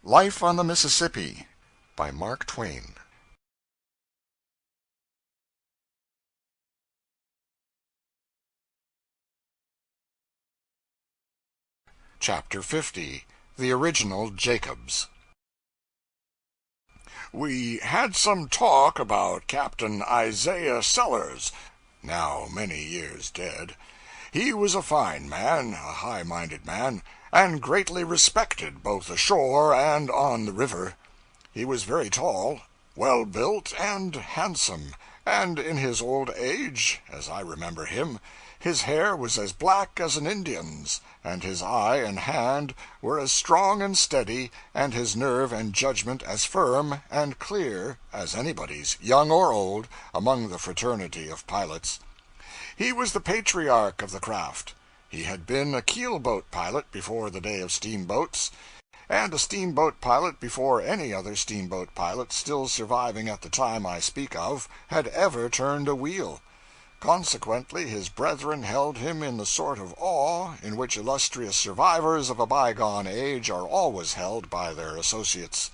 Life on the Mississippi by Mark Twain. Chapter 50. The Original Jacobs. We had some talk about Captain Isaiah Sellers, now many years dead. He was a fine man, a high-minded man, and greatly respected both ashore and on the river. He was very tall, well-built, and handsome, and in his old age, as I remember him, his hair was as black as an Indian's, and his eye and hand were as strong and steady, and his nerve and judgment as firm and clear as anybody's, young or old, among the fraternity of pilots. He was the patriarch of the craft. He had been a keelboat pilot before the day of steamboats, and a steamboat pilot before any other steamboat pilot still surviving at the time I speak of had ever turned a wheel. Consequently, his brethren held him in the sort of awe in which illustrious survivors of a bygone age are always held by their associates.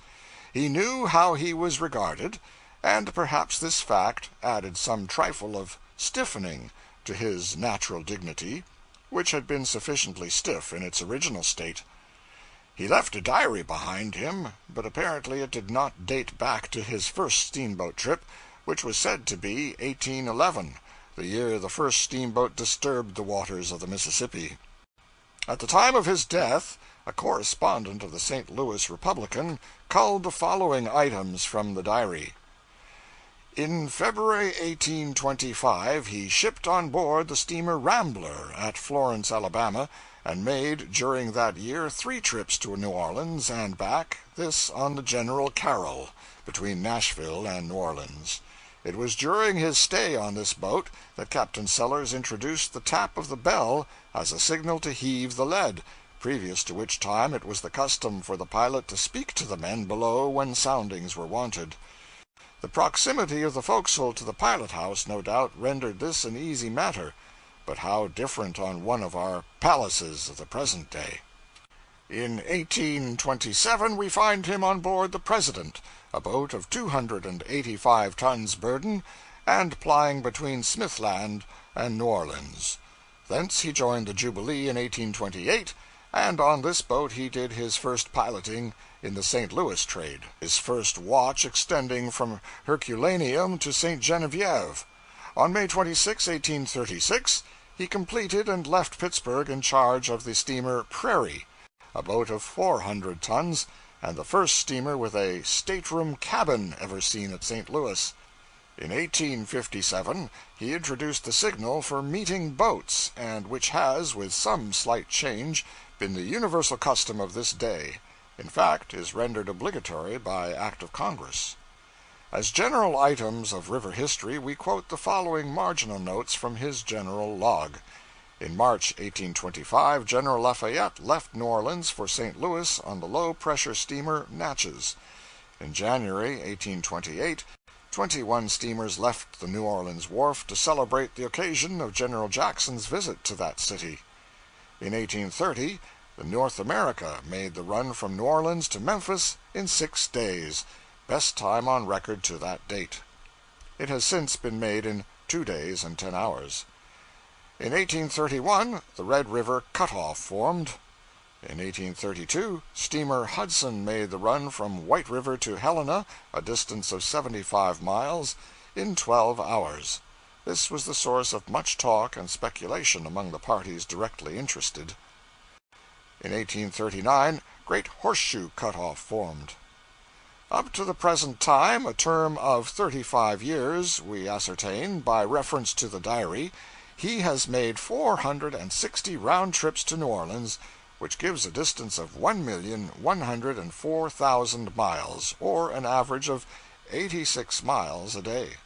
He knew how he was regarded, and perhaps this fact added some trifle of stiffening to his natural dignity, which had been sufficiently stiff in its original state. He left a diary behind him, but apparently it did not date back to his first steamboat trip, which was said to be 1811, the year the first steamboat disturbed the waters of the Mississippi. At the time of his death, a correspondent of the St. Louis Republican culled the following items from the diary. In February 1825 he shipped on board the steamer Rambler at Florence, Alabama, and made during that year 3 trips to New Orleans and back, this on the General Carroll, between Nashville and New Orleans. It was during his stay on this boat that Captain Sellers introduced the tap of the bell as a signal to heave the lead, previous to which time it was the custom for the pilot to speak to the men below when soundings were wanted. The proximity of the forecastle to the pilot-house no doubt rendered this an easy matter, but how different on one of our palaces of the present day. In 1827 we find him on board the President, a boat of 285 tons burden, and plying between Smithland and New Orleans. Thence he joined the Jubilee in 1828, and on this boat he did his first piloting in the St. Louis trade, his first watch extending from Herculaneum to St. Genevieve. On May 26, 1836, he completed and left Pittsburgh in charge of the steamer Prairie, a boat of 400 tons, and the first steamer with a stateroom cabin ever seen at St. Louis. In 1857 he introduced the signal for meeting boats, and which has, with some slight change, been the universal custom of this day, in fact is rendered obligatory by act of Congress. As general items of river history we quote the following marginal notes from his general log. In March 1825, General Lafayette left New Orleans for St. Louis on the low-pressure steamer Natchez. In January 1828, 21 steamers left the New Orleans wharf to celebrate the occasion of General Jackson's visit to that city. In 1830, the North America made the run from New Orleans to Memphis in 6 days, best time on record to that date. It has since been made in 2 days and 10 hours. In 1831, the Red River Cutoff formed. In 1832, steamer Hudson made the run from White River to Helena, a distance of 75 miles, in 12 hours. This was the source of much talk and speculation among the parties directly interested. In 1839, Great Horseshoe Cutoff formed. Up to the present time, a term of 35 years, we ascertain, by reference to the diary, he has made 460 round trips to New Orleans, which gives a distance of 1,104,000 miles, or an average of 86 miles a day.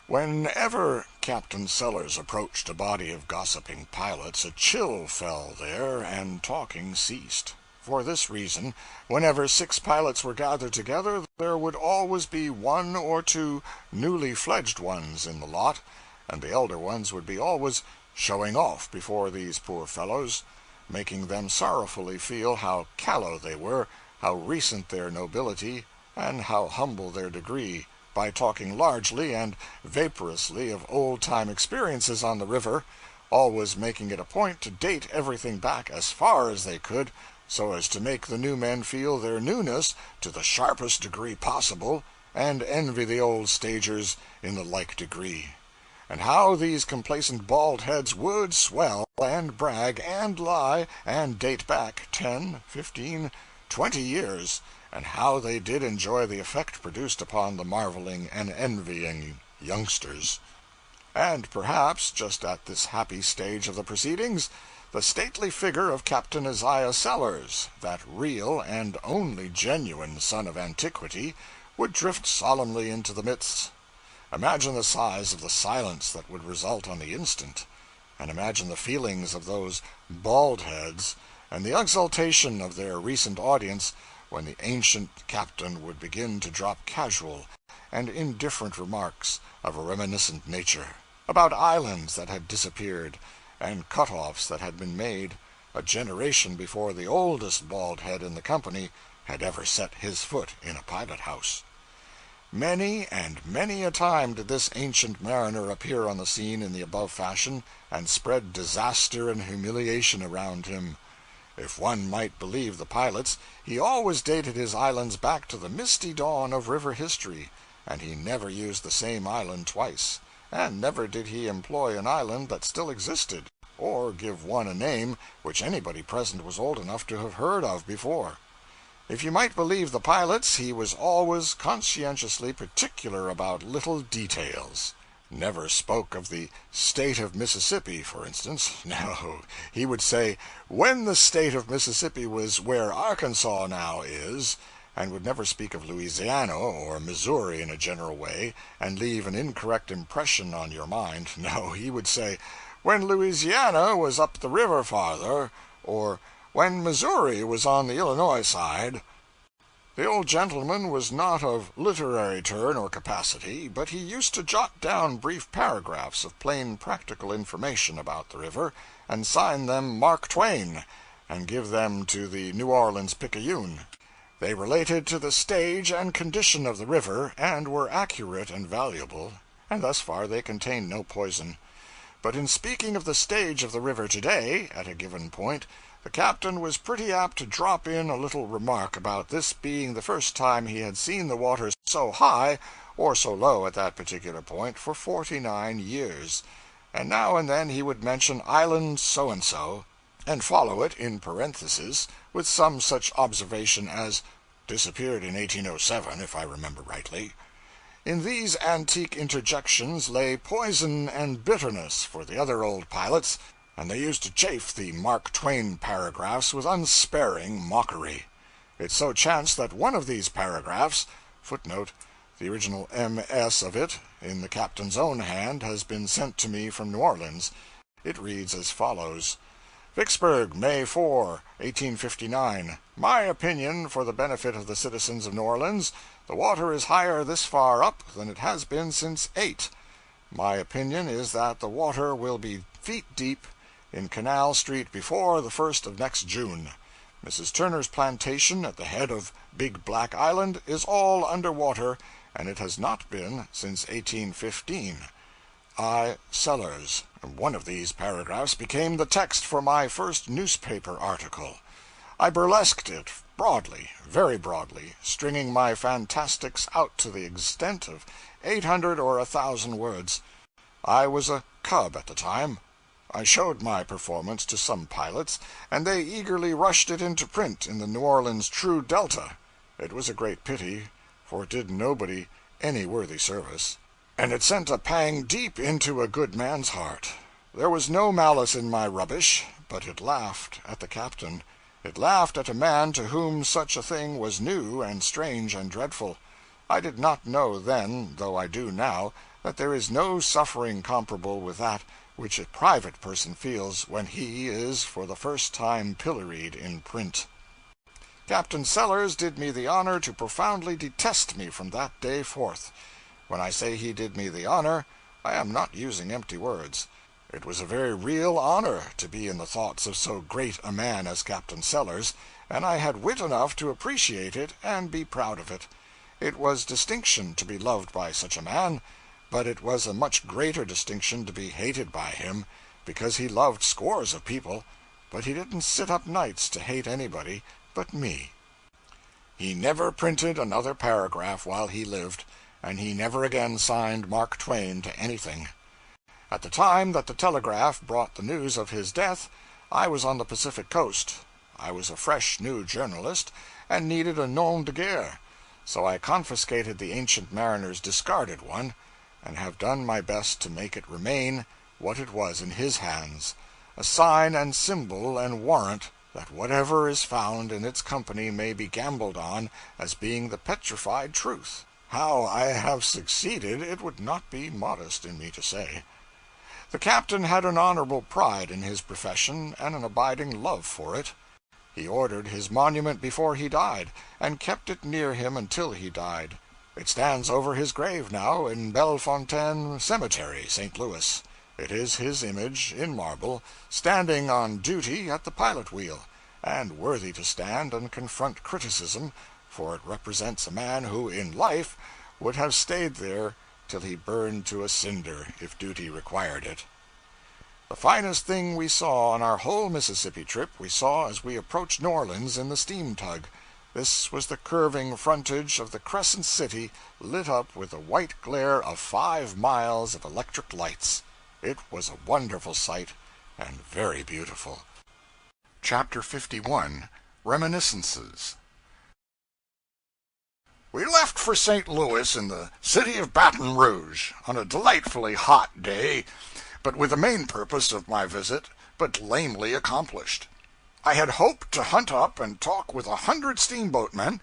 Whenever Captain Sellers approached a body of gossiping pilots, a chill fell there, and talking ceased. For this reason, whenever 6 pilots were gathered together, there would always be 1 or 2 newly fledged ones in the lot, and the elder ones would be always showing off before these poor fellows. making them sorrowfully feel how callow they were, how recent their nobility, and how humble their degree, by talking largely and vaporously of old-time experiences on the river, always making it a point to date everything back as far as they could, so as to make the new men feel their newness to the sharpest degree possible, and envy the old stagers in the like degree. And how these complacent bald heads would swell, and brag, and lie, and date back 10, 15, 20 years, and how they did enjoy the effect produced upon the marveling and envying youngsters. And perhaps, just at this happy stage of the proceedings, the stately figure of Captain Isaiah Sellers, that real and only genuine son of antiquity, would drift solemnly into the midst. Imagine the size of the silence that would result on the instant, and imagine the feelings of those bald heads, and the exultation of their recent audience, when the ancient captain would begin to drop casual and indifferent remarks of a reminiscent nature, about islands that had disappeared, and cut-offs that had been made, a generation before the oldest bald head in the company had ever set his foot in a pilot-house. Many and many a time did this ancient mariner appear on the scene in the above fashion, and spread disaster and humiliation around him. If one might believe the pilots, he always dated his islands back to the misty dawn of river history, and he never used the same island twice, and never did he employ an island that still existed, or give one a name which anybody present was old enough to have heard of before. If you might believe the pilots, he was always conscientiously particular about little details. Never spoke of the state of Mississippi, for instance. No, he would say, when the state of Mississippi was where Arkansas now is, and would never speak of Louisiana or Missouri in a general way, and leave an incorrect impression on your mind. No, he would say, when Louisiana was up the river farther, or when Missouri was on the Illinois side. The old gentleman was not of literary turn or capacity, but he used to jot down brief paragraphs of plain practical information about the river, and sign them Mark Twain, and give them to the New Orleans Picayune. They related to the stage and condition of the river, and were accurate and valuable, and thus far they contained no poison. But in speaking of the stage of the river today, at a given point, the captain was pretty apt to drop in a little remark about this being the first time he had seen the water so high or so low at that particular point for 49 years, and now and then he would mention island so-and-so, and follow it, in parenthesis, with some such observation as, disappeared in 1807, if I remember rightly. In these antique interjections lay poison and bitterness for the other old pilots, and they used to chafe the Mark Twain paragraphs with unsparing mockery. It so chanced that one of these paragraphs, footnote, the original MS of it, in the captain's own hand, has been sent to me from New Orleans. It reads as follows: Vicksburg, May 4, 1859. My opinion, for the benefit of the citizens of New Orleans, the water is higher this far up than it has been since 8. My opinion is that the water will be feet deep in Canal Street before the 1st of next June. Mrs. Turner's plantation at the head of Big Black Island is all under water, and it has not been since 1815. I. Sellers. One of these paragraphs became the text for my first newspaper article. I burlesqued it broadly, very broadly, stringing my fantastics out to the extent of 800 or 1,000 words. I was a cub at the time. I showed my performance to some pilots, and they eagerly rushed it into print in the New Orleans True Delta. It was a great pity, for it did nobody any worthy service, and it sent a pang deep into a good man's heart. There was no malice in my rubbish, but it laughed at the captain. It laughed at a man to whom such a thing was new and strange and dreadful. I did not know then, though I do now, that there is no suffering comparable with that which a private person feels when he is for the first time pilloried in print. Captain Sellers did me the honor to profoundly detest me from that day forth. When I say he did me the honor, I am not using empty words. It was a very real honor to be in the thoughts of so great a man as Captain Sellers, and I had wit enough to appreciate it and be proud of it. It was distinction to be loved by such a man, but it was a much greater distinction to be hated by him, because he loved scores of people, but he didn't sit up nights to hate anybody but me. He never printed another paragraph while he lived, and he never again signed Mark Twain to anything. At the time that the telegraph brought the news of his death, I was on the Pacific coast. I was a fresh new journalist, and needed a nom de guerre, so I confiscated the Ancient Mariner's discarded one, and have done my best to make it remain what it was in his hands, a sign and symbol and warrant that whatever is found in its company may be gambled on as being the petrified truth. How I have succeeded it would not be modest in me to say. The captain had an honorable pride in his profession and an abiding love for it. He ordered his monument before he died, and kept it near him until he died. It stands over his grave now in Bellefontaine Cemetery, St. Louis. It is his image, in marble, standing on duty at the pilot wheel, and worthy to stand and confront criticism, for it represents a man who, in life, would have stayed there till he burned to a cinder, if duty required it. The finest thing we saw on our whole Mississippi trip we saw as we approached New Orleans in the steam tug. This was the curving frontage of the Crescent City, lit up with the white glare of 5 miles of electric lights. It was a wonderful sight, and very beautiful. Chapter 51, Reminiscences. We left for St. Louis in the city of Baton Rouge on a delightfully hot day, but with the main purpose of my visit but lamely accomplished. I had hoped to hunt up and talk with 100 steamboatmen,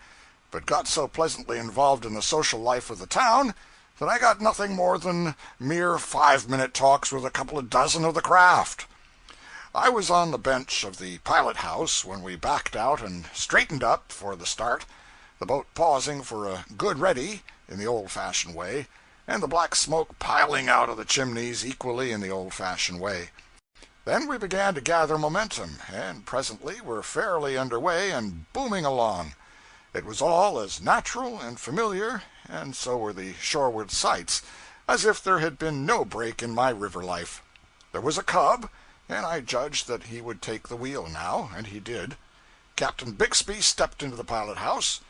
but got so pleasantly involved in the social life of the town that I got nothing more than mere 5-minute talks with a couple of dozen of the craft. I was on the bench of the pilot house when we backed out and straightened up for the start, the boat pausing for a good ready in the old-fashioned way, and the black smoke piling out of the chimneys equally in the old-fashioned way. Then we began to gather momentum, and presently were fairly under way and booming along. It was all as natural and familiar, and so were the shoreward sights, as if there had been no break in my river life. There was a cub, and I judged that he would take the wheel now, and he did. Captain Bixby stepped into the pilot house.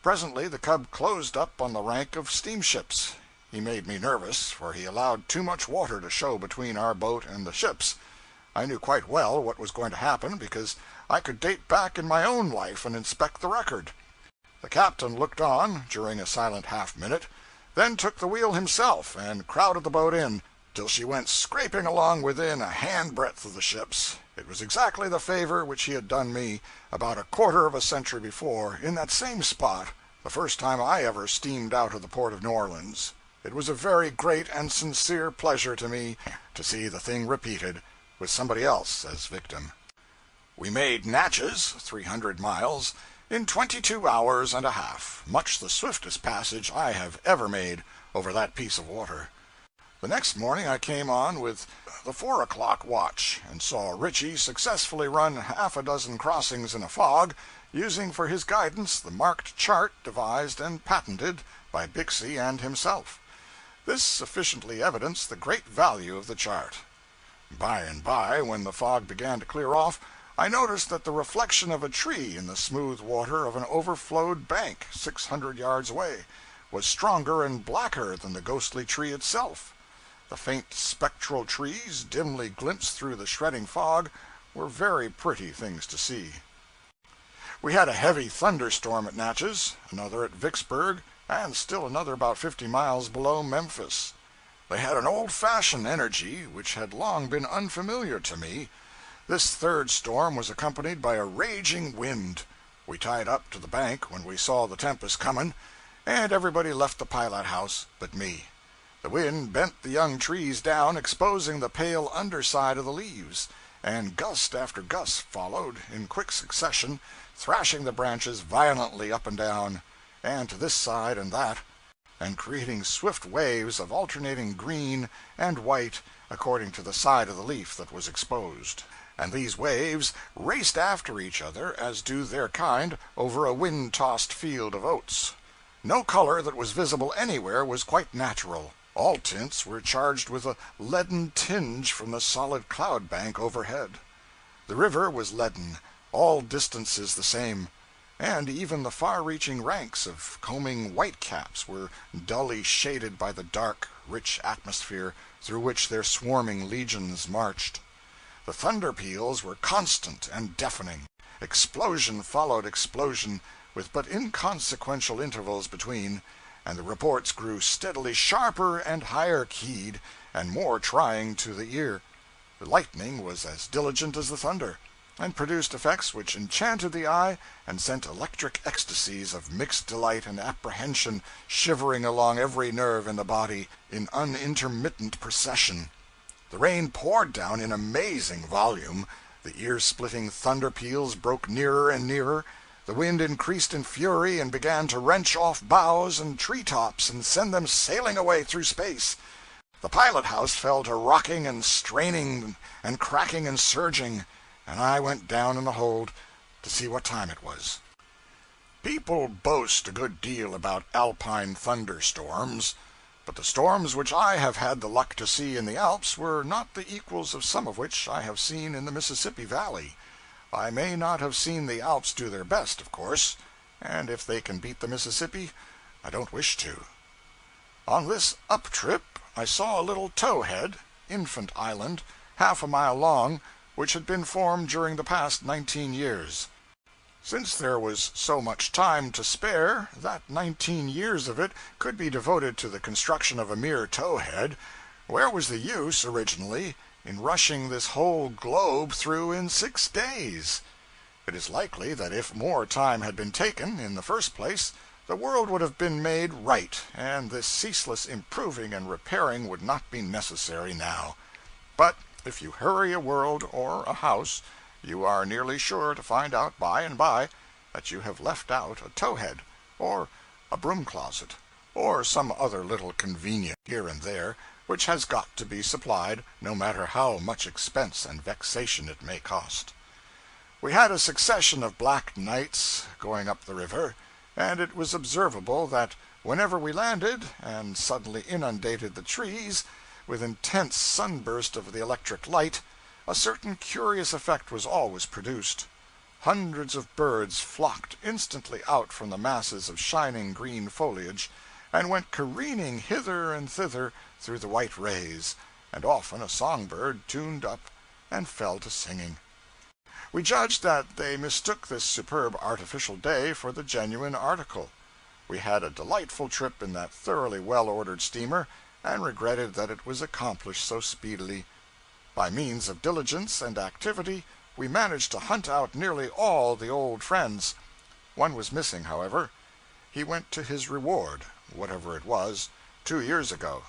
Presently the cub closed up on the rank of steamships. He made me nervous, for he allowed too much water to show between our boat and the ships. I knew quite well what was going to happen, because I could date back in my own life and inspect the record. The captain looked on during a silent half-minute, then took the wheel himself and crowded the boat in, till she went scraping along within a hand-breadth of the ships. It was exactly the favor which he had done me about a quarter of a century before, in that same spot, the first time I ever steamed out of the port of New Orleans. It was a very great and sincere pleasure to me to see the thing repeated, with somebody else as victim. We made Natchez, 300 miles, in 22 hours and a half, much the swiftest passage I have ever made over that piece of water. The next morning I came on with the 4 o'clock watch, and saw Ritchie successfully run half a dozen crossings in a fog, using for his guidance the marked chart devised and patented by Bixby and himself. This sufficiently evidenced the great value of the chart. By and by, when the fog began to clear off, I noticed that the reflection of a tree in the smooth water of an overflowed bank 600 yards away was stronger and blacker than the ghostly tree itself. The faint spectral trees, dimly glimpsed through the shredding fog, were very pretty things to see. We had a heavy thunderstorm at Natchez, another at Vicksburg, and still another about 50 miles below Memphis. They had an old-fashioned energy which had long been unfamiliar to me. This third storm was accompanied by a raging wind. We tied up to the bank when we saw the tempest coming, and everybody left the pilot house but me. The wind bent the young trees down, exposing the pale underside of the leaves, and gust after gust followed, in quick succession, thrashing the branches violently up and down, and to this side and that. and creating swift waves of alternating green and white according to the side of the leaf that was exposed. And these waves raced after each other as do their kind over a wind-tossed field of oats. No color that was visible anywhere was quite natural. All tints were charged with a leaden tinge from the solid cloud bank overhead. The river was leaden, all distances the same, and even the far-reaching ranks of combing whitecaps were dully shaded by the dark, rich atmosphere through which their swarming legions marched. The thunder peals were constant and deafening. Explosion followed explosion, with but inconsequential intervals between, and the reports grew steadily sharper and higher keyed, and more trying to the ear. The lightning was as diligent as the thunder, and produced effects which enchanted the eye and sent electric ecstasies of mixed delight and apprehension shivering along every nerve in the body in unintermittent procession. The rain poured down in amazing volume, the ear-splitting thunder peals broke nearer and nearer, the wind increased in fury and began to wrench off boughs and tree-tops and send them sailing away through space. The pilot-house fell to rocking and straining and cracking and surging, and I went down in the hold to see what time it was. People boast a good deal about Alpine thunderstorms, but the storms which I have had the luck to see in the Alps were not the equals of some of which I have seen in the Mississippi Valley. I may not have seen the Alps do their best, of course, and if they can beat the Mississippi, I don't wish to. On this up trip I saw a little towhead, infant island, half a mile long, which had been formed during the past 19 years. Since there was so much time to spare, that 19 years of it could be devoted to the construction of a mere towhead, where was the use, originally, in rushing this whole globe through in 6 days? It is likely that if more time had been taken, in the first place, the world would have been made right, and this ceaseless improving and repairing would not be necessary now. But if you hurry a world or a house, you are nearly sure to find out by and by that you have left out a towhead, or a broom-closet, or some other little convenience here and there, which has got to be supplied, no matter how much expense and vexation it may cost. We had a succession of black nights going up the river, and it was observable that whenever we landed, and suddenly inundated the trees with intense sunburst of the electric light, a certain curious effect was always produced. Hundreds of birds flocked instantly out from the masses of shining green foliage, and went careening hither and thither through the white rays, and often a songbird tuned up and fell to singing. We judged that they mistook this superb artificial day for the genuine article. We had a delightful trip in that thoroughly well-ordered steamer, and regretted that it was accomplished so speedily. By means of diligence and activity, we managed to hunt out nearly all the old friends. One was missing, however. He went to his reward, whatever it was, 2 years ago.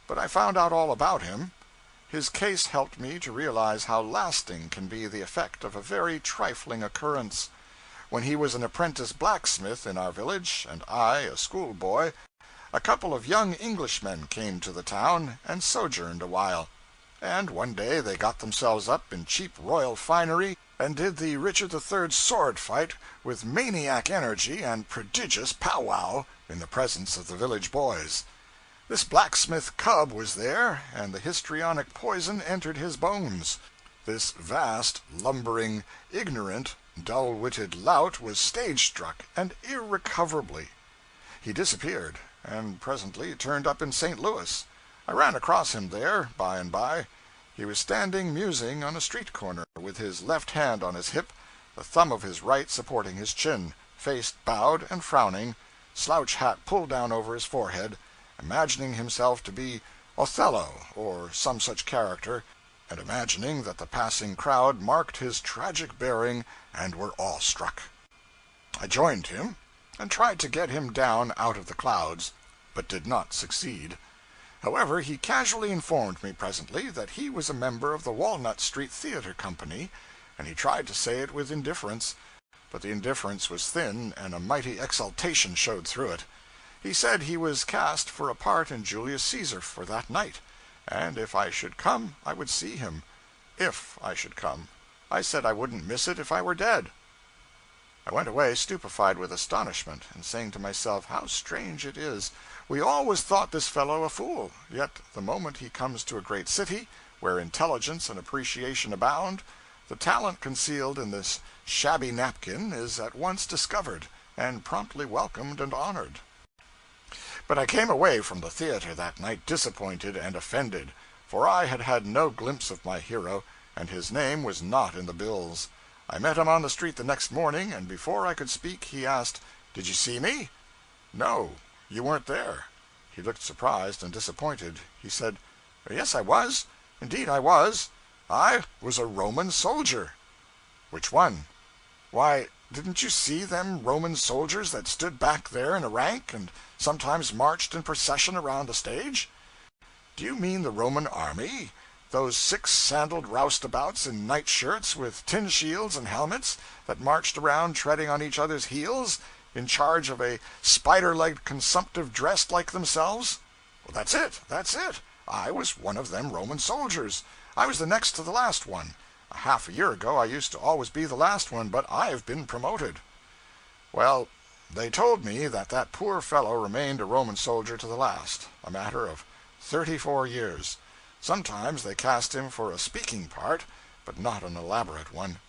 But I found out all about him. His case helped me to realize how lasting can be the effect of a very trifling occurrence. When he was an apprentice blacksmith in our village, and I a schoolboy, a couple of young Englishmen came to the town and sojourned a while. And one day they got themselves up in cheap royal finery and did the Richard III sword fight with maniac energy and prodigious powwow in the presence of the village boys. This blacksmith cub was there, and the histrionic poison entered his bones. This vast, lumbering, ignorant, dull-witted lout was stage-struck, and irrecoverably. He disappeared, and presently turned up in St. Louis. I ran across him there, by and by. He was standing musing on a street corner, with his left hand on his hip, the thumb of his right supporting his chin, face bowed and frowning, slouch hat pulled down over his forehead, imagining himself to be Othello, or some such character, and imagining that the passing crowd marked his tragic bearing and were awestruck. I joined him, and tried to get him down out of the clouds, but did not succeed. However, he casually informed me presently that he was a member of the Walnut Street Theater Company, and he tried to say it with indifference, but the indifference was thin and a mighty exultation showed through it. He said he was cast for a part in Julius Caesar for that night, and if I should come I would see him. If I should come. I said I wouldn't miss it if I were dead. I went away stupefied with astonishment, and saying to myself, how strange it is. We always thought this fellow a fool, yet the moment he comes to a great city, where intelligence and appreciation abound, the talent concealed in this shabby napkin is at once discovered, and promptly welcomed and honored. But I came away from the theater that night disappointed and offended, for I had had no glimpse of my hero, and his name was not in the bills. I met him on the street the next morning, and before I could speak he asked, "Did you see me?" "No, you weren't there." He looked surprised and disappointed. He said, "Yes, I was. Indeed, I was. I was a Roman soldier." "Which one?" "Why, didn't you see them Roman soldiers that stood back there in a rank, and sometimes marched in procession around the stage?" "Do you mean the Roman army? Those six-sandaled roustabouts in night-shirts, with tin shields and helmets, that marched around treading on each other's heels, in charge of a spider-legged consumptive dressed like themselves?" "Well, that's it. I was one of them Roman soldiers. I was the next to the last one. Half a year ago I used to always be the last one, but I've been promoted." "Well, they told me that poor fellow remained a Roman soldier to the last, a matter of 34 years. Sometimes they cast him for a speaking part, but not an elaborate one.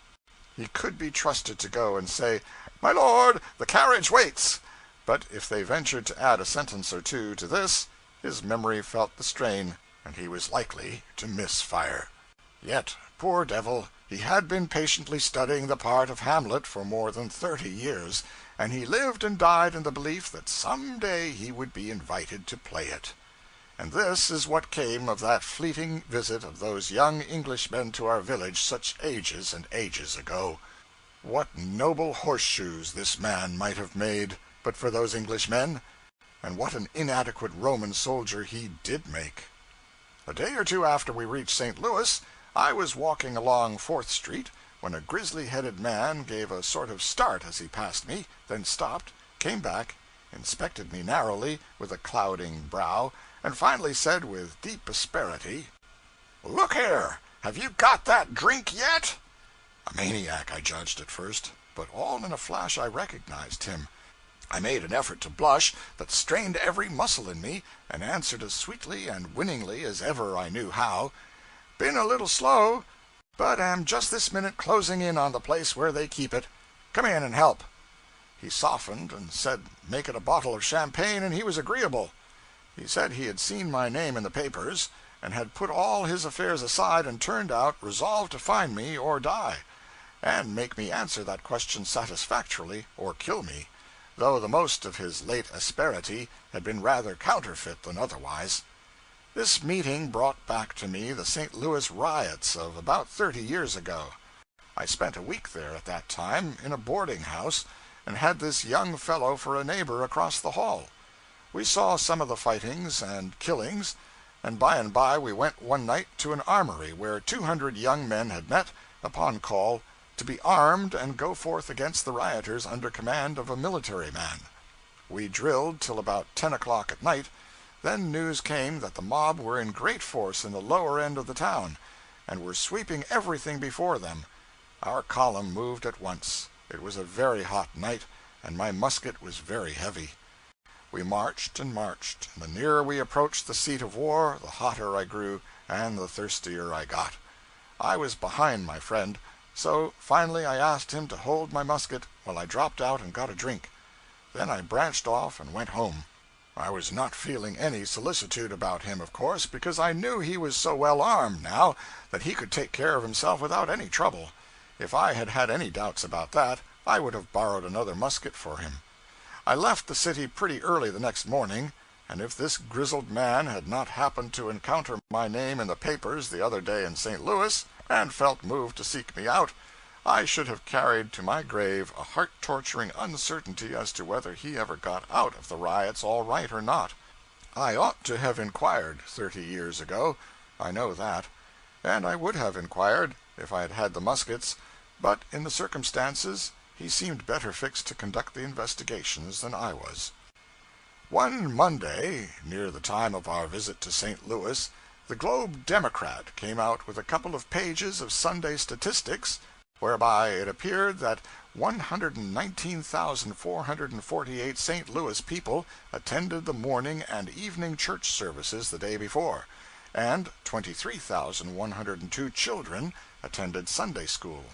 He could be trusted to go and say, 'My lord, the carriage waits,' but if they ventured to add a sentence or two to this, his memory felt the strain, and he was likely to miss fire. Yet, poor devil, he had been patiently studying the part of Hamlet for more than 30 years, and he lived and died in the belief that some day he would be invited to play it. And this is what came of that fleeting visit of those young Englishmen to our village such ages and ages ago. What noble horseshoes this man might have made, but for those Englishmen, and what an inadequate Roman soldier he did make. A day or two after we reached St. Louis, I was walking along 4th Street, when a grizzly-headed man gave a sort of start as he passed me, then stopped, came back, inspected me narrowly, with a clouding brow, and finally said with deep asperity, 'Look here, have you got that drink yet?' A maniac, I judged at first, but all in a flash I recognized him. I made an effort to blush that strained every muscle in me, and answered as sweetly and winningly as ever I knew how, 'Been a little slow, but am just this minute closing in on the place where they keep it. Come in and help.' He softened and said make it a bottle of champagne, and he was agreeable. He said he had seen my name in the papers, and had put all his affairs aside and turned out, resolved to find me or die, and make me answer that question satisfactorily or kill me, though the most of his late asperity had been rather counterfeit than otherwise. This meeting brought back to me the St. Louis riots of about 30 years ago. I spent a week there at that time, in a boarding house, and had this young fellow for a neighbor across the hall. We saw some of the fightings and killings, and by and by we went one night to an armory where 200 young men had met, upon call, to be armed and go forth against the rioters under command of a military man. We drilled till about 10 o'clock at night, then news came that the mob were in great force in the lower end of the town, and were sweeping everything before them. Our column moved at once. It was a very hot night, and my musket was very heavy. We marched and marched, and the nearer we approached the seat of war, the hotter I grew, and the thirstier I got. I was behind my friend, so finally I asked him to hold my musket while I dropped out and got a drink. Then I branched off and went home. I was not feeling any solicitude about him, of course, because I knew he was so well armed now that he could take care of himself without any trouble. If I had had any doubts about that, I would have borrowed another musket for him. I left the city pretty early the next morning, and if this grizzled man had not happened to encounter my name in the papers the other day in St. Louis, and felt moved to seek me out, I should have carried to my grave a heart-torturing uncertainty as to whether he ever got out of the riots all right or not. I ought to have inquired 30 years ago, I know that, and I would have inquired if I had had the muskets, but in the circumstances he seemed better fixed to conduct the investigations than I was. One Monday, near the time of our visit to St. Louis, the Globe Democrat came out with a couple of pages of Sunday statistics, whereby it appeared that 119,448 St. Louis people attended the morning and evening church services the day before, and 23,102 children attended Sunday school.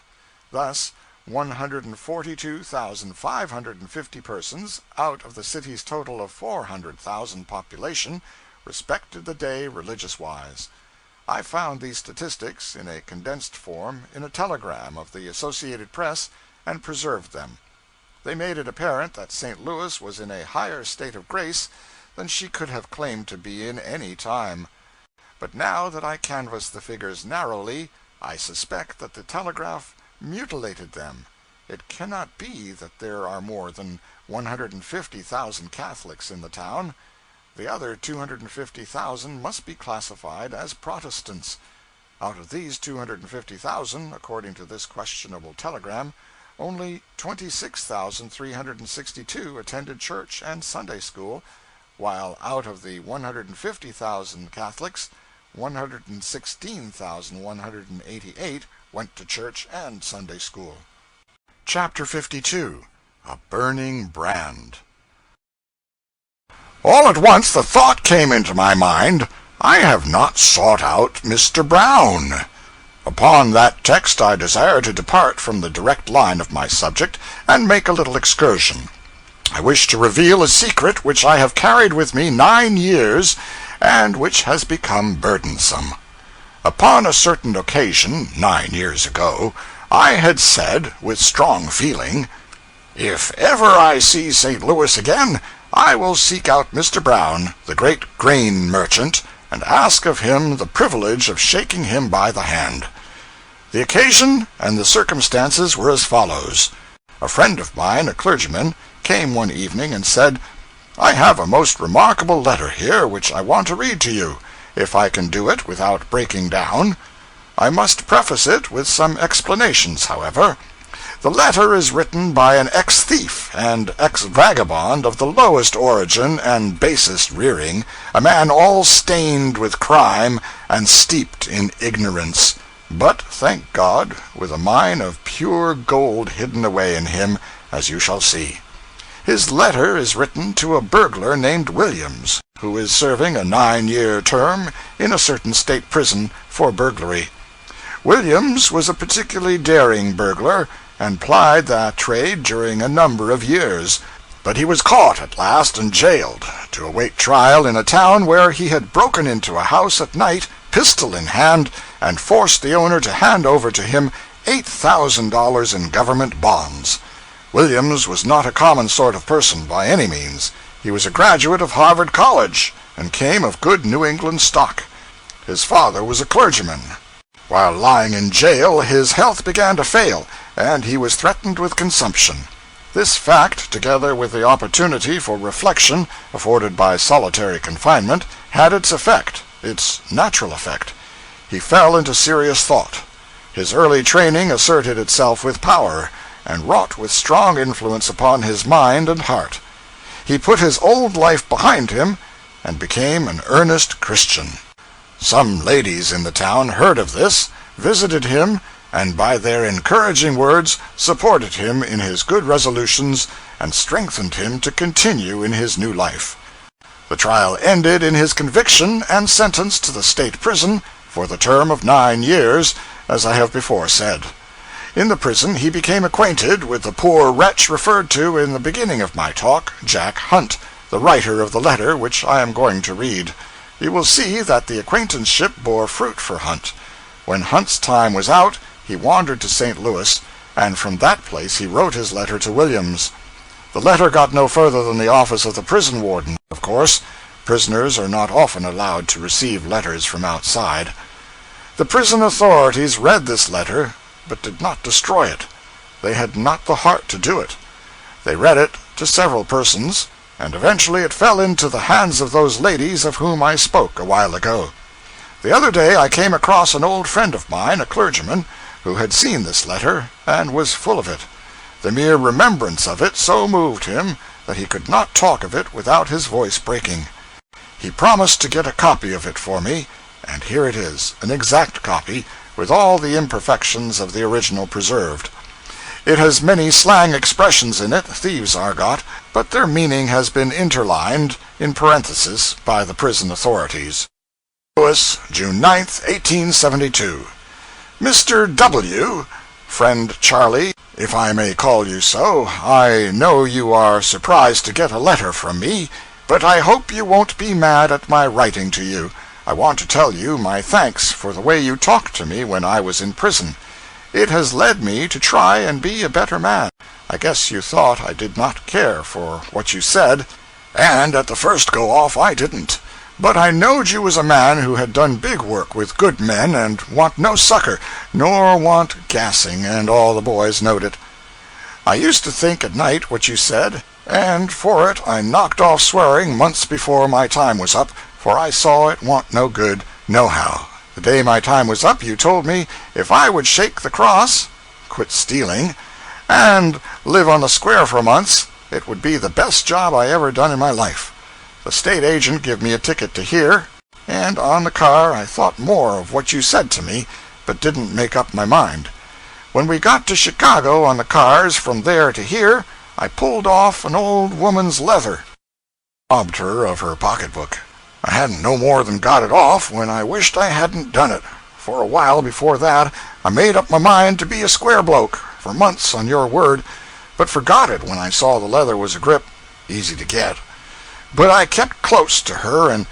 Thus, 142,550 persons out of the city's total of 400,000 population respected the day religious-wise. I found these statistics in a condensed form in a telegram of the Associated Press and preserved them. They made it apparent that St. Louis was in a higher state of grace than she could have claimed to be in any time. But now that I canvass the figures narrowly, I suspect that the telegraph mutilated them. It cannot be that there are more than 150,000 Catholics in the town. The other 250,000 must be classified as Protestants. Out of these 250,000, according to this questionable telegram, only 26,362 attended church and Sunday school, while out of the 150,000 Catholics, 116,188 went to church and Sunday school. Chapter 52. A Burning Brand. All at once the thought came into my mind, I have not sought out Mr. Brown. Upon that text I desire to depart from the direct line of my subject and make a little excursion. I wish to reveal a secret which I have carried with me 9 years, and which has become burdensome. Upon a certain occasion, 9 years ago, I had said, with strong feeling, "If ever I see St. Louis again, I will seek out Mr. Brown, the great grain merchant, and ask of him the privilege of shaking him by the hand." The occasion and the circumstances were as follows. A friend of mine, a clergyman, came one evening and said, "I have a most remarkable letter here which I want to read to you, if I can do it without breaking down. I must preface it with some explanations, however. The letter is written by an ex-thief and ex-vagabond of the lowest origin and basest rearing, a man all stained with crime and steeped in ignorance, but, thank God, with a mine of pure gold hidden away in him, as you shall see. His letter is written to a burglar named Williams, who is serving a 9-year term in a certain state prison for burglary. Williams was a particularly daring burglar, and plied that trade during a number of years, but he was caught at last and jailed, to await trial in a town where he had broken into a house at night, pistol in hand, and forced the owner to hand over to him $8,000 in government bonds. Williams was not a common sort of person by any means. He was a graduate of Harvard College, and came of good New England stock. His father was a clergyman. While lying in jail, his health began to fail, and he was threatened with consumption. This fact, together with the opportunity for reflection afforded by solitary confinement, had its effect, its natural effect. He fell into serious thought. His early training asserted itself with power, and wrought with strong influence upon his mind and heart. He put his old life behind him, and became an earnest Christian. Some ladies in the town heard of this, visited him, and by their encouraging words supported him in his good resolutions and strengthened him to continue in his new life. The trial ended in his conviction and sentence to the state prison for the term of 9 years, as I have before said. In the prison he became acquainted with the poor wretch referred to in the beginning of my talk, Jack Hunt, the writer of the letter which I am going to read. You will see that the acquaintanceship bore fruit for Hunt. When Hunt's time was out, he wandered to St. Louis, and from that place he wrote his letter to Williams. The letter got no further than the office of the prison warden, of course. Prisoners are not often allowed to receive letters from outside. The prison authorities read this letter, but did not destroy it. They had not the heart to do it. They read it to several persons, and eventually it fell into the hands of those ladies of whom I spoke a while ago. The other day I came across an old friend of mine, a clergyman, who had seen this letter, and was full of it. The mere remembrance of it so moved him that he could not talk of it without his voice breaking. He promised to get a copy of it for me, and here it is, an exact copy, with all the imperfections of the original preserved. It has many slang expressions in it, thieves' argot, but their meaning has been interlined, in parenthesis, by the prison authorities. Louis, June 9, 1872. Mr. W., friend Charlie, if I may call you so, I know you are surprised to get a letter from me, but I hope you won't be mad at my writing to you. I want to tell you my thanks for the way you talked to me when I was in prison. It has led me to try and be a better man. I guess you thought I did not care for what you said, and at the first go-off I didn't. But I knowed you was a man who had done big work with good men and want no succor, nor want gassing, and all the boys knowed it. I used to think at night what you said, and for it I knocked off swearing months before my time was up, for I saw it want no good, nohow. The day my time was up, you told me if I would shake the cross, quit stealing, and live on the square for months, it would be the best job I ever done in my life. The state agent give me a ticket to here, and on the car I thought more of what you said to me, but didn't make up my mind. When we got to Chicago on the cars from there to here, I pulled off an old woman's leather, robbed her of her pocketbook. I hadn't no more than got it off when I wished I hadn't done it. For a while before that, I made up my mind to be a square bloke, for months on your word, but forgot it when I saw the leather was a grip, easy to get. But I kept close to her, and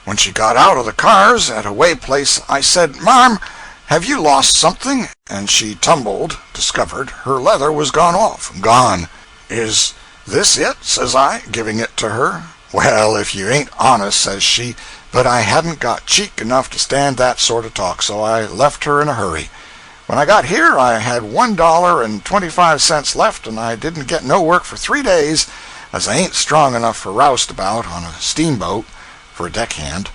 when she got out of the cars at a way place, I said, "Marm, have you lost something?" And she tumbled, discovered her leather was gone off. Gone. "Is this it?" says I, giving it to her. "Well, if you ain't honest," says she, but I hadn't got cheek enough to stand that sort of talk, so I left her in a hurry. When I got here, I had $1.25 left, and I didn't get no work for 3 days, as I ain't strong enough for roustabout on a steamboat for a deckhand.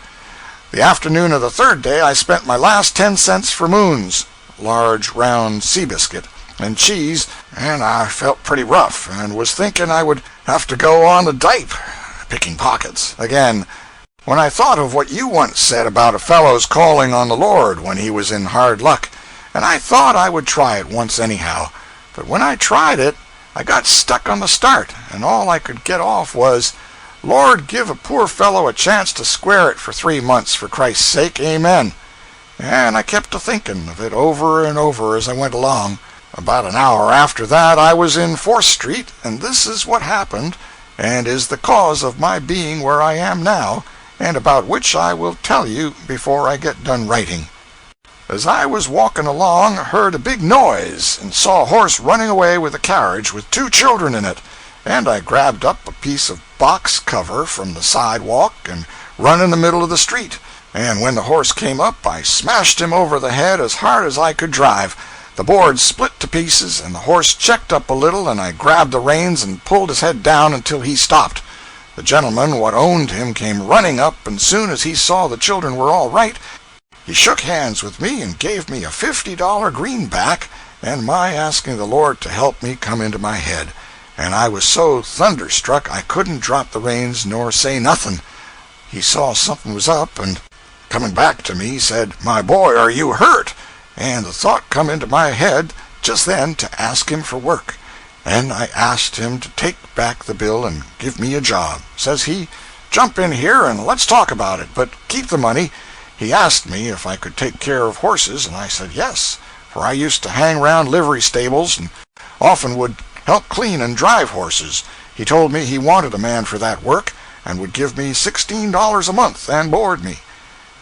The afternoon of the third day, I spent my last 10 cents for moons, large round sea biscuit, and cheese, and I felt pretty rough, and was thinking I would have to go on the dipe, picking pockets, again, when I thought of what you once said about a fellow's calling on the Lord when he was in hard luck, and I thought I would try it once anyhow. But when I tried it, I got stuck on the start, and all I could get off was, "Lord, give a poor fellow a chance to square it for 3 months, for Christ's sake, amen." And I kept a-thinking of it over and over as I went along. About an hour after that I was in 4th Street, and this is what happened, and is the cause of my being where I am now, and about which I will tell you before I get done writing. As I was walking along, heard a big noise, and saw a horse running away with a carriage with 2 children in it, and I grabbed up a piece of box cover from the sidewalk and run in the middle of the street, and when the horse came up, I smashed him over the head as hard as I could drive. The board split to pieces, and the horse checked up a little, and I grabbed the reins and pulled his head down until he stopped. The gentleman what owned him came running up, and soon as he saw the children were all right, he shook hands with me and gave me a $50 greenback, and my asking the Lord to help me come into my head, and I was so thunderstruck I couldn't drop the reins nor say nothing. He saw something was up, and coming back to me, said, "My boy, are you hurt?" And the thought come into my head just then to ask him for work, and I asked him to take back the bill and give me a job. Says he, "Jump in here and let's talk about it, but keep the money." He asked me if I could take care of horses, and I said yes, for I used to hang round livery stables and often would help clean and drive horses. He told me he wanted a man for that work, and would give me $16 a month and board me.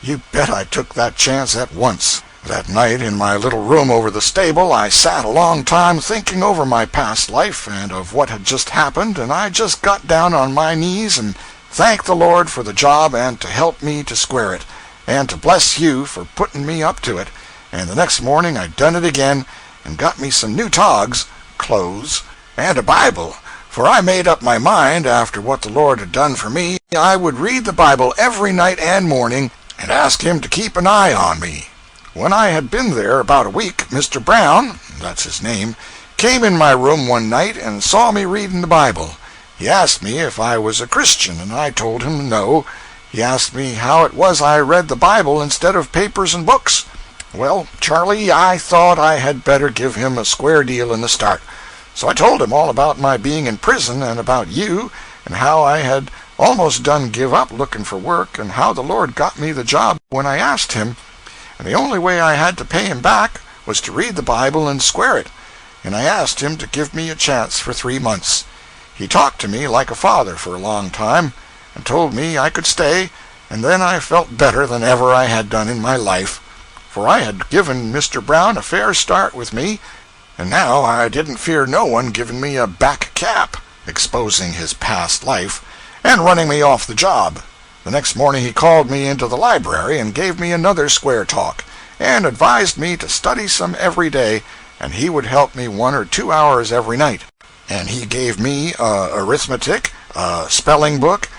You bet I took that chance at once. That night, in my little room over the stable, I sat a long time thinking over my past life and of what had just happened, and I just got down on my knees and thanked the Lord for the job and to help me to square it, and to bless you for putting me up to it. And the next morning I done it again, and got me some new togs, clothes, and a Bible, for I made up my mind, after what the Lord had done for me, I would read the Bible every night and morning, and ask him to keep an eye on me. When I had been there about a week, Mr. Brown, that's his name, came in my room one night and saw me reading the Bible. He asked me if I was a Christian, and I told him no. He asked me how it was I read the Bible instead of papers and books. Well, Charlie, I thought I had better give him a square deal in the start. So I told him all about my being in prison and about you, and how I had almost done give up looking for work, and how the Lord got me the job when I asked him, and the only way I had to pay him back was to read the Bible and square it, and I asked him to give me a chance for 3 months. He talked to me like a father for a long time, and told me I could stay, and then I felt better than ever I had done in my life, for I had given Mr. Brown a fair start with me, and now I didn't fear no one giving me a back cap, exposing his past life, and running me off the job. The next morning he called me into the library and gave me another square talk, and advised me to study some every day, and he would help me 1 or 2 hours every night. And he gave me arithmetic, a spelling book,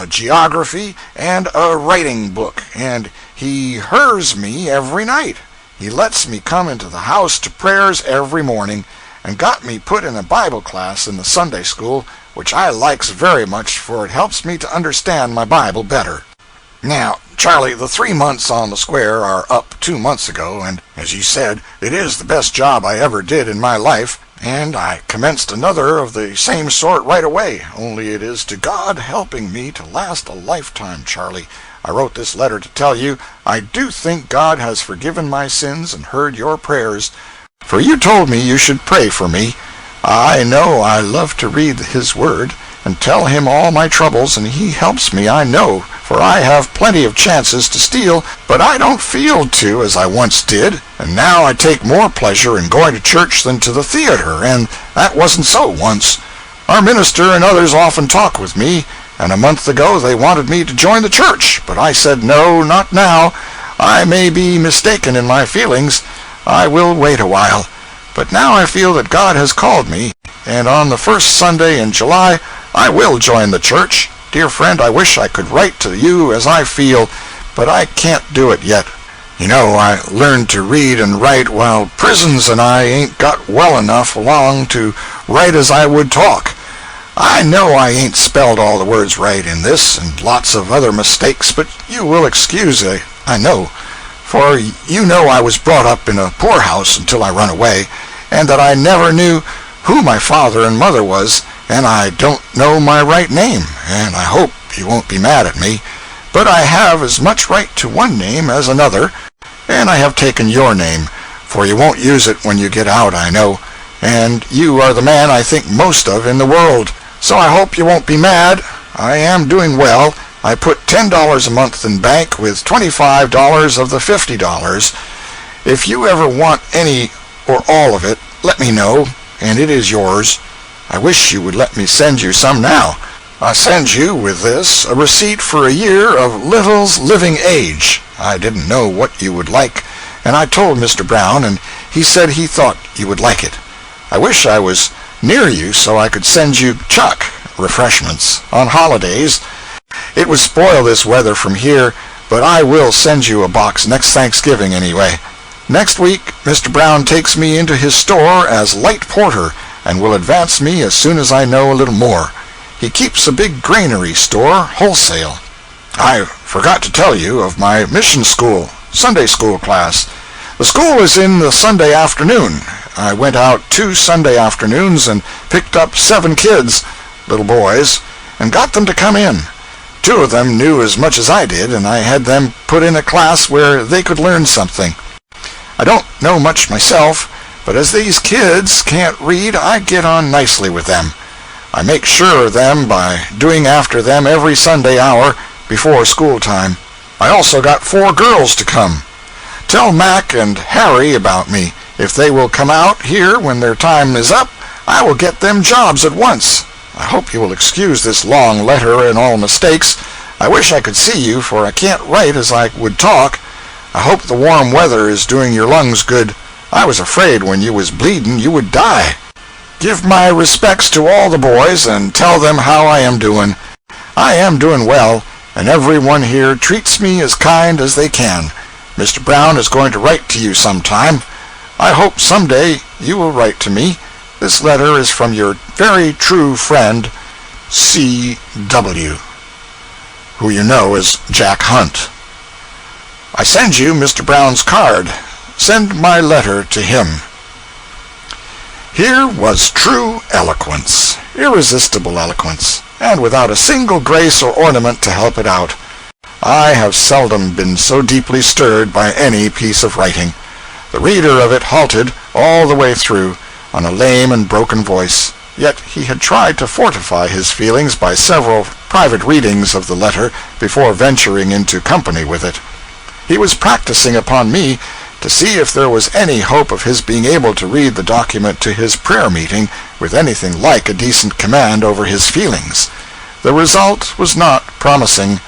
geography, and a writing book, and he hers me every night. He lets me come into the house to prayers every morning, and got me put in a Bible class in the Sunday school, which I likes very much, for it helps me to understand my Bible better. Now, Charlie, the 3 months on the square are up 2 months ago, and, as you said, it is the best job I ever did in my life, and I commenced another of the same sort right away, only it is to God helping me to last a lifetime, Charlie. I wrote this letter to tell you I do think God has forgiven my sins and heard your prayers, for you told me you should pray for me. I know I love to read His Word and tell Him all my troubles, and He helps me, I know, for I have plenty of chances to steal, but I don't feel to as I once did, and now I take more pleasure in going to church than to the theater, and that wasn't so once. Our minister and others often talk with me, and a month ago they wanted me to join the church, but I said no, not now. I may be mistaken in my feelings. I will wait a while. But now I feel that God has called me, and on the first Sunday in July I will join the church. Dear friend, I wish I could write to you as I feel, but I can't do it yet. You know, I learned to read and write while prisons and I ain't got well enough along to write as I would talk. I know I ain't spelled all the words right in this, and lots of other mistakes, but you will excuse it, I know. For you know I was brought up in a poorhouse until I run away, and that I never knew who my father and mother was, and I don't know my right name, and I hope you won't be mad at me, but I have as much right to one name as another, and I have taken your name, for you won't use it when you get out, I know, and you are the man I think most of in the world, so I hope you won't be mad. I am doing well. I put $10 a month in bank with $25 of the $50. If you ever want any or all of it, let me know, and it is yours. I wish you would let me send you some now. I send you with this a receipt for a year of Little's Living Age. I didn't know what you would like, and I told Mr. Brown, and he said he thought you would like it. I wish I was near you so I could send you chuck refreshments on holidays. It would spoil this weather from here, but I will send you a box next Thanksgiving anyway. Next week, Mr. Brown takes me into his store as light porter and will advance me as soon as I know a little more. He keeps a big granary store, wholesale. I forgot to tell you of my mission school, Sunday school class. The school is in the Sunday afternoon. I went out 2 Sunday afternoons and picked up 7 kids, little boys, and got them to come in. 2 of them knew as much as I did, and I had them put in a class where they could learn something. I don't know much myself, but as these kids can't read, I get on nicely with them. I make sure of them by doing after them every Sunday hour before school time. I also got 4 girls to come. Tell Mac and Harry about me. If they will come out here when their time is up, I will get them jobs at once. I hope you will excuse this long letter and all mistakes. I wish I could see you, for I can't write as I would talk. I hope the warm weather is doing your lungs good. I was afraid when you was bleeding you would die. Give my respects to all the boys and tell them how I am doing. I am doing well, and everyone here treats me as kind as they can. Mr. Brown is going to write to you sometime. I hope someday you will write to me. This letter is from your very true friend, C.W., who you know as Jack Hunt. I send you Mr. Brown's card. Send my letter to him. Here was true eloquence, irresistible eloquence, and without a single grace or ornament to help it out. I have seldom been so deeply stirred by any piece of writing. The reader of it halted all the way through, on a lame and broken voice, yet he had tried to fortify his feelings by several private readings of the letter before venturing into company with it. He was practicing upon me to see if there was any hope of his being able to read the document to his prayer meeting with anything like a decent command over his feelings. The result was not promising.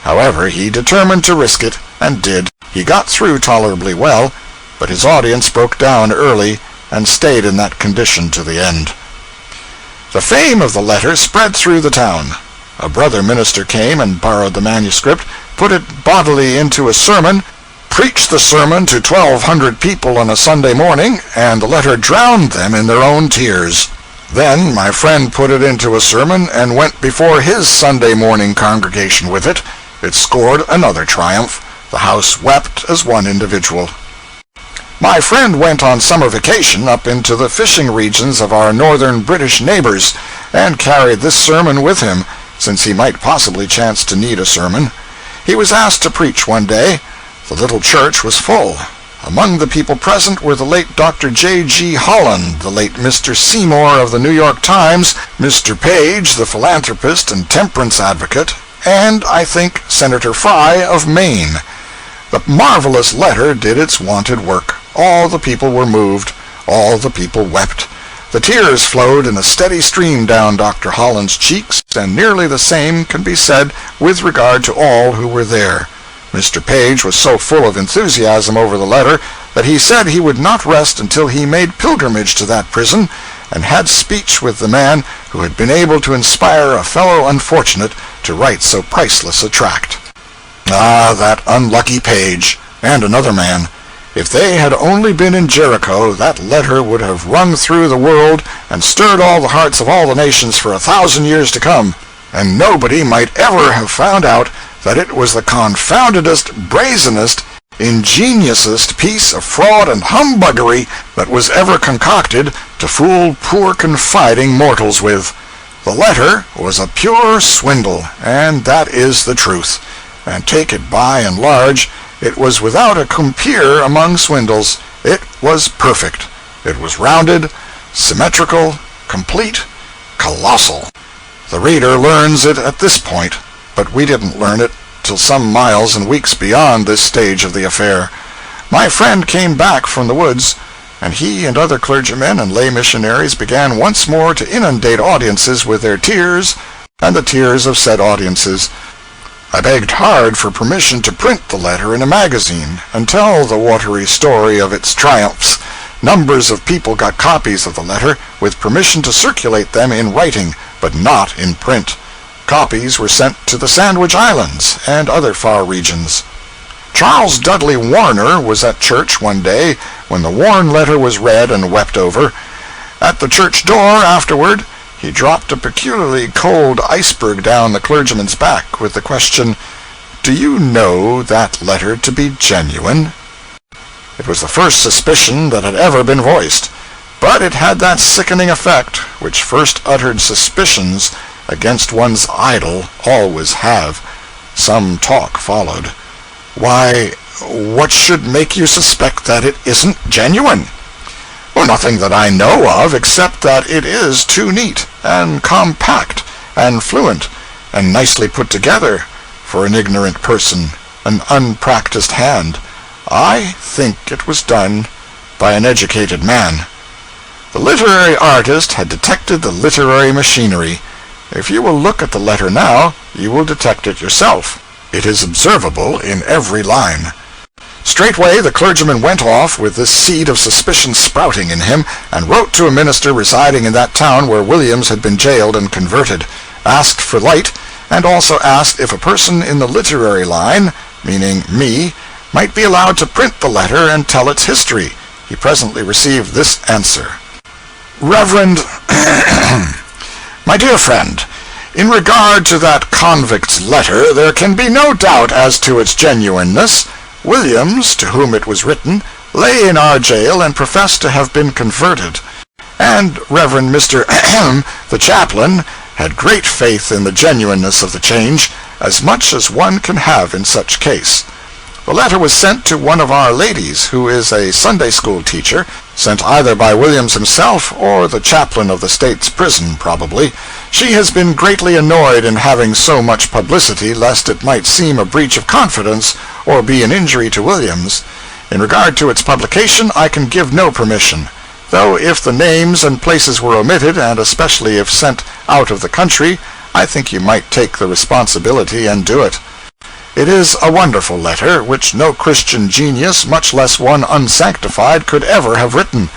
However, he determined to risk it, and did. He got through tolerably well, but his audience broke down early and stayed in that condition to the end. The fame of the letter spread through the town. A brother minister came and borrowed the manuscript, put it bodily into a sermon, preached the sermon to 1,200 people on a Sunday morning, and the letter drowned them in their own tears. Then my friend put it into a sermon and went before his Sunday morning congregation with it. It scored another triumph. The house wept as one individual. My friend went on summer vacation up into the fishing regions of our northern British neighbors, and carried this sermon with him, since he might possibly chance to need a sermon. He was asked to preach one day. The little church was full. Among the people present were the late Dr. J.G. Holland, the late Mr. Seymour of the New York Times, Mr. Page, the philanthropist and temperance advocate, and, I think, Senator Fry of Maine. The marvelous letter did its wonted work. All the people were moved. All the people wept. The tears flowed in a steady stream down Dr. Holland's cheeks, and nearly the same can be said with regard to all who were there. Mr. Page was so full of enthusiasm over the letter that he said he would not rest until he made pilgrimage to that prison, and had speech with the man who had been able to inspire a fellow unfortunate to write so priceless a tract. Ah, that unlucky Page, and another man. If they had only been in Jericho, that letter would have rung through the world and stirred all the hearts of all the nations for 1,000 years to come, and nobody might ever have found out that it was the confoundedest, brazenest, ingeniousest piece of fraud and humbuggery that was ever concocted to fool poor confiding mortals with. The letter was a pure swindle, and that is the truth. And take it by and large, it was without a compeer among swindles. It was perfect. It was rounded, symmetrical, complete, colossal. The reader learns it at this point, but we didn't learn it till some miles and weeks beyond this stage of the affair. My friend came back from the woods, and he and other clergymen and lay missionaries began once more to inundate audiences with their tears and the tears of said audiences. I begged hard for permission to print the letter in a magazine and tell the watery story of its triumphs. Numbers of people got copies of the letter, with permission to circulate them in writing, but not in print. Copies were sent to the Sandwich Islands and other far regions. Charles Dudley Warner was at church one day when the Warren letter was read and wept over. At the church door afterward, he dropped a peculiarly cold iceberg down the clergyman's back with the question, "Do you know that letter to be genuine?" It was the first suspicion that had ever been voiced, but it had that sickening effect which first uttered suspicions against one's idol always have. Some talk followed. "Why, what should make you suspect that it isn't genuine?" "Well, nothing that I know of, except that it is too neat, and compact, and fluent, and nicely put together for an ignorant person, an unpracticed hand. I think it was done by an educated man." The literary artist had detected the literary machinery. If you will look at the letter now, you will detect it yourself. It is observable in every line. Straightway the clergyman went off with this seed of suspicion sprouting in him, and wrote to a minister residing in that town where Williams had been jailed and converted, asked for light, and also asked if a person in the literary line, meaning me, might be allowed to print the letter and tell its history. He presently received this answer: Reverend, my dear friend, in regard to that convict's letter, there can be no doubt as to its genuineness. Williams, to whom it was written, lay in our jail and professed to have been converted, and Reverend Mr. the chaplain had great faith in the genuineness of the change, as much as one can have in such case. The letter was sent to one of our ladies, who is a Sunday school teacher, sent either by Williams himself or the chaplain of the state's prison, probably. She has been greatly annoyed in having so much publicity, lest it might seem a breach of confidence or be an injury to Williams. In regard to its publication, I can give no permission, though if the names and places were omitted, and especially if sent out of the country, I think you might take the responsibility and do it. It is a wonderful letter, which no Christian genius, much less one unsanctified, could ever have written,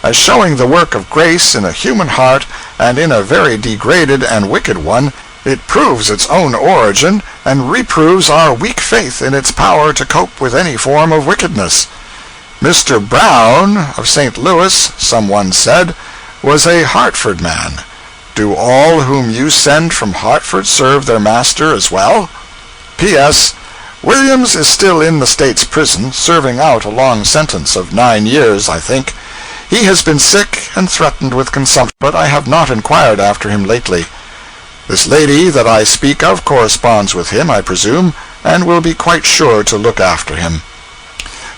as showing the work of grace in a human heart, and in a very degraded and wicked one. It proves its own origin, and reproves our weak faith in its power to cope with any form of wickedness. Mr. Brown, of St. Louis, someone said, was a Hartford man. Do all whom you send from Hartford serve their master as well? P.S. Williams is still in the state's prison, serving out a long sentence of 9 years, I think. He has been sick and threatened with consumption, but I have not inquired after him lately. This lady that I speak of corresponds with him, I presume, and will be quite sure to look after him.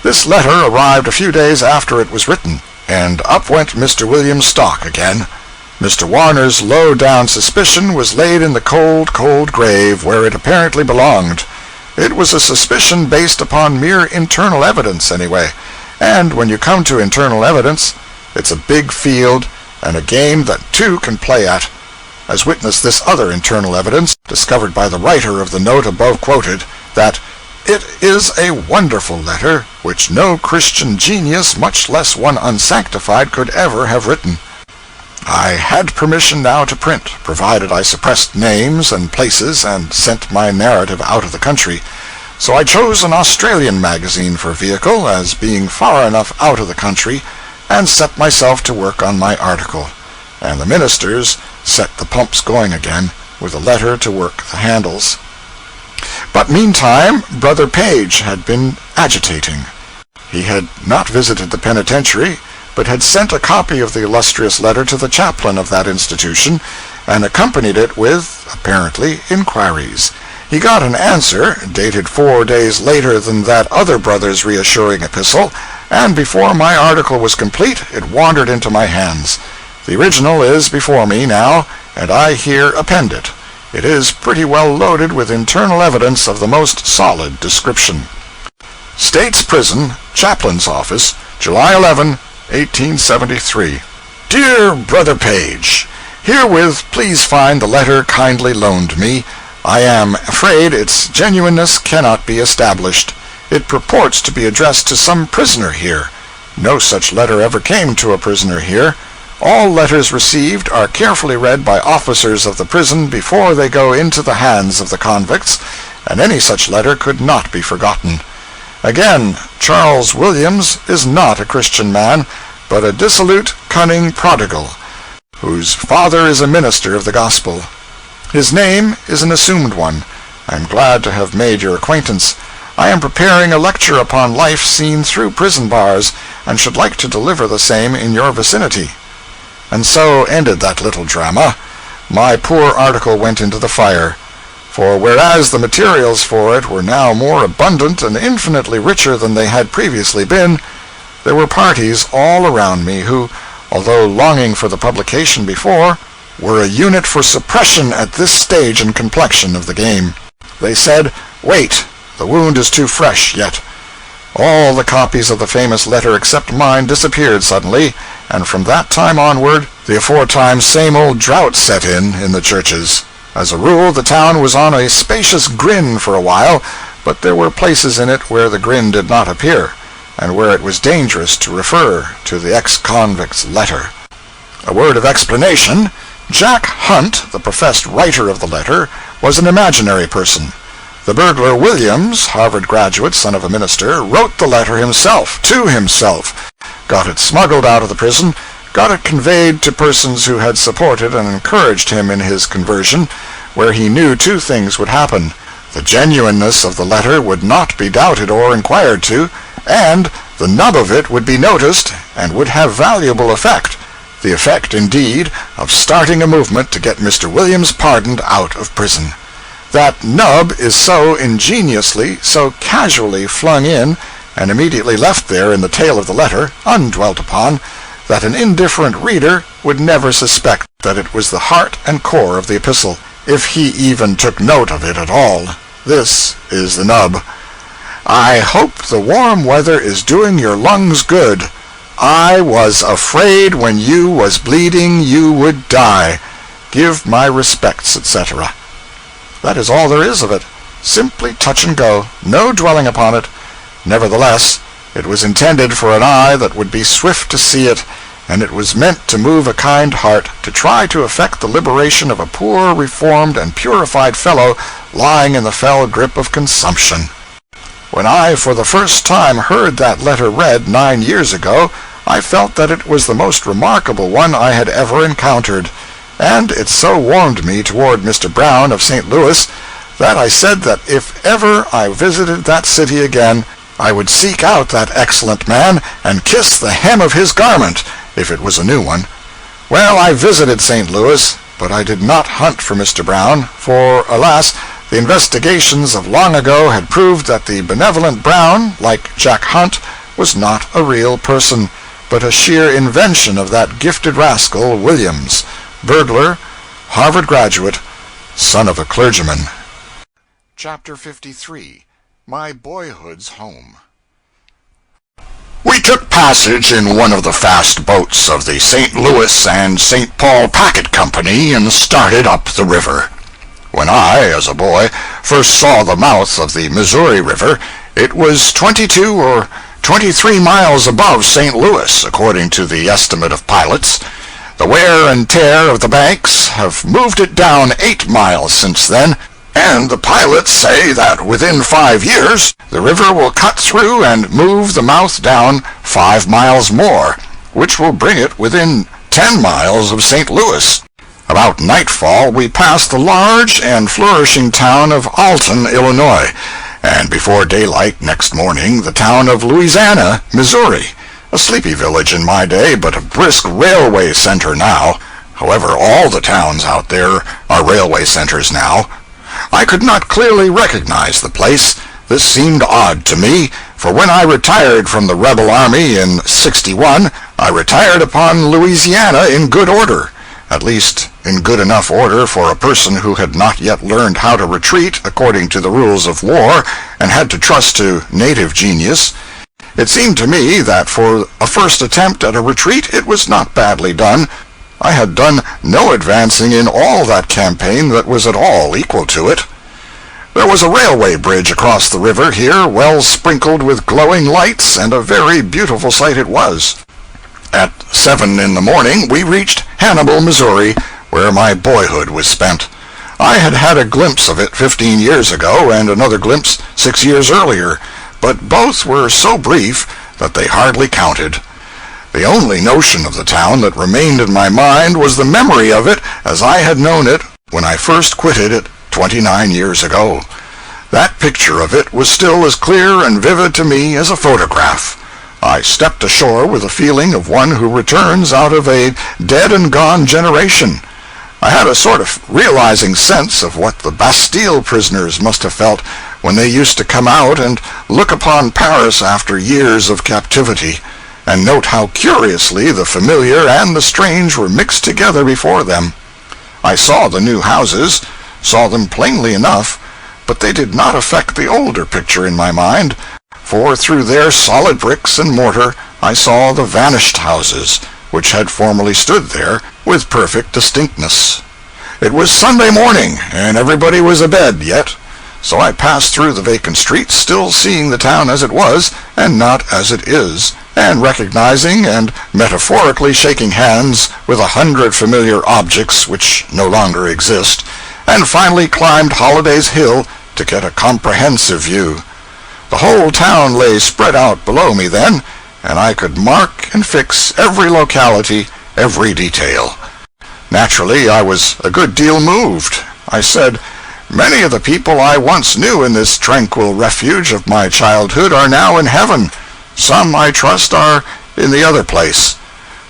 This letter arrived a few days after it was written, and up went Mr. Williams' stock again. Mr. Warner's low-down suspicion was laid in the cold, cold grave where it apparently belonged. It was a suspicion based upon mere internal evidence, anyway, and when you come to internal evidence, it's a big field and a game that two can play at, as witness this other internal evidence, discovered by the writer of the note above quoted, that it is a wonderful letter which no Christian genius, much less one unsanctified, could ever have written. I had permission now to print, provided I suppressed names and places and sent my narrative out of the country. So I chose an Australian magazine for vehicle, as being far enough out of the country, and set myself to work on my article. And the ministers set the pumps going again, with a letter to work the handles. But meantime, Brother Page had been agitating. He had not visited the penitentiary, but had sent a copy of the illustrious letter to the chaplain of that institution, and accompanied it with, apparently, inquiries. He got an answer, dated 4 days later than that other brother's reassuring epistle, and before my article was complete, it wandered into my hands. The original is before me now, and I here append it. It is pretty well loaded with internal evidence of the most solid description. State's Prison, Chaplain's Office, July 11, 1873. Dear Brother Page, herewith please find the letter kindly loaned me. I am afraid its genuineness cannot be established. It purports to be addressed to some prisoner here. No such letter ever came to a prisoner here. All letters received are carefully read by officers of the prison before they go into the hands of the convicts, and any such letter could not be forgotten. Again, Charles Williams is not a Christian man, but a dissolute, cunning prodigal, whose father is a minister of the gospel. His name is an assumed one. I am glad to have made your acquaintance. I am preparing a lecture upon life seen through prison bars, and should like to deliver the same in your vicinity. And so ended that little drama. My poor article went into the fire. For whereas the materials for it were now more abundant and infinitely richer than they had previously been, there were parties all around me who, although longing for the publication before, were a unit for suppression at this stage and complexion of the game. They said, "Wait, the wound is too fresh yet." All the copies of the famous letter except mine disappeared suddenly, and from that time onward the aforetime same old drought set in the churches. As a rule, the town was on a spacious grin for a while, but there were places in it where the grin did not appear, and where it was dangerous to refer to the ex-convict's letter. A word of explanation. Jack Hunt, the professed writer of the letter, was an imaginary person. The burglar Williams, Harvard graduate, son of a minister, wrote the letter himself, to himself, got it smuggled out of the prison, got it conveyed to persons who had supported and encouraged him in his conversion, where he knew two things would happen. The genuineness of the letter would not be doubted or inquired to, and the nub of it would be noticed and would have valuable effect. The effect, indeed, of starting a movement to get Mr. Williams pardoned out of prison. That nub is so ingeniously, so casually flung in, and immediately left there in the tail of the letter, undwelt upon, that an indifferent reader would never suspect that it was the heart and core of the epistle, if he even took note of it at all. This is the nub. I hope the warm weather is doing your lungs good. I was afraid when you was bleeding you would die. Give my respects, etc. That is all there is of it. Simply touch and go, no dwelling upon it. Nevertheless, it was intended for an eye that would be swift to see it, and it was meant to move a kind heart, to try to effect the liberation of a poor, reformed, and purified fellow lying in the fell grip of consumption. When I for the first time heard that letter read 9 years ago, I felt that it was the most remarkable one I had ever encountered, and it so warmed me toward Mr. Brown of St. Louis that I said that if ever I visited that city again, I would seek out that excellent man and kiss the hem of his garment, if it was a new one. Well, I visited St. Louis, but I did not hunt for Mr. Brown, for, alas, the investigations of long ago had proved that the benevolent Brown, like Jack Hunt, was not a real person, but a sheer invention of that gifted rascal Williams, burglar, Harvard graduate, son of a clergyman. Chapter 53. My Boyhood's Home. We took passage in one of the fast boats of the St. Louis and St. Paul Packet Company and started up the river. When I, as a boy, first saw the mouth of the Missouri River, it was 22 or 23 miles above St. Louis, according to the estimate of pilots. The wear and tear of the banks have moved it down 8 miles since then, and the pilots say that within 5 years the river will cut through and move the mouth down 5 miles more, which will bring it within 10 miles of St. Louis. About nightfall we passed the large and flourishing town of Alton, Illinois, and before daylight next morning the town of Louisiana, Missouri, a sleepy village in my day, but a brisk railway center now. However, all the towns out there are railway centers now. I could not clearly recognize the place. This seemed odd to me, for when I retired from the rebel army in '61, I retired upon Louisiana in good order, at least in good enough order for a person who had not yet learned how to retreat according to the rules of war and had to trust to native genius. It seemed to me that for a first attempt at a retreat it was not badly done. I had done no advancing in all that campaign that was at all equal to it. There was a railway bridge across the river here, well sprinkled with glowing lights, and a very beautiful sight it was. At 7 in the morning we reached Hannibal, Missouri, where my boyhood was spent. I had had a glimpse of it 15 years ago, and another glimpse 6 years earlier, but both were so brief that they hardly counted. The only notion of the town that remained in my mind was the memory of it as I had known it when I first quitted it 29 years ago. That picture of it was still as clear and vivid to me as a photograph. I stepped ashore with the feeling of one who returns out of a dead-and-gone generation. I had a sort of realizing sense of what the Bastille prisoners must have felt when they used to come out and look upon Paris after years of captivity, and note how curiously the familiar and the strange were mixed together before them. I saw the new houses, saw them plainly enough, but they did not affect the older picture in my mind, for through their solid bricks and mortar I saw the vanished houses, which had formerly stood there, with perfect distinctness. It was Sunday morning, and everybody was abed yet, so I passed through the vacant streets, still seeing the town as it was, and not as it is, and recognizing and metaphorically shaking hands with 100 familiar objects which no longer exist, and finally climbed Holliday's Hill to get a comprehensive view. The whole town lay spread out below me then, and I could mark and fix every locality every detail. Naturally, I was a good deal moved. I said, "Many of the people I once knew in this tranquil refuge of my childhood are now in heaven. Some, I trust, are in the other place."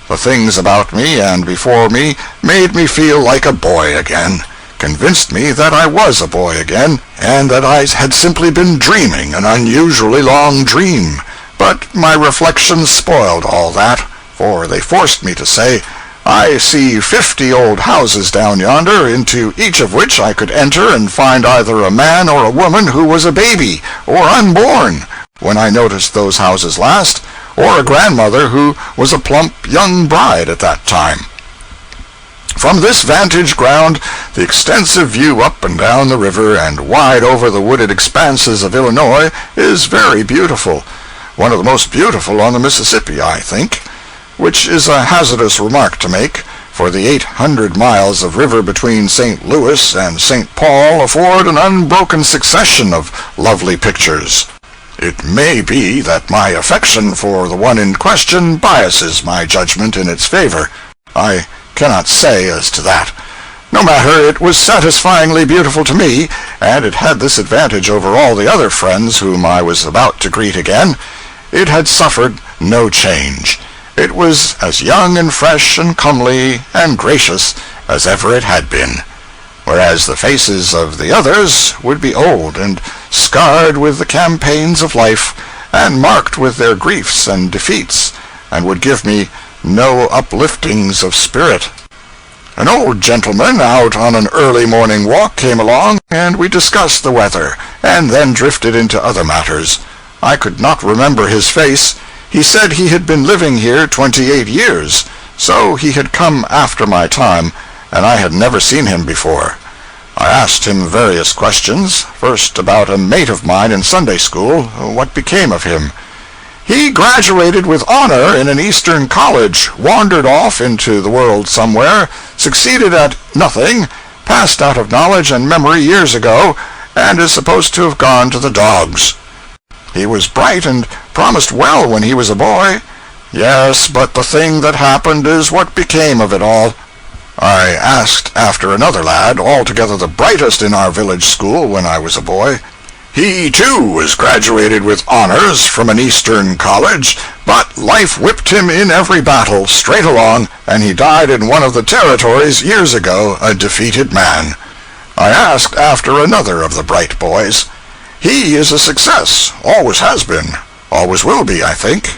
The things about me and before me made me feel like a boy again, convinced me that I was a boy again, and that I had simply been dreaming an unusually long dream. But my reflections spoiled all that, for they forced me to say, "I see 50 old houses down yonder, into each of which I could enter and find either a man or a woman who was a baby, or unborn, when I noticed those houses last, or a grandmother who was a plump young bride at that time." From this vantage ground, the extensive view up and down the river and wide over the wooded expanses of Illinois is very beautiful, one of the most beautiful on the Mississippi, I think, which is a hazardous remark to make, for the 800 miles of river between St. Louis and St. Paul afford an unbroken succession of lovely pictures. It may be that my affection for the one in question biases my judgment in its favor. I cannot say as to that. No matter, it was satisfyingly beautiful to me, and it had this advantage over all the other friends whom I was about to greet again: it had suffered no change. It was as young and fresh and comely and gracious as ever it had been, whereas the faces of the others would be old and scarred with the campaigns of life, and marked with their griefs and defeats, and would give me no upliftings of spirit. An old gentleman out on an early morning walk came along, and we discussed the weather, and then drifted into other matters. I could not remember his face. He said he had been living here 28 years, so he had come after my time, and I had never seen him before. I asked him various questions, first about a mate of mine in Sunday school, what became of him. He graduated with honor in an Eastern college, wandered off into the world somewhere, succeeded at nothing, passed out of knowledge and memory years ago, and is supposed to have gone to the dogs. He was bright and promised well when he was a boy. Yes, but the thing that happened is what became of it all. I asked after another lad, altogether the brightest in our village school when I was a boy. He, too, was graduated with honors from an Eastern college, but life whipped him in every battle, straight along, and he died in one of the territories years ago, a defeated man. I asked after another of the bright boys. He is a success, always has been, always will be, I think.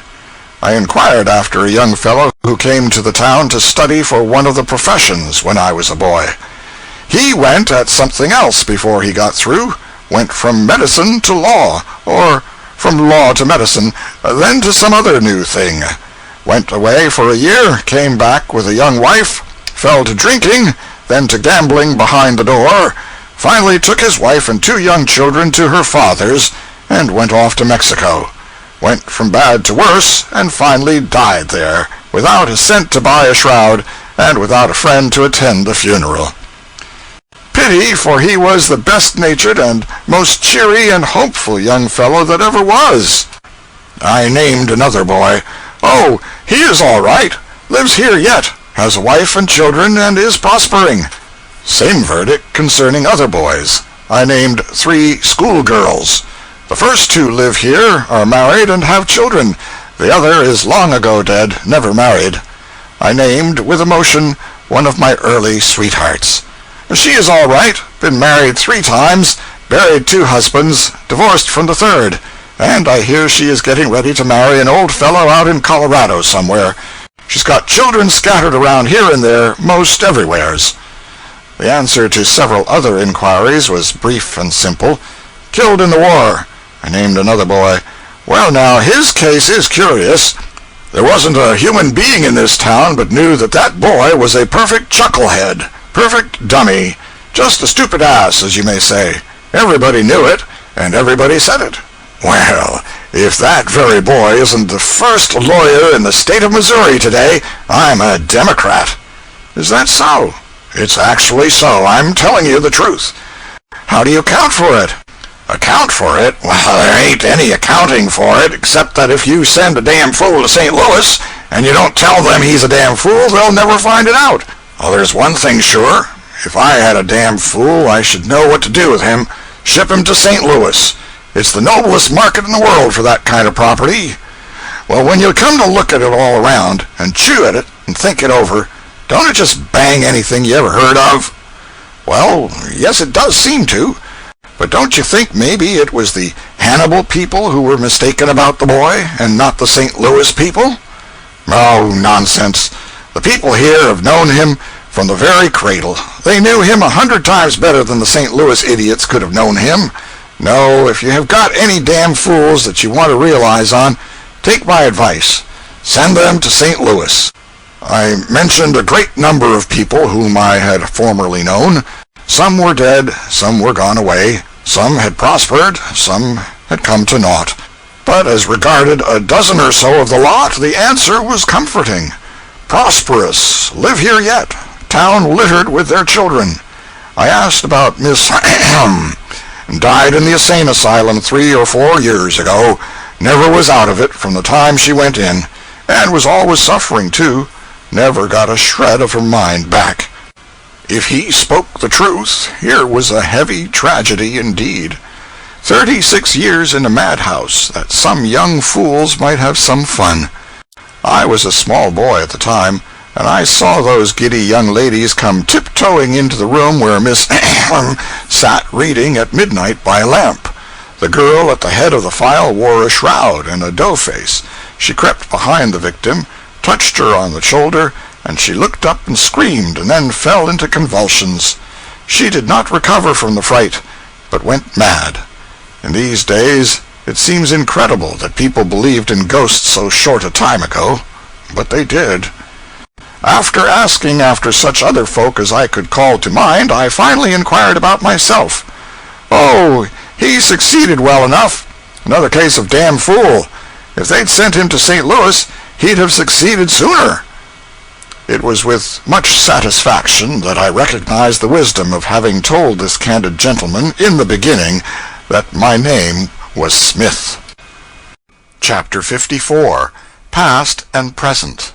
I inquired after a young fellow who came to the town to study for one of the professions when I was a boy. He went at something else before he got through, went from medicine to law, or from law to medicine, then to some other new thing. Went away for a year, came back with a young wife, fell to drinking, then to gambling behind the door, finally took his wife and 2 young children to her father's, and went off to Mexico. Went from bad to worse, and finally died there, without a cent to buy a shroud, and without a friend to attend the funeral. Pity, for he was the best-natured and most cheery and hopeful young fellow that ever was. I named another boy. Oh, he is all right, lives here yet, has a wife and children, and is prospering. Same verdict concerning other boys. I named 3 schoolgirls. The first 2 live here, are married, and have children. The other is long ago dead, never married. I named, with emotion, one of my early sweethearts. She is all right, been married 3 times, buried 2 husbands, divorced from the 3rd, and I hear she is getting ready to marry an old fellow out in Colorado somewhere. She's got children scattered around here and there, most everywheres. The answer to several other inquiries was brief and simple. Killed in the war. I named another boy. Well, now, his case is curious. There wasn't a human being in this town but knew that that boy was a perfect chucklehead, perfect dummy, just a stupid ass, as you may say. Everybody knew it, and everybody said it. Well, if that very boy isn't the first lawyer in the state of Missouri today, I'm a Democrat. Is that so? It's actually so. I'm telling you the truth. How do you account for it? Account for it? Well, there ain't any accounting for it, except that if you send a damn fool to St. Louis, and you don't tell them he's a damn fool, they'll never find it out. Well, there's one thing sure. If I had a damn fool, I should know what to do with him. Ship him to St. Louis. It's the noblest market in the world for that kind of property. Well, when you come to look at it all around, and chew at it, and think it over, don't it just bang anything you ever heard of? Well, yes, it does seem to. But don't you think maybe it was the Hannibal people who were mistaken about the boy, and not the St. Louis people? Oh, nonsense. The people here have known him from the very cradle. They knew him 100 times better than the St. Louis idiots could have known him. No, if you have got any damn fools that you want to realize on, take my advice. Send them to St. Louis. I mentioned a great number of people whom I had formerly known. Some were dead, some were gone away, some had prospered, some had come to naught. But as regarded a dozen or so of the lot, the answer was comforting. Prosperous, live here yet, town littered with their children. I asked about Miss died in the insane asylum 3 or 4 years ago, never was out of it from the time she went in, and was always suffering too, never got a shred of her mind back. If he spoke the truth, here was a heavy tragedy indeed. 36 years in a madhouse, that some young fools might have some fun. I was a small boy at the time, and I saw those giddy young ladies come tiptoeing into the room where Miss sat reading at midnight by a lamp. The girl at the head of the file wore a shroud and a dough-face. She crept behind the victim, touched her on the shoulder, and she looked up and screamed, and then fell into convulsions. She did not recover from the fright, but went mad. In these days, it seems incredible that people believed in ghosts so short a time ago, but they did. After asking after such other folk as I could call to mind, I finally inquired about myself. Oh, he succeeded well enough. Another case of damn fool. If they'd sent him to St. Louis, he'd have succeeded sooner. It was with much satisfaction that I recognized the wisdom of having told this candid gentleman in the beginning that my name was Smith. Chapter 54. Past and Present.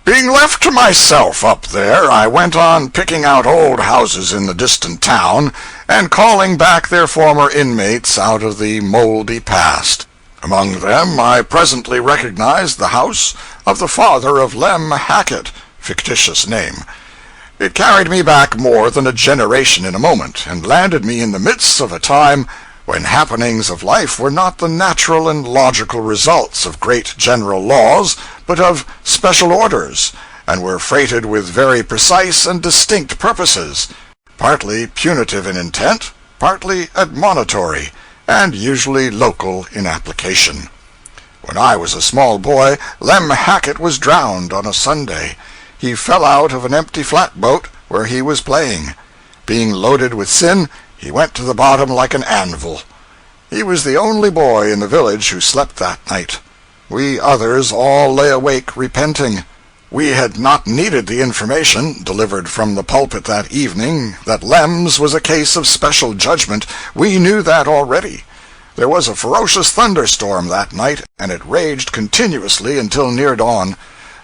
Being left to myself up there, I went on picking out old houses in the distant town, and calling back their former inmates out of the moldy past. Among them I presently recognized the house of the father of Lem Hackett, fictitious name. It carried me back more than a generation in a moment, and landed me in the midst of a time when happenings of life were not the natural and logical results of great general laws, but of special orders, and were freighted with very precise and distinct purposes, partly punitive in intent, partly admonitory, and usually local in application. When I was a small boy, Lem Hackett was drowned on a Sunday. He fell out of an empty flatboat where he was playing. Being loaded with sin, he went to the bottom like an anvil. He was the only boy in the village who slept that night. We others all lay awake repenting. We had not needed the information, delivered from the pulpit that evening, that Lem's was a case of special judgment. We knew that already. There was a ferocious thunderstorm that night, and it raged continuously until near dawn.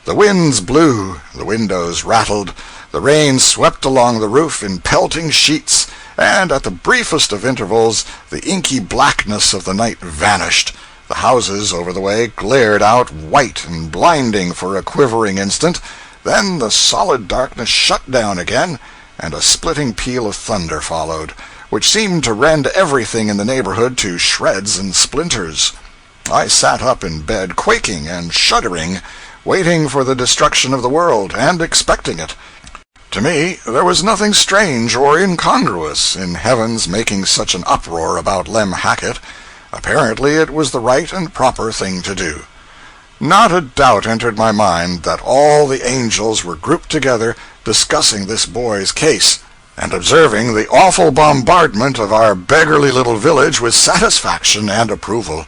The winds blew, the windows rattled, the rain swept along the roof in pelting sheets, and at the briefest of intervals the inky blackness of the night vanished. The houses over the way glared out white and blinding for a quivering instant, then the solid darkness shut down again, and a splitting peal of thunder followed, which seemed to rend everything in the neighborhood to shreds and splinters. I sat up in bed quaking and shuddering, waiting for the destruction of the world, and expecting it. To me, there was nothing strange or incongruous in heaven's making such an uproar about Lem Hackett. Apparently it was the right and proper thing to do. Not a doubt entered my mind that all the angels were grouped together discussing this boy's case, and observing the awful bombardment of our beggarly little village with satisfaction and approval.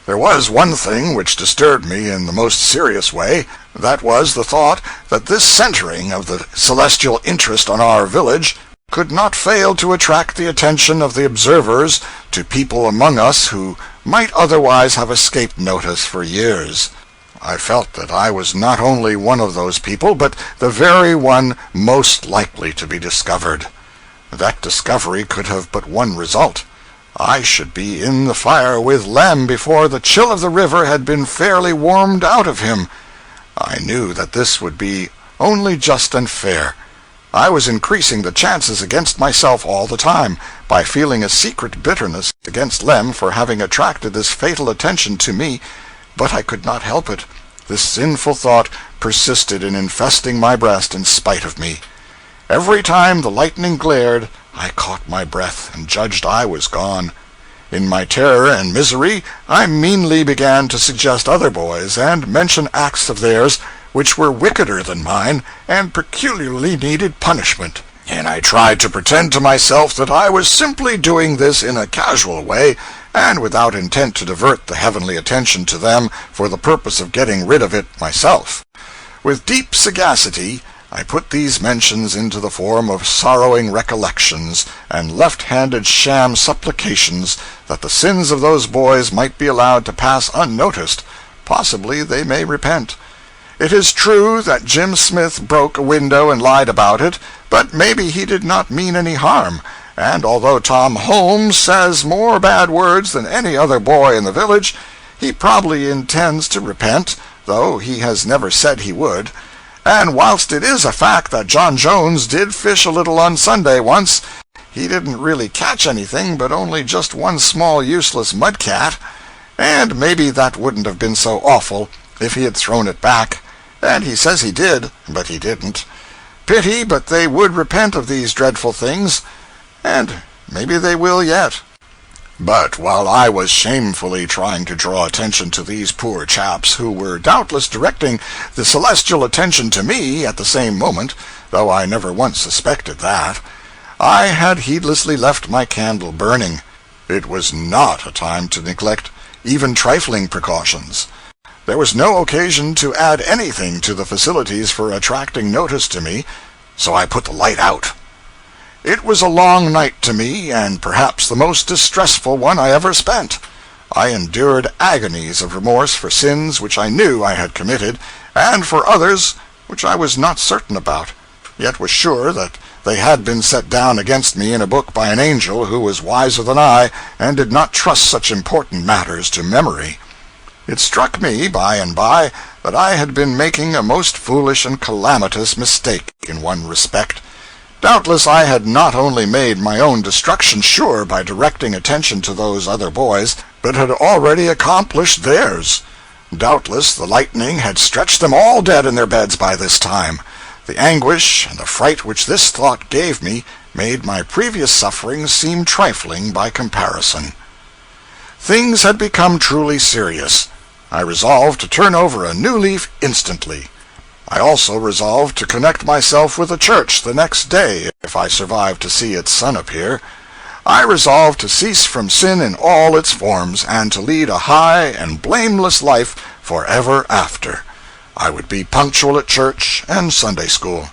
There was one thing which disturbed me in the most serious way. That was the thought that this centering of the celestial interest on our village could not fail to attract the attention of the observers to people among us who might otherwise have escaped notice for years. I felt that I was not only one of those people, but the very one most likely to be discovered. That discovery could have but one result. I should be in the fire with Lem before the chill of the river had been fairly warmed out of him. I knew that this would be only just and fair. I was increasing the chances against myself all the time, by feeling a secret bitterness against Lem for having attracted this fatal attention to me, but I could not help it. This sinful thought persisted in infesting my breast in spite of me. Every time the lightning glared, I caught my breath and judged I was gone. In my terror and misery, I meanly began to suggest other boys, and mention acts of theirs which were wickeder than mine, and peculiarly needed punishment. And I tried to pretend to myself that I was simply doing this in a casual way, and without intent to divert the heavenly attention to them for the purpose of getting rid of it myself. With deep sagacity, I put these mentions into the form of sorrowing recollections and left-handed sham supplications that the sins of those boys might be allowed to pass unnoticed. Possibly they may repent. It is true that Jim Smith broke a window and lied about it, but maybe he did not mean any harm, and although Tom Holmes says more bad words than any other boy in the village, he probably intends to repent, though he has never said he would. And whilst it is a fact that John Jones did fish a little on Sunday once, he didn't really catch anything but only just one small useless mudcat, and maybe that wouldn't have been so awful if he had thrown it back. And he says he did, but he didn't. Pity, but they would repent of these dreadful things, and maybe they will yet. But while I was shamefully trying to draw attention to these poor chaps, who were doubtless directing the celestial attention to me at the same moment, though I never once suspected that, I had heedlessly left my candle burning. It was not a time to neglect even trifling precautions. There was no occasion to add anything to the facilities for attracting notice to me, so I put the light out. It was a long night to me, and perhaps the most distressful one I ever spent. I endured agonies of remorse for sins which I knew I had committed, and for others which I was not certain about, yet was sure that they had been set down against me in a book by an angel who was wiser than I, and did not trust such important matters to memory. It struck me, by and by, that I had been making a most foolish and calamitous mistake in one respect. Doubtless I had not only made my own destruction sure by directing attention to those other boys, but had already accomplished theirs. Doubtless the lightning had stretched them all dead in their beds by this time. The anguish and the fright which this thought gave me made my previous sufferings seem trifling by comparison. Things had become truly serious. I resolved to turn over a new leaf instantly. I also resolved to connect myself with the church the next day, if I survived to see its sun appear. I resolved to cease from sin in all its forms, and to lead a high and blameless life forever after. I would be punctual at church and Sunday school,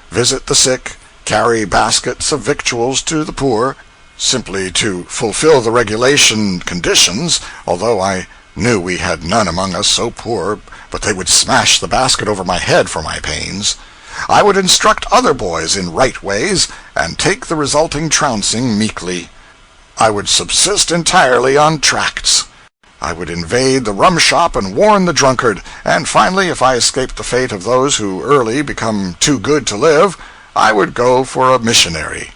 visit the sick, carry baskets of victuals to the poor, simply to fulfill the regulation conditions, although I knew we had none among us so poor but they would smash the basket over my head for my pains. I would instruct other boys in right ways, and take the resulting trouncing meekly. I would subsist entirely on tracts. I would invade the rum shop and warn the drunkard, and finally, if I escaped the fate of those who early become too good to live, I would go for a missionary.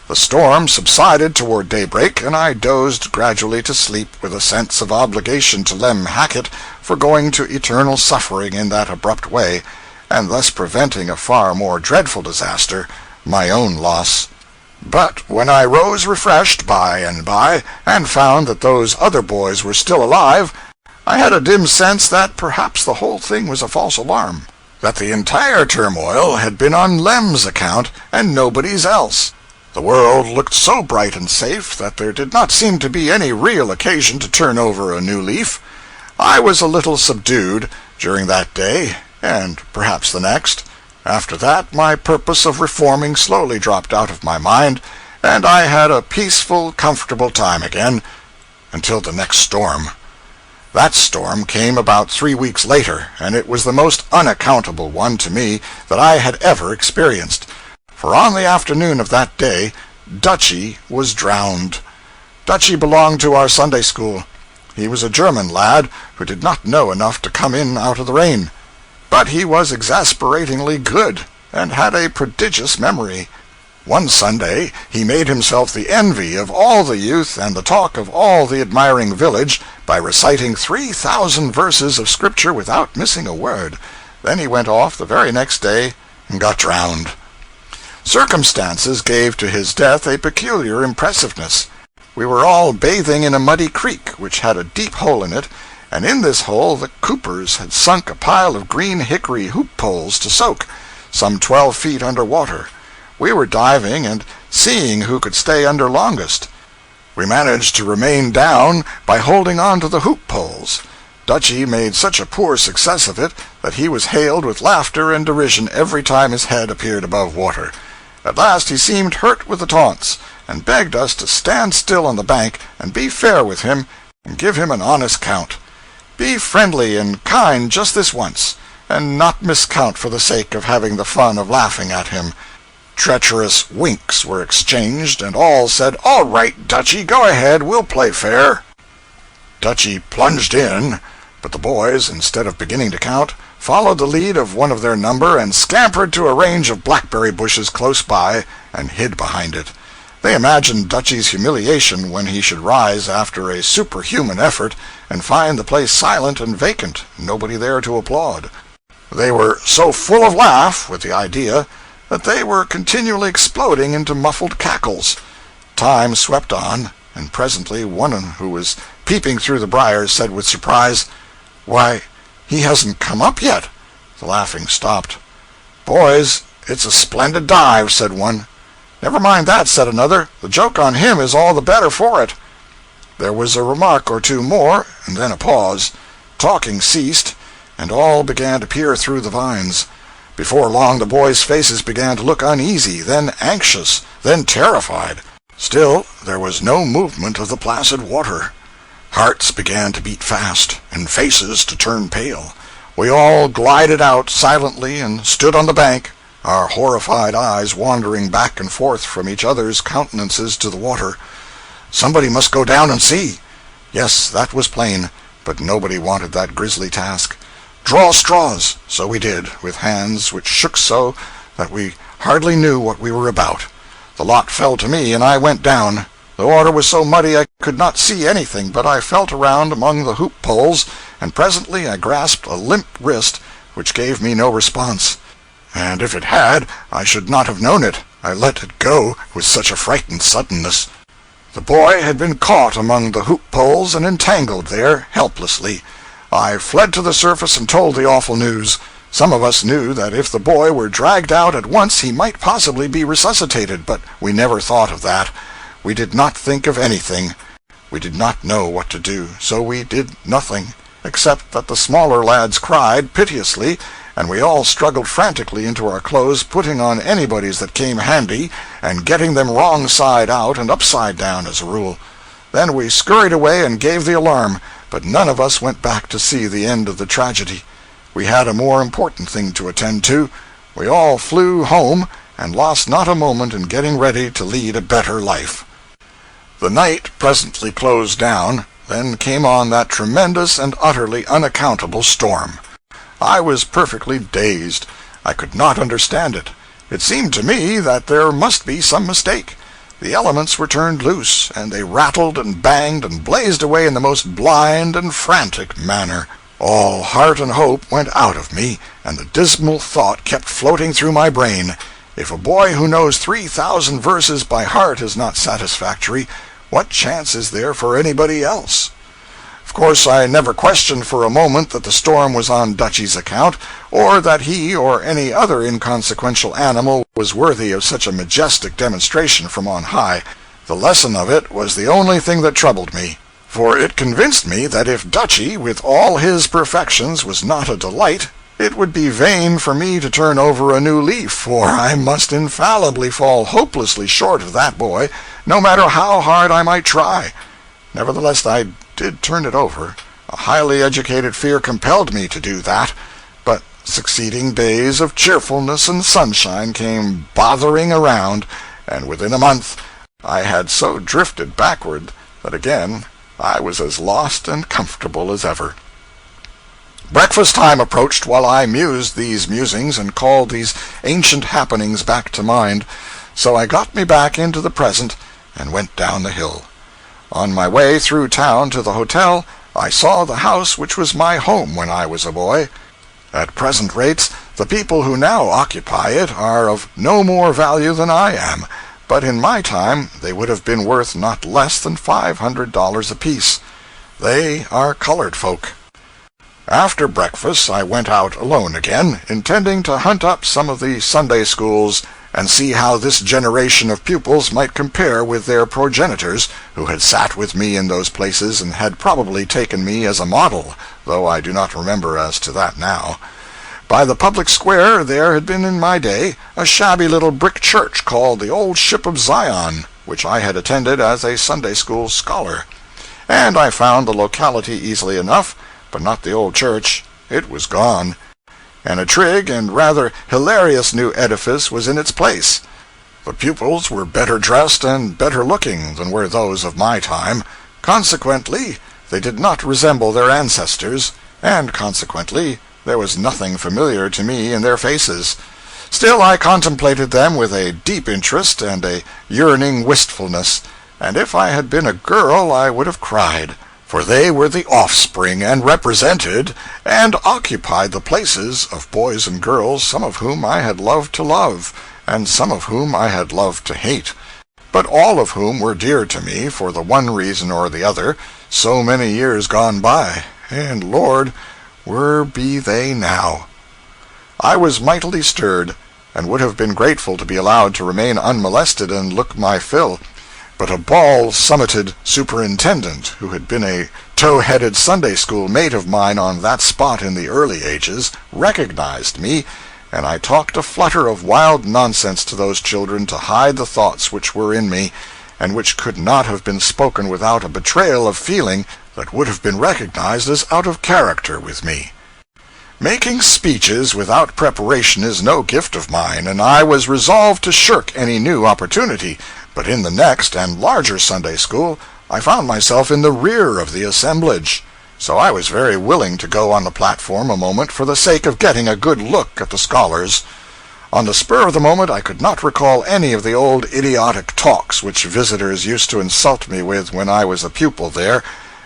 The storm subsided toward daybreak, and I dozed gradually to sleep with a sense of obligation to Lem Hackett for going to eternal suffering in that abrupt way, and thus preventing a far more dreadful disaster, my own loss. But when I rose refreshed by and by, and found that those other boys were still alive, I had a dim sense that perhaps the whole thing was a false alarm, that the entire turmoil had been on Lem's account and nobody's else. The world looked so bright and safe that there did not seem to be any real occasion to turn over a new leaf. I was a little subdued during that day, and perhaps the next. After that, my purpose of reforming slowly dropped out of my mind, and I had a peaceful, comfortable time again, until the next storm. That storm came about 3 weeks later, and it was the most unaccountable one to me that I had ever experienced. For on the afternoon of that day, Dutchy was drowned. Dutchy belonged to our Sunday school. He was a German lad who did not know enough to come in out of the rain. But he was exasperatingly good, and had a prodigious memory. One Sunday he made himself the envy of all the youth and the talk of all the admiring village by reciting 3,000 verses of Scripture without missing a word. Then he went off the very next day and got drowned. Circumstances gave to his death a peculiar impressiveness. We were all bathing in a muddy creek which had a deep hole in it, and in this hole the coopers had sunk a pile of green hickory hoop poles to soak, some 12 feet under water. We were diving and seeing who could stay under longest. We managed to remain down by holding on to the hoop poles. Dutchy made such a poor success of it that he was hailed with laughter and derision every time his head appeared above water. At last he seemed hurt with the taunts, and begged us to stand still on the bank and be fair with him and give him an honest count. Be friendly and kind just this once, and not miscount for the sake of having the fun of laughing at him. Treacherous winks were exchanged, and all said, "All right, Dutchy, go ahead, we'll play fair." Dutchy plunged in, but the boys, instead of beginning to count, followed the lead of one of their number and scampered to a range of blackberry bushes close by and hid behind it. They imagined Dutchy's humiliation when he should rise after a superhuman effort and find the place silent and vacant, nobody there to applaud. They were so full of laugh with the idea that they were continually exploding into muffled cackles. Time swept on, and presently one who was peeping through the briars said with surprise, "Why, he hasn't come up yet." The laughing stopped. "Boys, it's a splendid dive," said one. "Never mind that," said another. "The joke on him is all the better for it." There was a remark or two more, and then a pause. Talking ceased, and all began to peer through the vines. Before long the boys' faces began to look uneasy, then anxious, then terrified. Still there was no movement of the placid water. Hearts began to beat fast, and faces to turn pale. We all glided out silently and stood on the bank, our horrified eyes wandering back and forth from each other's countenances to the water. Somebody must go down and see. Yes, that was plain, but nobody wanted that grisly task. Draw straws. So we did, with hands which shook so that we hardly knew what we were about. The lot fell to me, and I went down. The water was so muddy I could not see anything, but I felt around among the hoop poles, and presently I grasped a limp wrist which gave me no response. And if it had, I should not have known it. I let it go with such a frightened suddenness. The boy had been caught among the hoop poles and entangled there, helplessly. I fled to the surface and told the awful news. Some of us knew that if the boy were dragged out at once he might possibly be resuscitated, but we never thought of that. We did not think of anything. We did not know what to do, so we did nothing, except that the smaller lads cried piteously, and we all struggled frantically into our clothes, putting on anybody's that came handy, and getting them wrong side out and upside down as a rule. Then we scurried away and gave the alarm, but none of us went back to see the end of the tragedy. We had a more important thing to attend to. We all flew home, and lost not a moment in getting ready to lead a better life. The night presently closed down, then came on that tremendous and utterly unaccountable storm. I was perfectly dazed. I could not understand it. It seemed to me that there must be some mistake. The elements were turned loose, and they rattled and banged and blazed away in the most blind and frantic manner. All heart and hope went out of me, and the dismal thought kept floating through my brain, if a boy who knows 3,000 verses by heart is not satisfactory, what chance is there for anybody else? Of course I never questioned for a moment that the storm was on Dutchy's account, or that he or any other inconsequential animal was worthy of such a majestic demonstration from on high. The lesson of it was the only thing that troubled me, for it convinced me that if Dutchy, with all his perfections, was not a delight, it would be vain for me to turn over a new leaf, for I must infallibly fall hopelessly short of that boy, no matter how hard I might try. Nevertheless, I did turn it over, A highly educated fear compelled me to do that, but succeeding days of cheerfulness and sunshine came bothering around, and within a month I had so drifted backward that again I was as lost and comfortable as ever. Breakfast time approached while I mused these musings and called these ancient happenings back to mind, so I got me back into the present and went down the hill. On my way through town to the hotel, I saw the house which was my home when I was a boy. At present rates, the people who now occupy it are of no more value than I am, but in my time they would have been worth not less than $500 apiece. They are colored folk. After breakfast I went out alone again, intending to hunt up some of the Sunday schools and see how this generation of pupils might compare with their progenitors, who had sat with me in those places and had probably taken me as a model, though I do not remember as to that now. By the public square there had been in my day a shabby little brick church called the Old Ship of Zion, which I had attended as a Sunday school scholar. And I found the locality easily enough, but not the old church. It was gone, and a trig and rather hilarious new edifice was in its place. The pupils were better dressed and better looking than were those of my time. Consequently, they did not resemble their ancestors, and consequently there was nothing familiar to me in their faces. Still, I contemplated them with a deep interest and a yearning wistfulness, and if I had been a girl I would have cried, for they were the offspring, and represented, and occupied the places of boys and girls, some of whom I had loved to love, and some of whom I had loved to hate, but all of whom were dear to me for the one reason or the other, so many years gone by, and Lord, where be they now? I was mightily stirred, and would have been grateful to be allowed to remain unmolested and look my fill. But a bald-summited superintendent, who had been a tow-headed Sunday school mate of mine on that spot in the early ages, recognized me, and I talked a flutter of wild nonsense to those children to hide the thoughts which were in me, and which could not have been spoken without a betrayal of feeling that would have been recognized as out of character with me. Making speeches without preparation is no gift of mine, and I was resolved to shirk any new opportunity. But in the next and larger Sunday school I found myself in the rear of the assemblage, so I was very willing to go on the platform a moment for the sake of getting a good look at the scholars. On the spur of the moment I could not recall any of the old idiotic talks which visitors used to insult me with when I was a pupil there,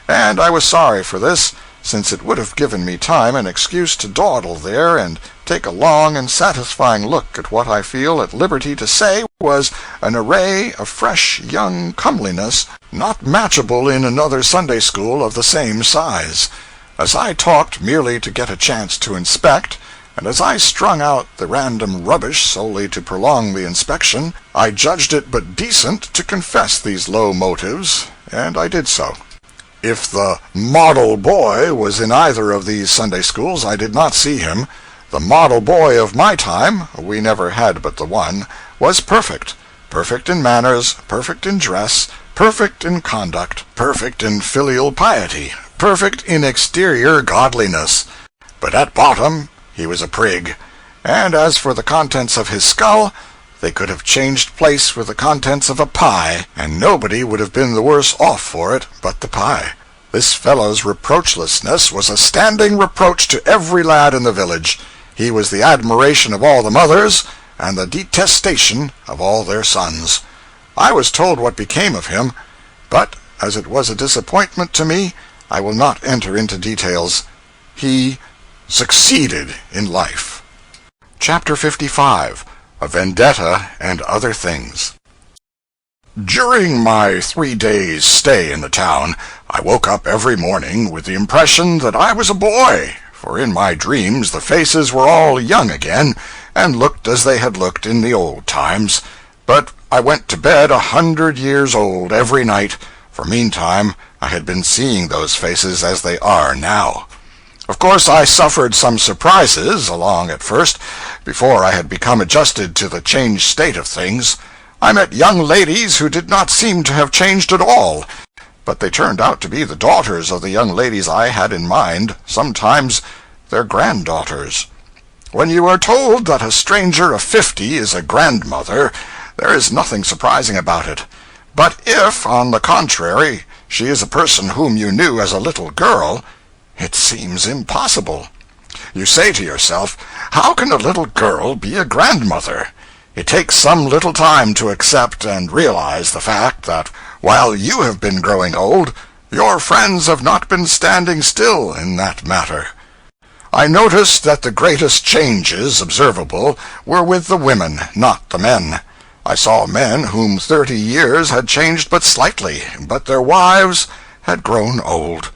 and I was sorry for this, since it would have given me time and excuse to dawdle there and take a long and satisfying look at what I feel at liberty to say was an array of fresh young comeliness not matchable in another Sunday school of the same size. As I talked merely to get a chance to inspect, and as I strung out the random rubbish solely to prolong the inspection, I judged it but decent to confess these low motives, and I did so. If the model boy was in either of these Sunday schools, I did not see him. The model boy of my time, we never had but the one, was perfect. Perfect in manners, perfect in dress, perfect in conduct, perfect in filial piety, perfect in exterior godliness. But at bottom he was a prig, and as for the contents of his skull, they could have changed place with the contents of a pie, and nobody would have been the worse off for it but the pie. This fellow's reproachlessness was a standing reproach to every lad in the village. He was the admiration of all the mothers, and the detestation of all their sons. I was told what became of him, but as it was a disappointment to me, I will not enter into details. He succeeded in life. Chapter 55. A Vendetta and Other Things. During my 3 days' stay in the town, I woke up every morning with the impression that I was a boy, for in my dreams the faces were all young again, and looked as they had looked in the old times. But I went to bed 100 years old every night, for meantime I had been seeing those faces as they are now. Of course I suffered some surprises along at first, before I had become adjusted to the changed state of things. I met young ladies who did not seem to have changed at all. but they turned out to be the daughters of the young ladies I had in mind, sometimes their granddaughters. When you are told that a stranger of 50 is a grandmother, there is nothing surprising about it. But if, on the contrary, she is a person whom you knew as a little girl, it seems impossible. You say to yourself, how can a little girl be a grandmother? It takes some little time to accept and realize the fact that while you have been growing old, your friends have not been standing still in that matter. I noticed that the greatest changes observable were with the women, not the men. I saw men whom 30 years had changed but slightly, but their wives had grown old.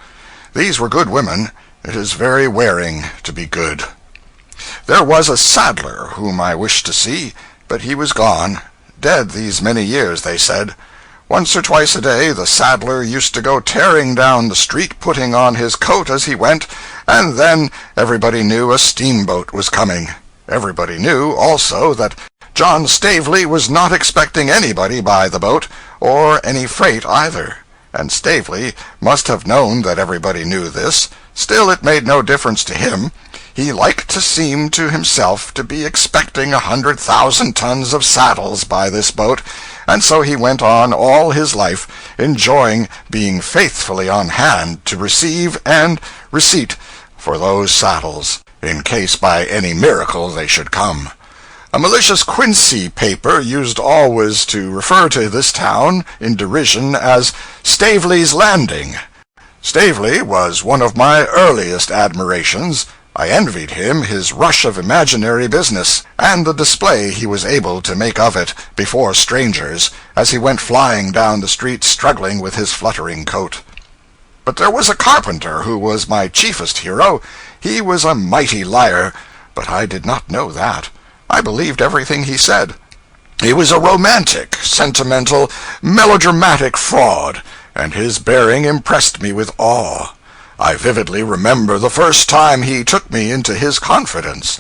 These were good women. It is very wearing to be good. There was a saddler whom I wished to see, but he was gone, dead these many years, they said. Once or twice a day the saddler used to go tearing down the street, putting on his coat as he went, and then everybody knew a steamboat was coming. Everybody knew, also, that John Stavely was not expecting anybody by the boat, or any freight either. And Stavely must have known that everybody knew this. Still, it made no difference to him. He liked to seem to himself to be expecting 100,000 tons of saddles by this boat, and so he went on all his life, enjoying being faithfully on hand to receive and receipt for those saddles, in case by any miracle they should come. A malicious Quincy paper used always to refer to this town in derision as Stavely's Landing. Stavely was one of my earliest admirations. I envied him his rush of imaginary business, and the display he was able to make of it before strangers, as he went flying down the street struggling with his fluttering coat. But there was a carpenter who was my chiefest hero. He was a mighty liar, but I did not know that. I believed everything he said. He was a romantic, sentimental, melodramatic fraud, and his bearing impressed me with awe. I vividly remember the first time he took me into his confidence.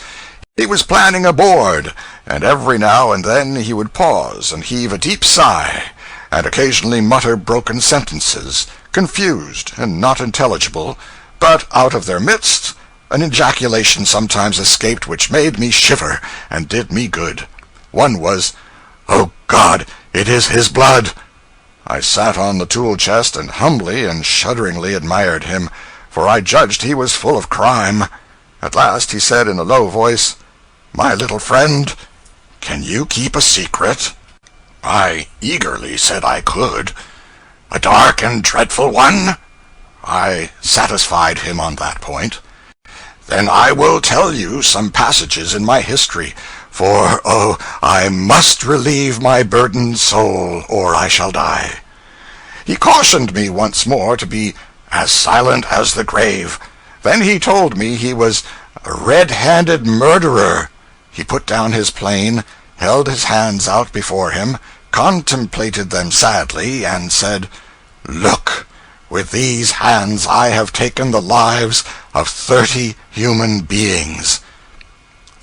He was planning a board, and every now and then he would pause and heave a deep sigh, and occasionally mutter broken sentences, confused and not intelligible, but out of their midst an ejaculation sometimes escaped which made me shiver and did me good. One was, "Oh God, it is his blood!" I sat on the tool chest and humbly and shudderingly admired him, for I judged he was full of crime. At last he said in a low voice, "My little friend, can you keep a secret?" I eagerly said I could. "A dark and dreadful one?" I satisfied him on that point. "Then I will tell you some passages in my history, for, oh, I must relieve my burdened soul, or I shall die." He cautioned me once more to be as silent as the grave. Then he told me he was a red-handed murderer. He put down his plane, held his hands out before him, contemplated them sadly, and said, "Look, with these hands I have taken the lives of 30 human beings."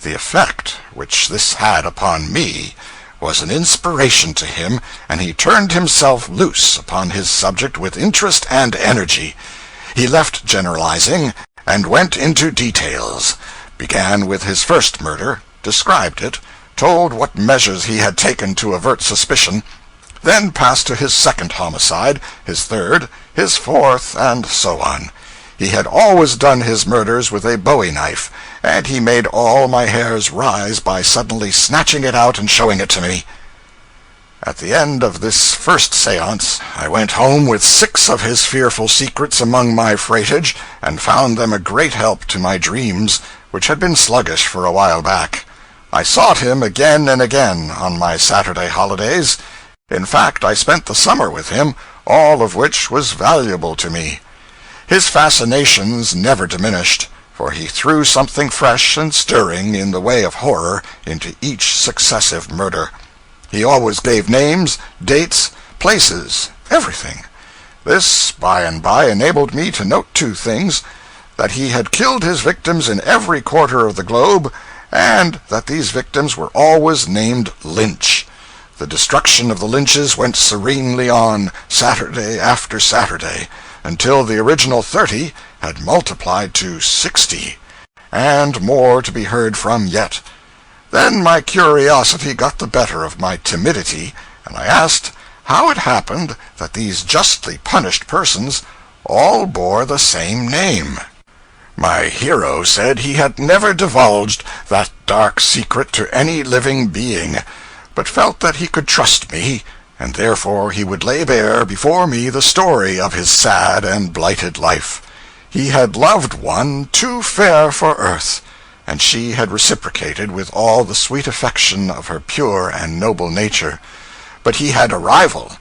The effect which this had upon me was an inspiration to him, and he turned himself loose upon his subject with interest and energy. He left generalizing, and went into details, began with his first murder, described it, told what measures he had taken to avert suspicion, then passed to his second homicide, his third, his fourth, and so on. He had always done his murders with a bowie knife, and he made all my hairs rise by suddenly snatching it out and showing it to me. At the end of this first séance, I went home with 6 of his fearful secrets among my freightage, and found them a great help to my dreams, which had been sluggish for a while back. I sought him again and again on my Saturday holidays. In fact, I spent the summer with him, all of which was valuable to me. His fascinations never diminished, for he threw something fresh and stirring in the way of horror into each successive murder. He always gave names, dates, places, everything. This, by and by, enabled me to note 2 things: that he had killed his victims in every quarter of the globe, and that these victims were always named Lynch. The destruction of the Lynches went serenely on, Saturday after Saturday, until the original 30 had multiplied to 60, and more to be heard from yet. Then my curiosity got the better of my timidity, and I asked how it happened that these justly punished persons all bore the same name. My hero said he had never divulged that dark secret to any living being, but felt that he could trust me, and therefore he would lay bare before me the story of his sad and blighted life. He had loved one too fair for earth, and she had reciprocated with all the sweet affection of her pure and noble nature. But he had a rival,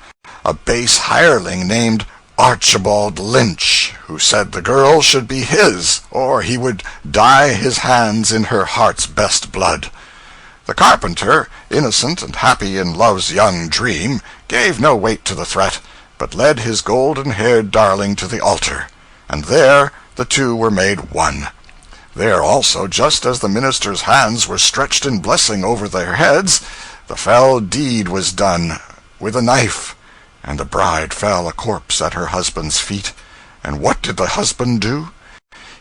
a base hireling named Archibald Lynch, who said the girl should be his, or he would dye his hands in her heart's best blood. The carpenter, innocent and happy in love's young dream, gave no weight to the threat, but led his golden-haired darling to the altar, and there the two were made one. There also, just as the minister's hands were stretched in blessing over their heads, the fell deed was done with a knife, and the bride fell a corpse at her husband's feet. And what did the husband do?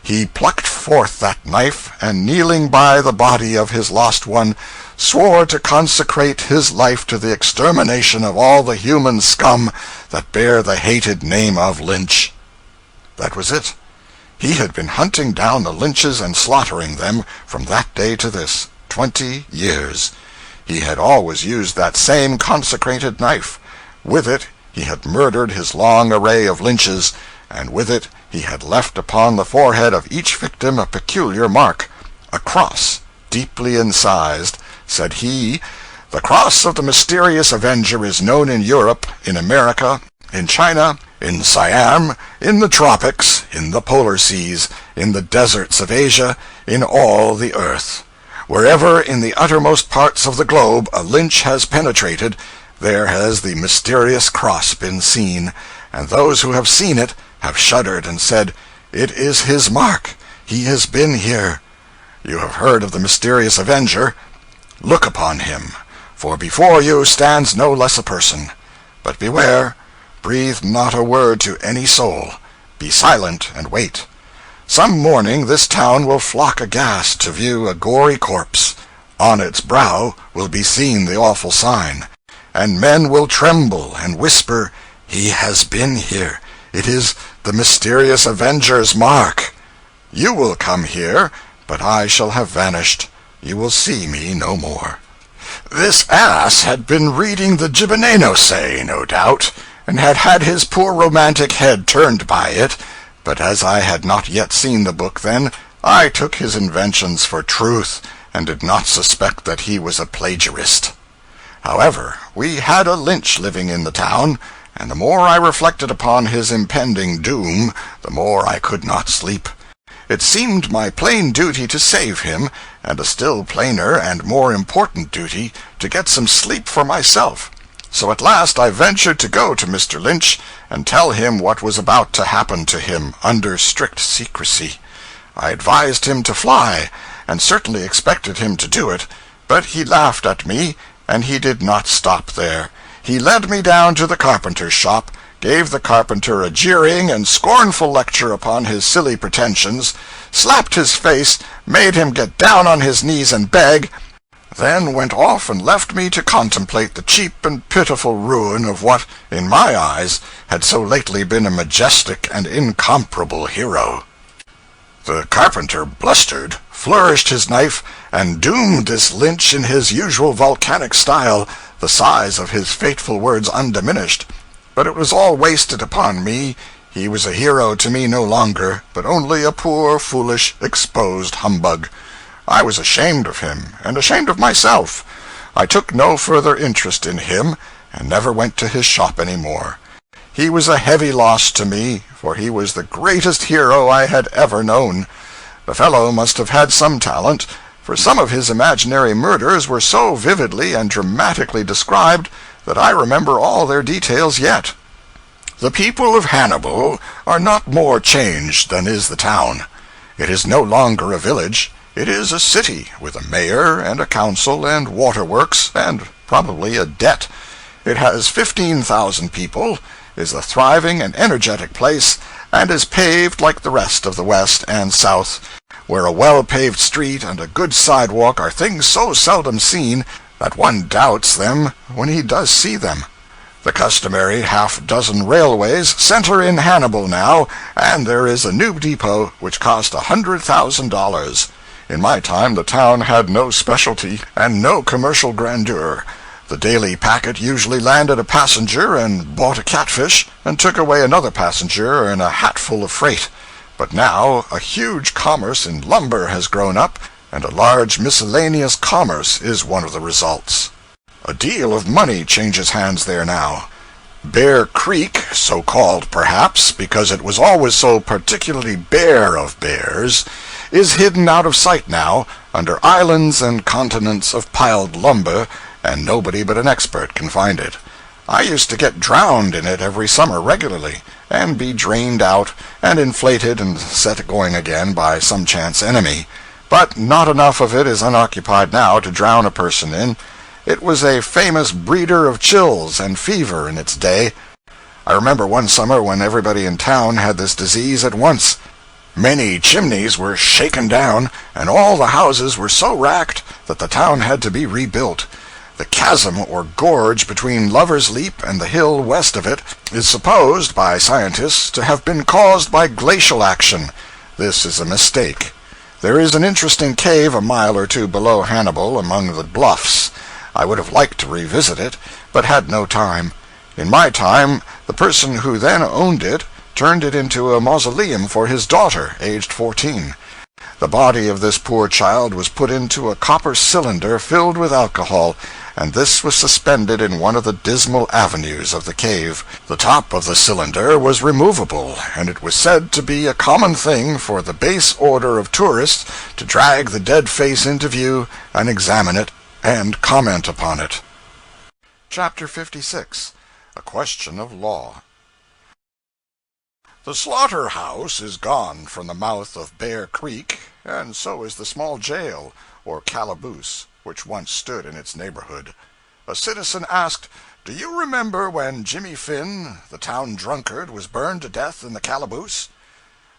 He plucked forth that knife, and kneeling by the body of his lost one, swore to consecrate his life to the extermination of all the human scum that bear the hated name of Lynch. That was it. He had been hunting down the Lynches and slaughtering them from that day to this, 20 years. He had always used that same consecrated knife. With it he had murdered his long array of Lynches, and with it he had left upon the forehead of each victim a peculiar mark, a cross, deeply incised. Said he, "The cross of the mysterious avenger is known in Europe, in America, in China, in Siam, in the tropics, in the polar seas, in the deserts of Asia, in all the earth. Wherever in the uttermost parts of the globe a Lynch has penetrated, there has the mysterious cross been seen, and those who have seen it have shuddered and said, 'It is his mark. He has been here.' You have heard of the mysterious avenger. Look upon him, for before you stands no less a person. But beware, breathe not a word to any soul. Be silent and wait. Some morning this town will flock aghast to view a gory corpse. On its brow will be seen the awful sign, and men will tremble and whisper, 'He has been here. It is the mysterious avenger's mark.' You will come here, but I shall have vanished. You will see me no more." This ass had been reading the Gibbenenose, no doubt, and had had his poor romantic head turned by it, but as I had not yet seen the book then, I took his inventions for truth, and did not suspect that he was a plagiarist. However, we had a Lynch living in the town, and the more I reflected upon his impending doom, the more I could not sleep. It seemed my plain duty to save him, and a still plainer and more important duty to get some sleep for myself. So at last I ventured to go to Mr. Lynch and tell him what was about to happen to him, under strict secrecy. I advised him to fly, and certainly expected him to do it, but he laughed at me, and he did not stop there. He led me down to the carpenter's shop, gave the carpenter a jeering and scornful lecture upon his silly pretensions, slapped his face, made him get down on his knees and beg, then went off and left me to contemplate the cheap and pitiful ruin of what, in my eyes, had so lately been a majestic and incomparable hero. The carpenter blustered, flourished his knife, and doomed this Lynch in his usual volcanic style, the size of his fateful words undiminished. But it was all wasted upon me. He was a hero to me no longer, but only a poor, foolish, exposed humbug. I was ashamed of him, and ashamed of myself. I took no further interest in him, and never went to his shop any more. He was a heavy loss to me, for he was the greatest hero I had ever known. The fellow must have had some talent, for some of his imaginary murders were so vividly and dramatically described that I remember all their details yet. The people of Hannibal are not more changed than is the town. It is no longer a village. It is a city, with a mayor and a council and waterworks, and probably a debt. It has 15,000 people, is a thriving and energetic place, and is paved like the rest of the West and South, where a well-paved street and a good sidewalk are things so seldom seen that one doubts them when he does see them. The customary half-dozen railways center in Hannibal now, and there is a new depot which cost $100,000. In my time the town had no specialty and no commercial grandeur. The daily packet usually landed a passenger and bought a catfish, and took away another passenger and a hatful of freight. But now a huge commerce in lumber has grown up, and a large miscellaneous commerce is one of the results. A deal of money changes hands there now. Bear Creek, so called perhaps because it was always so particularly bare of bears, is hidden out of sight now, under islands and continents of piled lumber, and nobody but an expert can find it. I used to get drowned in it every summer regularly, and be drained out, and inflated and set going again by some chance enemy. But not enough of it is unoccupied now to drown a person in. It was a famous breeder of chills and fever in its day. I remember one summer when everybody in town had this disease at once. Many chimneys were shaken down, and all the houses were so racked that the town had to be rebuilt. The chasm or gorge between Lover's Leap and the hill west of it is supposed by scientists to have been caused by glacial action. This is a mistake. There is an interesting cave a mile or two below Hannibal among the bluffs. I would have liked to revisit it, but had no time. In my time, the person who then owned it turned it into a mausoleum for his daughter, aged 14. The body of this poor child was put into a copper cylinder filled with alcohol, and this was suspended in one of the dismal avenues of the cave. The top of the cylinder was removable, and it was said to be a common thing for the base order of tourists to drag the dead face into view and examine it and comment upon it. Chapter 56. A Question of Law. The slaughterhouse is gone from the mouth of Bear Creek, and so is the small jail, or calaboose, which once stood in its neighborhood. A citizen asked, "Do you remember when Jimmy Finn, the town drunkard, was burned to death in the calaboose?"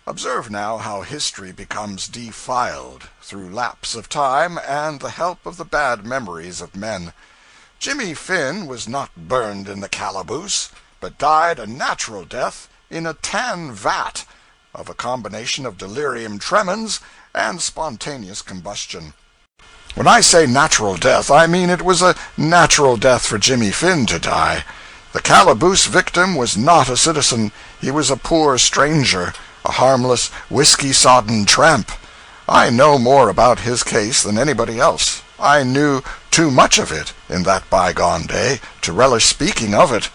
Observe now how history becomes defiled, through lapse of time and the help of the bad memories of men. Jimmy Finn was not burned in the calaboose, but died a natural death in a tan vat, of a combination of delirium tremens and spontaneous combustion. When I say natural death, I mean it was a natural death for Jimmy Finn to die. The calaboose victim was not a citizen. He was a poor stranger, a harmless, whiskey-sodden tramp. I know more about his case than anybody else. I knew too much of it, in that bygone day, to relish speaking of it.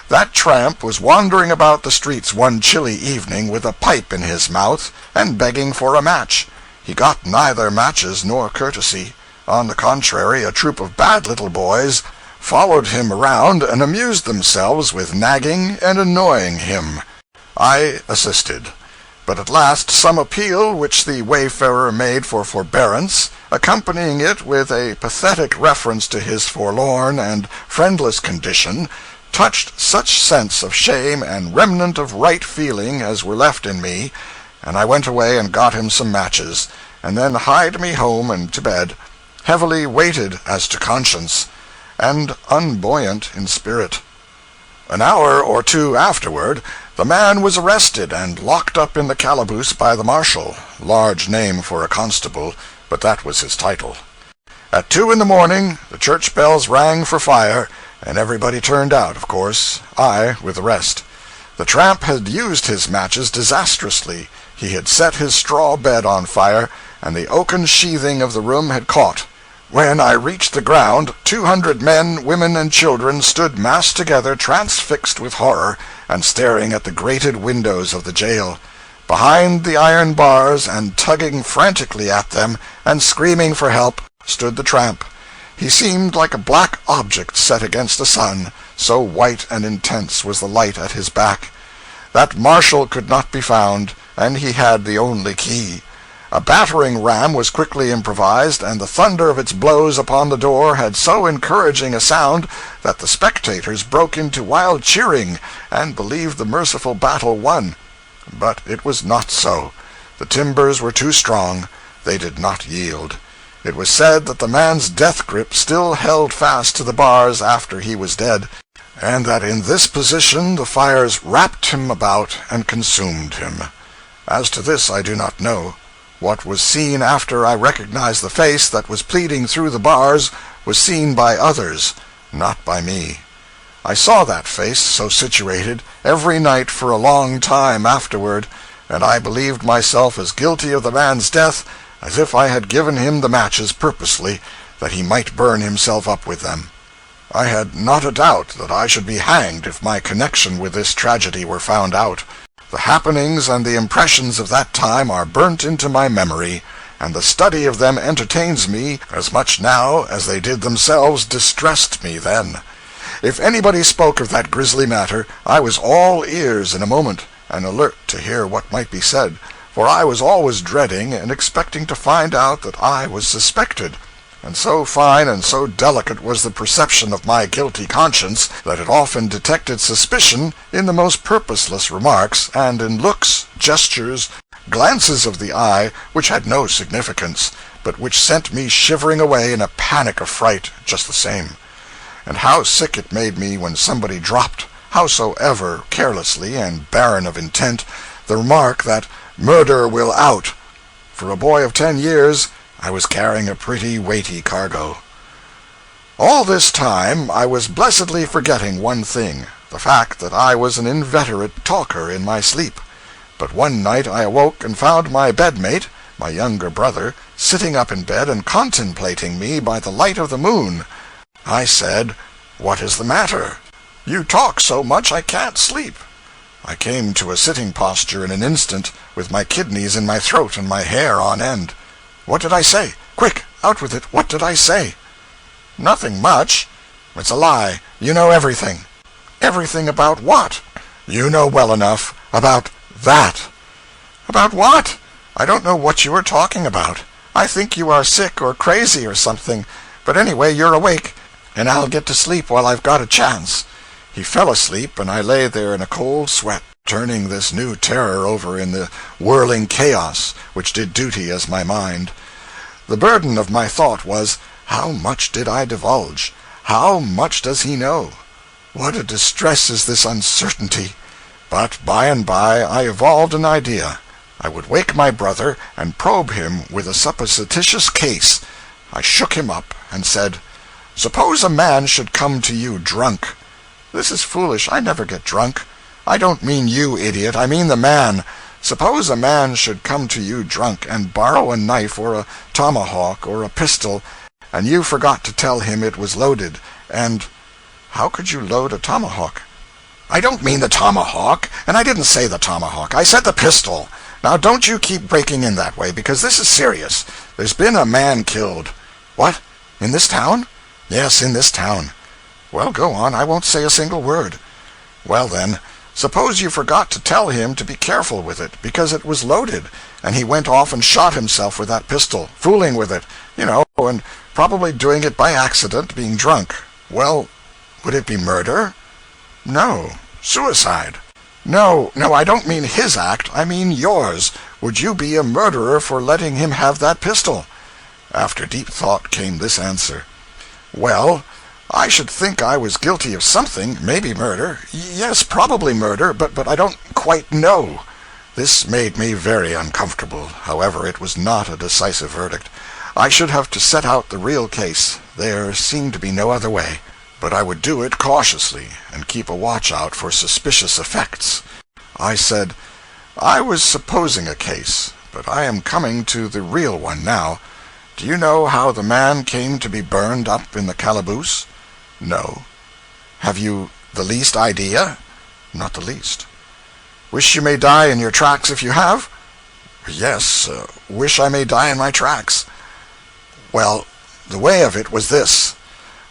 That tramp was wandering about the streets one chilly evening with a pipe in his mouth and begging for a match. He got neither matches nor courtesy. On the contrary, a troop of bad little boys followed him around and amused themselves with nagging and annoying him. I assisted. But at last some appeal which the wayfarer made for forbearance, accompanying it with a pathetic reference to his forlorn and friendless condition, touched such sense of shame and remnant of right feeling as were left in me, and I went away and got him some matches, and then hied me home and to bed, heavily weighted as to conscience, and unbuoyant in spirit. An hour or two afterward, the man was arrested and locked up in the calaboose by the marshal, large name for a constable, but that was his title. At 2 in the morning, the church bells rang for fire, and everybody turned out, of course, I with the rest. The tramp had used his matches disastrously. He had set his straw bed on fire, and the oaken sheathing of the room had caught. When I reached the ground, 200 men, women, and children stood massed together, transfixed with horror, and staring at the grated windows of the jail. Behind the iron bars, and tugging frantically at them, and screaming for help, stood the tramp. He seemed like a black object set against the sun, so white and intense was the light at his back. That marshal could not be found, and he had the only key. A battering ram was quickly improvised, and the thunder of its blows upon the door had so encouraging a sound that the spectators broke into wild cheering, and believed the merciful battle won. But it was not so. The timbers were too strong. They did not yield. It was said that the man's death grip still held fast to the bars after he was dead, and that in this position the fires wrapped him about and consumed him. As to this I do not know. What was seen after I recognized the face that was pleading through the bars was seen by others, not by me. I saw that face, so situated, every night for a long time afterward, and I believed myself as guilty of the man's death as if I had given him the matches purposely, that he might burn himself up with them. I had not a doubt that I should be hanged if my connection with this tragedy were found out. The happenings and the impressions of that time are burnt into my memory, and the study of them entertains me as much now as they did themselves distressed me then. If anybody spoke of that grisly matter, I was all ears in a moment, and alert to hear what might be said, for I was always dreading and expecting to find out that I was suspected. And so fine and so delicate was the perception of my guilty conscience that it often detected suspicion in the most purposeless remarks, and in looks, gestures, glances of the eye which had no significance, but which sent me shivering away in a panic of fright just the same. And how sick it made me when somebody dropped, howsoever carelessly and barren of intent, the remark that "murder will out." For a boy of 10 years, I was carrying a pretty weighty cargo. All this time I was blessedly forgetting one thing, the fact that I was an inveterate talker in my sleep. But one night I awoke and found my bedmate, my younger brother, sitting up in bed and contemplating me by the light of the moon. I said, "What is the matter? You talk so much I can't sleep." I came to a sitting posture in an instant, with my kidneys in my throat and my hair on end. "What did I say? Quick, out with it. What did I say?" "Nothing much." "It's a lie. You know everything." "Everything about what?" "You know well enough. About that." "About what? I don't know what you are talking about. I think you are sick or crazy or something. But anyway, you're awake, and I'll get to sleep while I've got a chance." He fell asleep, and I lay there in a cold sweat, turning this new terror over in the whirling chaos which did duty as my mind. The burden of my thought was, how much did I divulge? How much does he know? What a distress is this uncertainty! But by and by I evolved an idea. I would wake my brother and probe him with a supposititious case. I shook him up and said, "Suppose a man should come to you drunk." "This is foolish. I never get drunk." "I don't mean you, idiot. I mean the man. Suppose a man should come to you drunk, and borrow a knife or a tomahawk or a pistol, and you forgot to tell him it was loaded, and—" "How could you load a tomahawk?" "I don't mean the tomahawk, and I didn't say the tomahawk. I said the pistol. Now don't you keep breaking in that way, because this is serious. There's been a man killed." "What? In this town?" "Yes, in this town." "Well, go on. I won't say a single word." "Well, then, suppose you forgot to tell him to be careful with it, because it was loaded, and he went off and shot himself with that pistol, fooling with it, you know, and probably doing it by accident, being drunk. Well, would it be murder?" "No. Suicide." No, I don't mean his act. I mean yours. Would you be a murderer for letting him have that pistol?" After deep thought came this answer. "Well, I should think I was guilty of something, maybe murder. Yes, probably murder, but I don't quite know." This made me very uncomfortable. However, it was not a decisive verdict. I should have to set out the real case. There seemed to be no other way. But I would do it cautiously, and keep a watch out for suspicious effects. I said, "I was supposing a case, but I am coming to the real one now. Do you know how the man came to be burned up in the calaboose?" "No." "Have you the least idea?" "Not the least." "Wish you may die in your tracks if you have?" "Yes, wish I may die in my tracks." "Well, the way of it was this.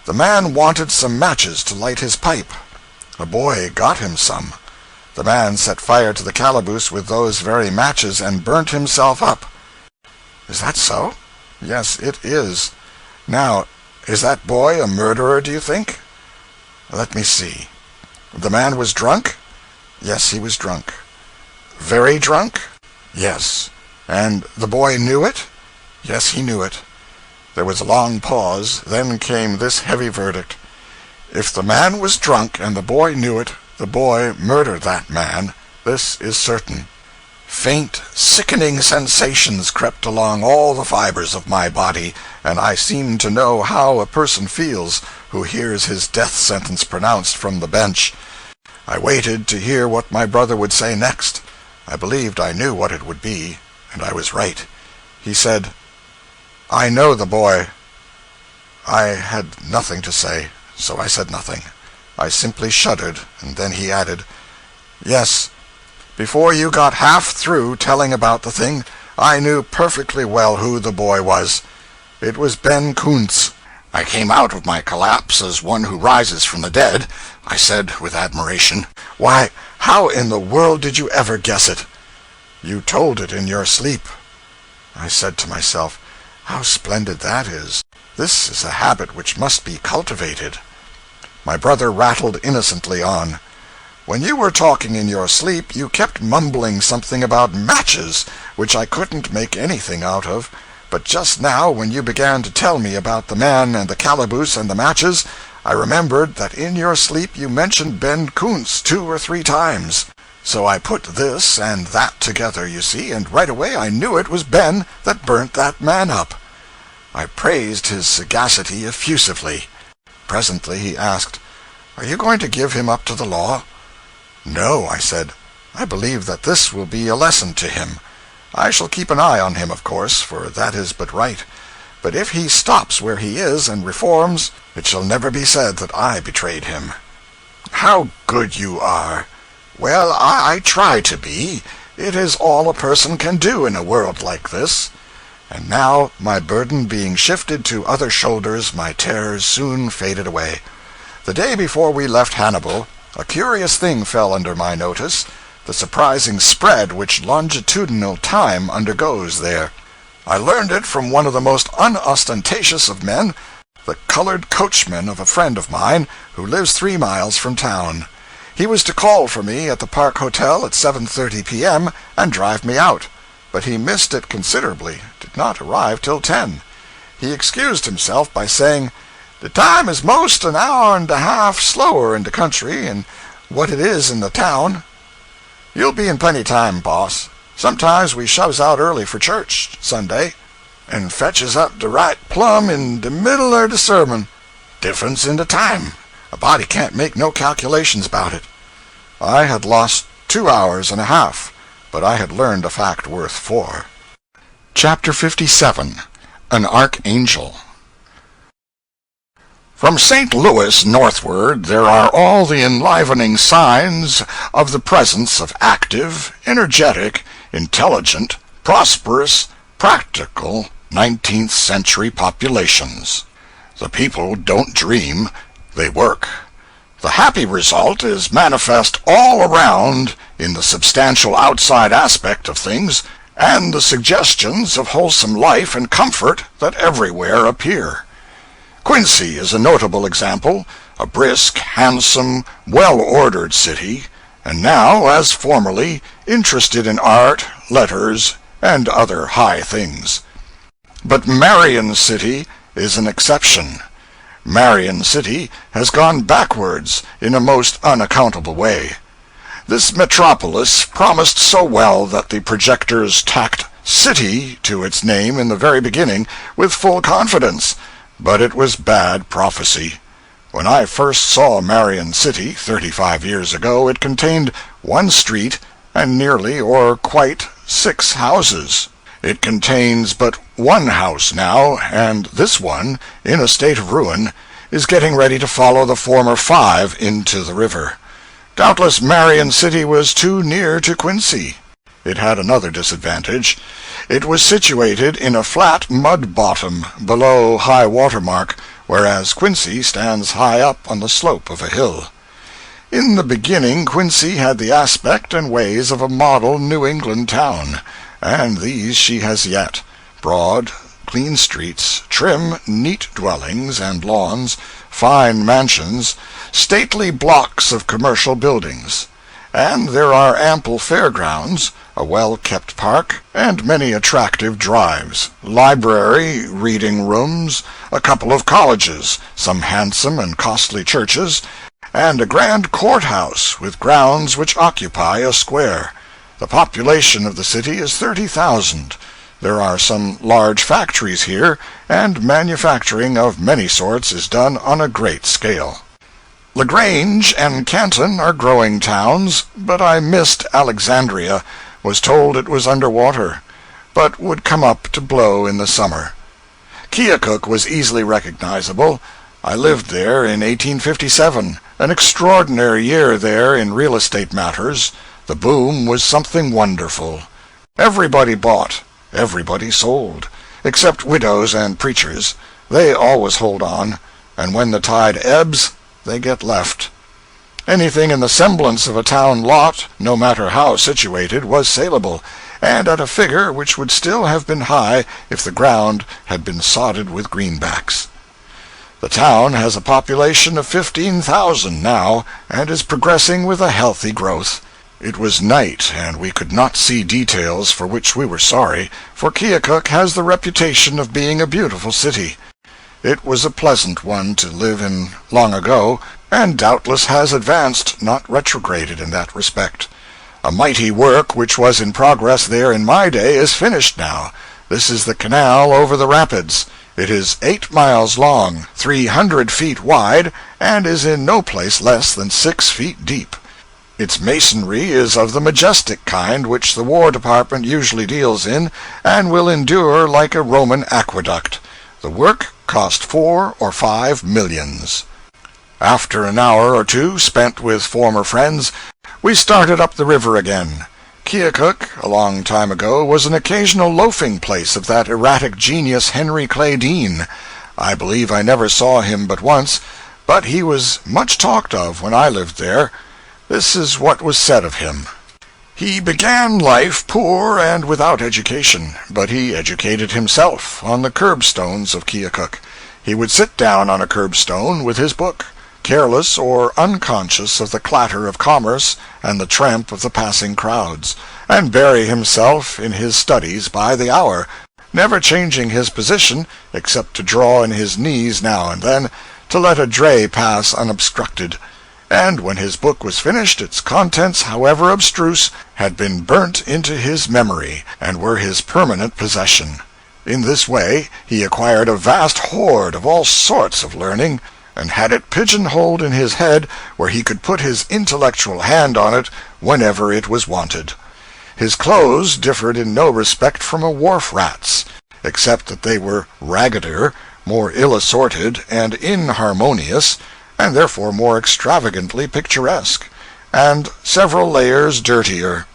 The man wanted some matches to light his pipe. A boy got him some. The man set fire to the calaboose with those very matches, and burnt himself up. Is that so? Yes, it is. Now, is that boy a murderer, do you think? Let me see. The man was drunk? Yes, he was drunk. Very drunk? Yes. And the boy knew it? Yes, he knew it. There was a long pause, then came this heavy verdict. If the man was drunk and the boy knew it, the boy murdered that man. This is certain. Faint, sickening sensations crept along all the fibers of my body, and I seemed to know how a person feels who hears his death sentence pronounced from the bench. I waited to hear what my brother would say next. I believed I knew what it would be, and I was right. He said, "I know the boy." I had nothing to say, so I said nothing. I simply shuddered, and then he added, "Yes, before you got half through telling about the thing, I knew perfectly well who the boy was. It was Ben Kuntz." I came out of my collapse as one who rises from the dead. I said with admiration, "Why, how in the world did you ever guess it?" "You told it in your sleep." I said to myself, "How splendid that is! This is a habit which must be cultivated." My brother rattled innocently on. "When you were talking in your sleep, you kept mumbling something about matches, which I couldn't make anything out of. But just now, when you began to tell me about the man and the calaboose and the matches, I remembered that in your sleep you mentioned Ben Kuntz 2 or 3 times. So I put this and that together, you see, and right away I knew it was Ben that burnt that man up." I praised his sagacity effusively. Presently he asked, "Are you going to give him up to the law?" "No," I said. "I believe that this will be a lesson to him. I shall keep an eye on him, of course, for that is but right. But if he stops where he is and reforms, it shall never be said that I betrayed him." "How good you are!" "Well, I try to be. It is all a person can do in a world like this." And now, my burden being shifted to other shoulders, my terrors soon faded away. The day before we left Hannibal, a curious thing fell under my notice, the surprising spread which longitudinal time undergoes there. I learned it from one of the most unostentatious of men, the colored coachman of a friend of mine who lives 3 miles from town. He was to call for me at the Park Hotel at 7:30 p.m. and drive me out, but he missed it considerably, did not arrive till 10. He excused himself by saying, "The time is most an hour and a half slower in the country and what it is in the town." "You'll be in plenty time, boss. Sometimes we shoves out early for church, Sunday, and fetches up the right plumb in the middle of the sermon. Difference in the time. A body can't make no calculations about it." I had lost 2 hours and a half, but I had learned a fact worth 4. Chapter 57. An Archangel. From St. Louis northward there are all the enlivening signs of the presence of active, energetic, intelligent, prosperous, practical 19th century populations. The people don't dream, they work. The happy result is manifest all around in the substantial outside aspect of things and the suggestions of wholesome life and comfort that everywhere appear. Quincy is a notable example, a brisk, handsome, well-ordered city, and now, as formerly, interested in art, letters, and other high things. But Marion City is an exception. Marion City has gone backwards in a most unaccountable way. This metropolis promised so well that the projectors tacked "city" to its name in the very beginning with full confidence, but it was bad prophecy. When I first saw Marion City 35 years ago, it contained 1 street and nearly or quite 6 houses. It contains but 1 house now, and this one, in a state of ruin, is getting ready to follow the former 5 into the river. Doubtless Marion City was too near to Quincy. It had another disadvantage. It was situated in a flat mud bottom below high water mark, whereas Quincy stands high up on the slope of a hill. In the beginning Quincy had the aspect and ways of a model New England town, and these she has yet. broad, clean streets, trim, neat dwellings and lawns, fine mansions, stately blocks of commercial buildings. And there are ample fairgrounds, a well-kept park, and many attractive drives, library, reading rooms, a couple of colleges, some handsome and costly churches, and a grand courthouse with grounds which occupy a square. The population of the city is 30,000. There are some large factories here, and manufacturing of many sorts is done on a great scale. LaGrange and Canton are growing towns, but I missed Alexandria, was told it was under water, but would come up to blow in the summer. Keokuk was easily recognizable. I lived there in 1857, an extraordinary year there in real estate matters. The boom was something wonderful. Everybody bought, everybody sold, except widows and preachers. They always hold on, and when the tide ebbs, they get left. Anything in the semblance of a town lot, no matter how situated, was saleable, and at a figure which would still have been high if the ground had been sodded with greenbacks. The town has a population of 15,000 now, and is progressing with a healthy growth. It was night, and we could not see details, for which we were sorry, for Keokuk has the reputation of being a beautiful city. It was a pleasant one to live in long ago, and doubtless has advanced, not retrograded in that respect. A mighty work which was in progress there in my day is finished now. This is the canal over the rapids. It is 8 miles long, 300 feet wide, and is in no place less than 6 feet deep. Its masonry is of the majestic kind which the War Department usually deals in, and will endure like a Roman aqueduct. The work cost 4 or 5 millions. After an hour or two spent with former friends, we started up the river again. Keokuk, a long time ago, was an occasional loafing place of that erratic genius Henry Clay Dean. I believe I never saw him but once, but he was much talked of when I lived there. This is what was said of him. He began life poor and without education, but he educated himself on the curbstones of Keokuk. He would sit down on a curbstone with his book, careless or unconscious of the clatter of commerce and the tramp of the passing crowds, and bury himself in his studies by the hour, never changing his position except to draw in his knees now and then, to let a dray pass unobstructed. And when his book was finished, its contents, however abstruse, had been burnt into his memory, and were his permanent possession. In this way he acquired a vast hoard of all sorts of learning, and had it pigeon-holed in his head where he could put his intellectual hand on it whenever it was wanted. His clothes differed in no respect from a wharf-rat's, except that they were raggeder, more ill-assorted, and inharmonious, and therefore more extravagantly picturesque, and several layers dirtier.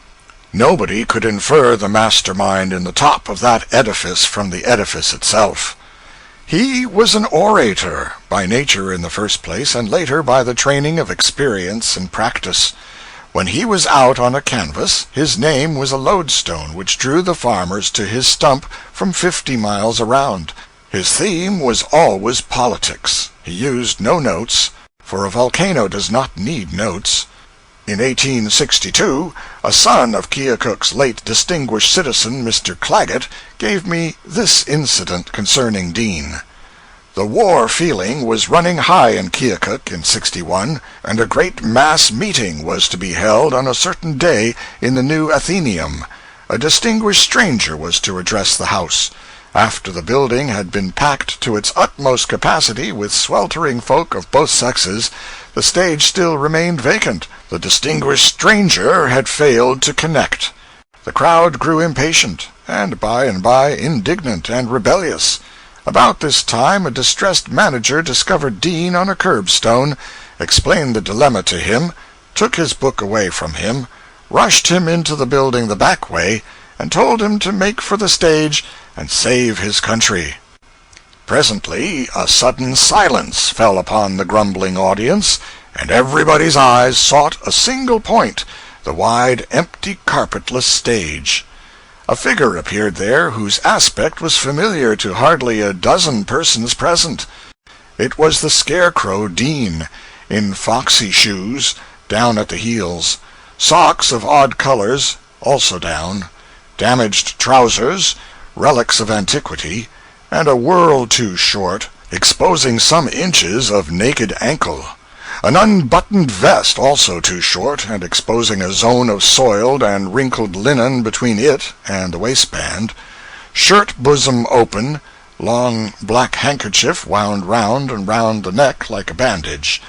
Nobody could infer the mastermind in the top of that edifice from the edifice itself. He was an orator, by nature in the first place, and later by the training of experience and practice. When he was out on a canvas, his name was a lodestone which drew the farmers to his stump from 50 miles around. His theme was always politics. He used no notes, for a volcano does not need notes. In 1862, a son of Keokuk's late distinguished citizen, Mr. Claggett, gave me this incident concerning Dean. The war feeling was running high in Keokuk in '61, and a great mass meeting was to be held on a certain day in the new Athenaeum. A distinguished stranger was to address the house. After the building had been packed to its utmost capacity with sweltering folk of both sexes, the stage still remained vacant. The distinguished stranger had failed to connect. The crowd grew impatient, and by indignant and rebellious. About this time a distressed manager discovered Dean on a curbstone, explained the dilemma to him, took his book away from him, rushed him into the building the back way, and told him to make for the stage and save his country. Presently a sudden silence fell upon the grumbling audience, and everybody's eyes sought a single point, the wide, empty, carpetless stage. A figure appeared there whose aspect was familiar to hardly a dozen persons present. It was the Scarecrow Dean, in foxy shoes, down at the heels, socks of odd colors, also down, damaged trousers, relics of antiquity, and a world too short, exposing some inches of naked ankle. An unbuttoned vest, also too short, and exposing a zone of soiled and wrinkled linen between it and the waistband. Shirt bosom open, long black handkerchief wound round and round the neck like a bandage.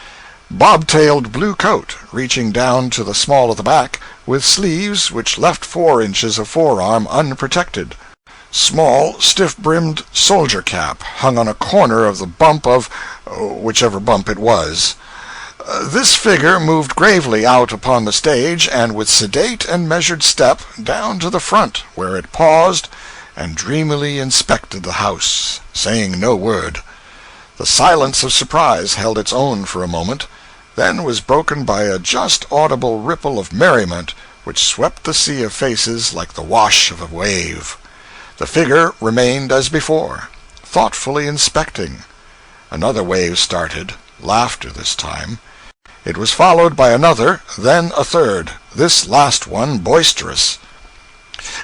Bob-tailed blue coat, reaching down to the small of the back, with sleeves which left 4 inches of forearm unprotected. Small, stiff-brimmed soldier cap hung on a corner of the bump of whichever bump it was. This figure moved gravely out upon the stage, and with sedate and measured step down to the front, where it paused and dreamily inspected the house, saying no word. The silence of surprise held its own for a moment, then was broken by a just audible ripple of merriment which swept the sea of faces like the wash of a wave. The figure remained as before, thoughtfully inspecting. Another wave started, laughter this time. It was followed by another, then a third, this last one boisterous.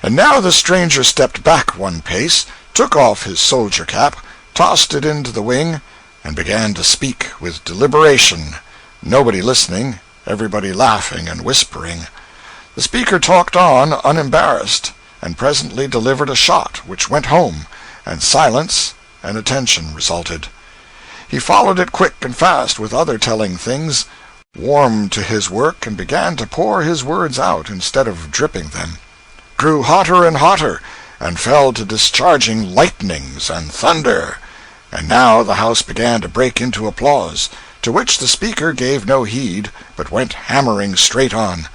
And now the stranger stepped back 1 pace, took off his soldier cap, tossed it into the wing, and began to speak with deliberation, nobody listening, everybody laughing and whispering. The speaker talked on unembarrassed, and presently delivered a shot which went home, and silence and attention resulted. He followed it quick and fast with other telling things, warmed to his work, and began to pour his words out instead of dripping them, grew hotter and hotter, and fell to discharging lightnings and thunder. And now the house began to break into applause, to which the speaker gave no heed, but went hammering straight on,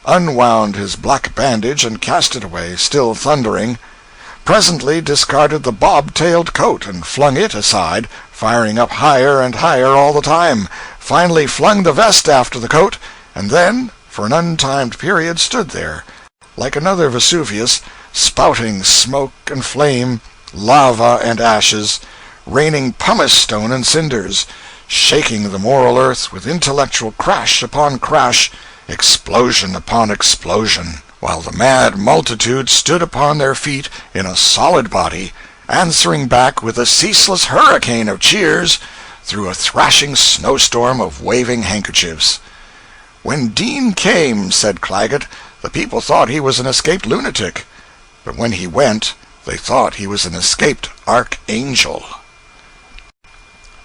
unwound his black bandage and cast it away, still thundering, presently discarded the bob-tailed coat and flung it aside, firing up higher and higher all the time, finally flung the vest after the coat, and then, for an untimed period, stood there, like another Vesuvius, spouting smoke and flame, lava and ashes, raining pumice-stone and cinders, shaking the moral earth with intellectual crash upon crash, explosion upon explosion, while the mad multitude stood upon their feet in a solid body, answering back with a ceaseless hurricane of cheers through a thrashing snowstorm of waving handkerchiefs. When Dean came, said Claggett, the people thought he was an escaped lunatic, but when he went, they thought he was an escaped archangel.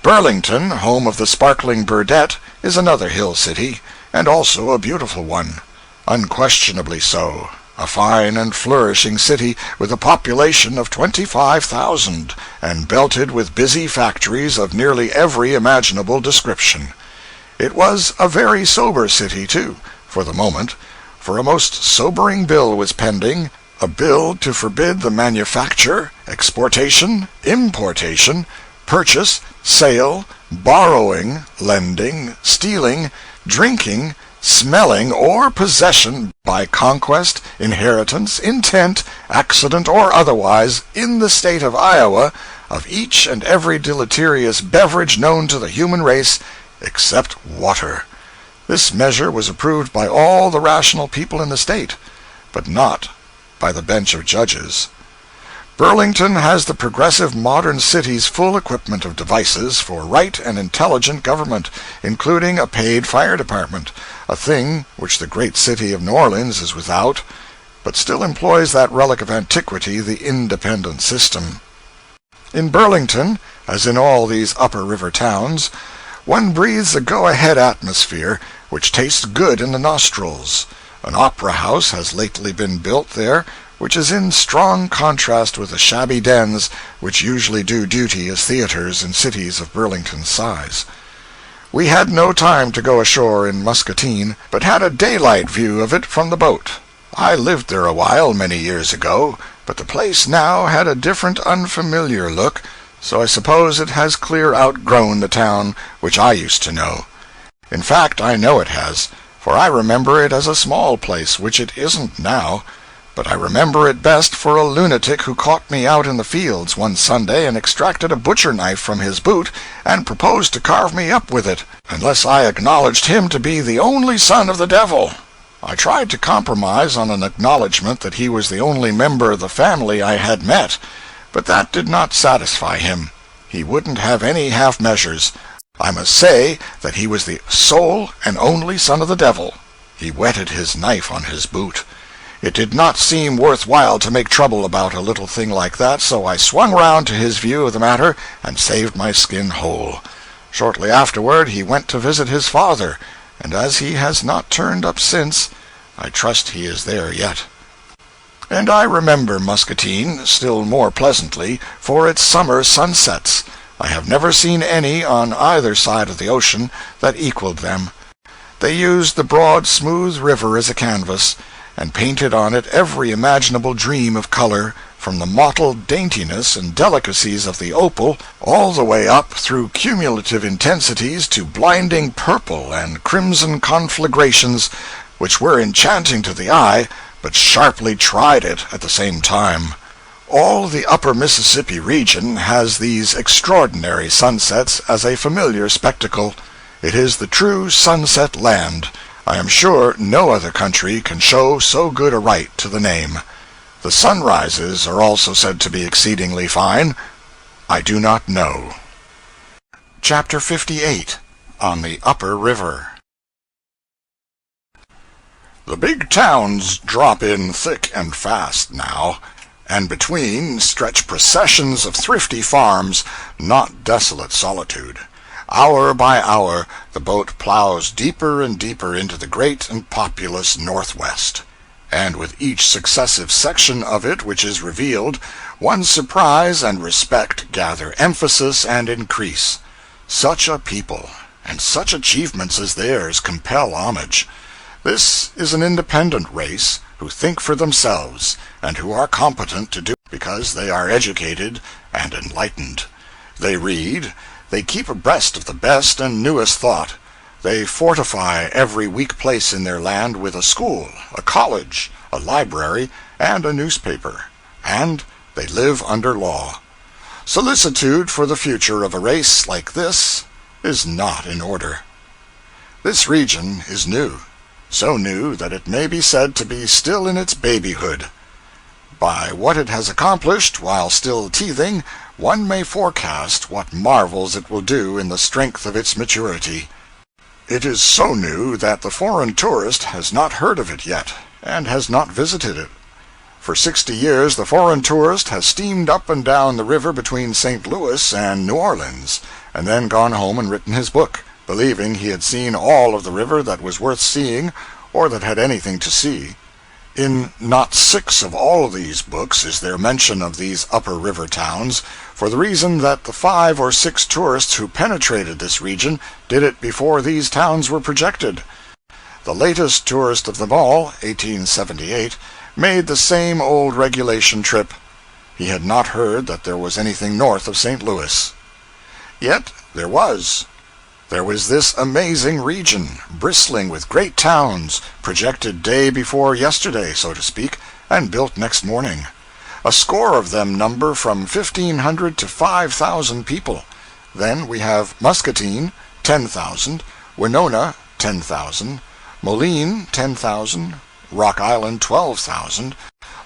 Burlington, home of the sparkling Burdette, is another hill city, and also a beautiful one. Unquestionably so. A fine and flourishing city with a population of 25,000, and belted with busy factories of nearly every imaginable description. It was a very sober city, too, for the moment, for a most sobering bill was pending, a bill to forbid the manufacture, exportation, importation, purchase, sale, borrowing, lending, stealing, drinking, smelling, or possession by conquest, inheritance, intent, accident, or otherwise, in the state of Iowa, of each and every deleterious beverage known to the human race, except water. This measure was approved by all the rational people in the state, but not by the bench of judges. Burlington has the progressive modern city's full equipment of devices for right and intelligent government, including a paid fire department, a thing which the great city of New Orleans is without, but still employs that relic of antiquity, the independent system. In Burlington, as in all these upper river towns, one breathes a go-ahead atmosphere which tastes good in the nostrils. An opera house has lately been built there, which is in strong contrast with the shabby dens which usually do duty as theaters in cities of Burlington's size. We had no time to go ashore in Muscatine, but had a daylight view of it from the boat. I lived there a while many years ago, but the place now had a different unfamiliar look, so I suppose it has clear outgrown the town which I used to know. In fact, I know it has, for I remember it as a small place, which it isn't now. but I remember it best for a lunatic who caught me out in the fields one Sunday and extracted a butcher knife from his boot and proposed to carve me up with it, unless I acknowledged him to be the only son of the devil. I tried to compromise on an acknowledgment that he was the only member of the family I had met, but that did not satisfy him. He wouldn't have any half-measures. I must say that he was the sole and only son of the devil. He whetted his knife on his boot. It did not seem worth while to make trouble about a little thing like that, so I swung round to his view of the matter and saved my skin whole. Shortly afterward he went to visit his father, and as he has not turned up since, I trust he is there yet. And I remember Muscatine still more pleasantly for its summer sunsets. I have never seen any on either side of the ocean that equaled them. They used the broad, smooth river as a canvas, and painted on it every imaginable dream of color, from the mottled daintiness and delicacies of the opal all the way up through cumulative intensities to blinding purple and crimson conflagrations, which were enchanting to the eye, but sharply tried it at the same time. All the upper Mississippi region has these extraordinary sunsets as a familiar spectacle. It is the true sunset land. I am sure no other country can show so good a right to the name. The sunrises are also said to be exceedingly fine. I do not know. Chapter 58, On the Upper River. The big towns drop in thick and fast now, and between stretch processions of thrifty farms, not desolate solitude. Hour by hour the boat plows deeper and deeper into the great and populous Northwest, and with each successive section of it which is revealed, one's surprise and respect gather emphasis and increase. Such a people, and such achievements as theirs compel homage. This is an independent race, who think for themselves, and who are competent to do because they are educated and enlightened. They read, they keep abreast of the best and newest thought. They fortify every weak place in their land with a school, a college, a library, and a newspaper. And they live under law. Solicitude for the future of a race like this is not in order. This region is new, so new that it may be said to be still in its babyhood. By what it has accomplished while still teething, one may forecast what marvels it will do in the strength of its maturity. It is so new that the foreign tourist has not heard of it yet, and has not visited it. For 60 years the foreign tourist has steamed up and down the river between St. Louis and New Orleans, and then gone home and written his book, believing he had seen all of the river that was worth seeing, or that had anything to see. In not 6 of all these books is there mention of these upper river towns, for the reason that the 5 or 6 tourists who penetrated this region did it before these towns were projected. The latest tourist of them all, 1878, made the same old regulation trip. He had not heard that there was anything north of St. Louis. Yet there was. There was this amazing region, bristling with great towns, projected day before yesterday, so to speak, and built next morning. A score of them number from 1,500 to 5,000 people. Then we have Muscatine, 10,000, Winona, 10,000, Moline, 10,000, Rock Island, 12,000,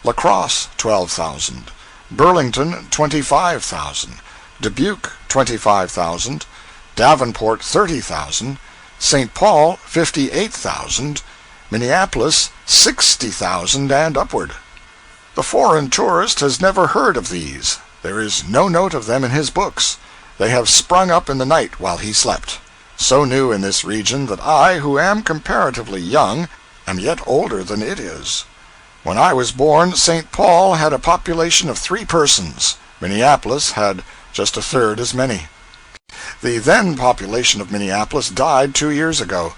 La Crosse, 12,000, Burlington, 25,000, Dubuque, 25,000, Davenport, 30,000, St. Paul, 58,000, Minneapolis, 60,000 and upward. The foreign tourist has never heard of these. There is no note of them in his books. They have sprung up in the night while he slept. So new in this region that I, who am comparatively young, am yet older than it is. When I was born, St. Paul had a population of 3 persons. Minneapolis had just a third as many. The then population of Minneapolis died 2 years ago,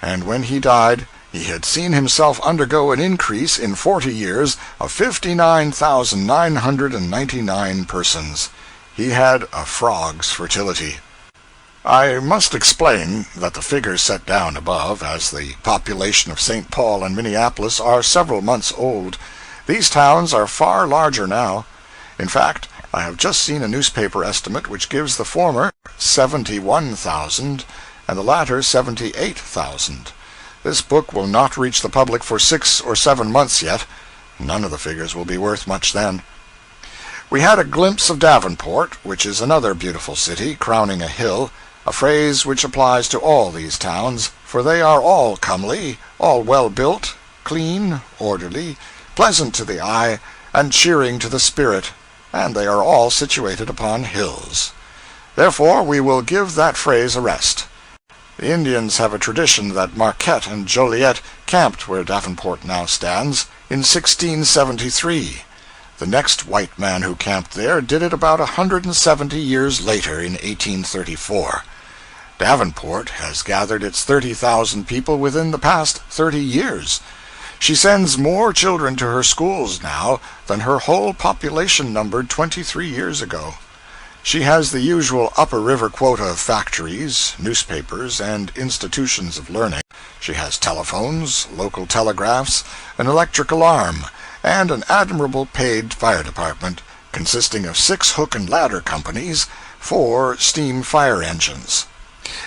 and when he died, he had seen himself undergo an increase in 40 years of 59,999 persons. He had a frog's fertility. I must explain that the figures set down above as the population of St. Paul and Minneapolis are several months old. These towns are far larger now. In fact, I have just seen a newspaper estimate which gives the former 71,000 and the latter 78,000. This book will not reach the public for 6 or 7 months yet. None of the figures will be worth much then. We had a glimpse of Davenport, which is another beautiful city crowning a hill, a phrase which applies to all these towns, for they are all comely, all well built, clean, orderly, pleasant to the eye, and cheering to the spirit, and they are all situated upon hills. Therefore we will give that phrase a rest. The Indians have a tradition that Marquette and Joliet camped where Davenport now stands in 1673. The next white man who camped there did it about 170 years later in 1834. Davenport has gathered its 30,000 people within the past 30 years. She sends more children to her schools now than her whole population numbered 23 years ago. She has the usual upper river quota of factories, newspapers, and institutions of learning. She has telephones, local telegraphs, an electric alarm, and an admirable paid fire department consisting of 6 hook and ladder companies, 4 steam fire engines,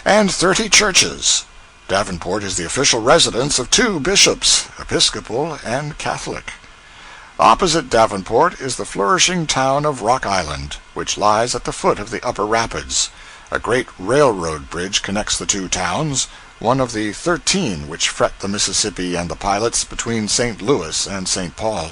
and 30 churches. Davenport is the official residence of 2 bishops, Episcopal and Catholic. Opposite Davenport is the flourishing town of Rock Island, which lies at the foot of the upper rapids. A great railroad bridge connects the 2 towns, one of the 13 which fret the Mississippi and the pilots between St. Louis and St. Paul.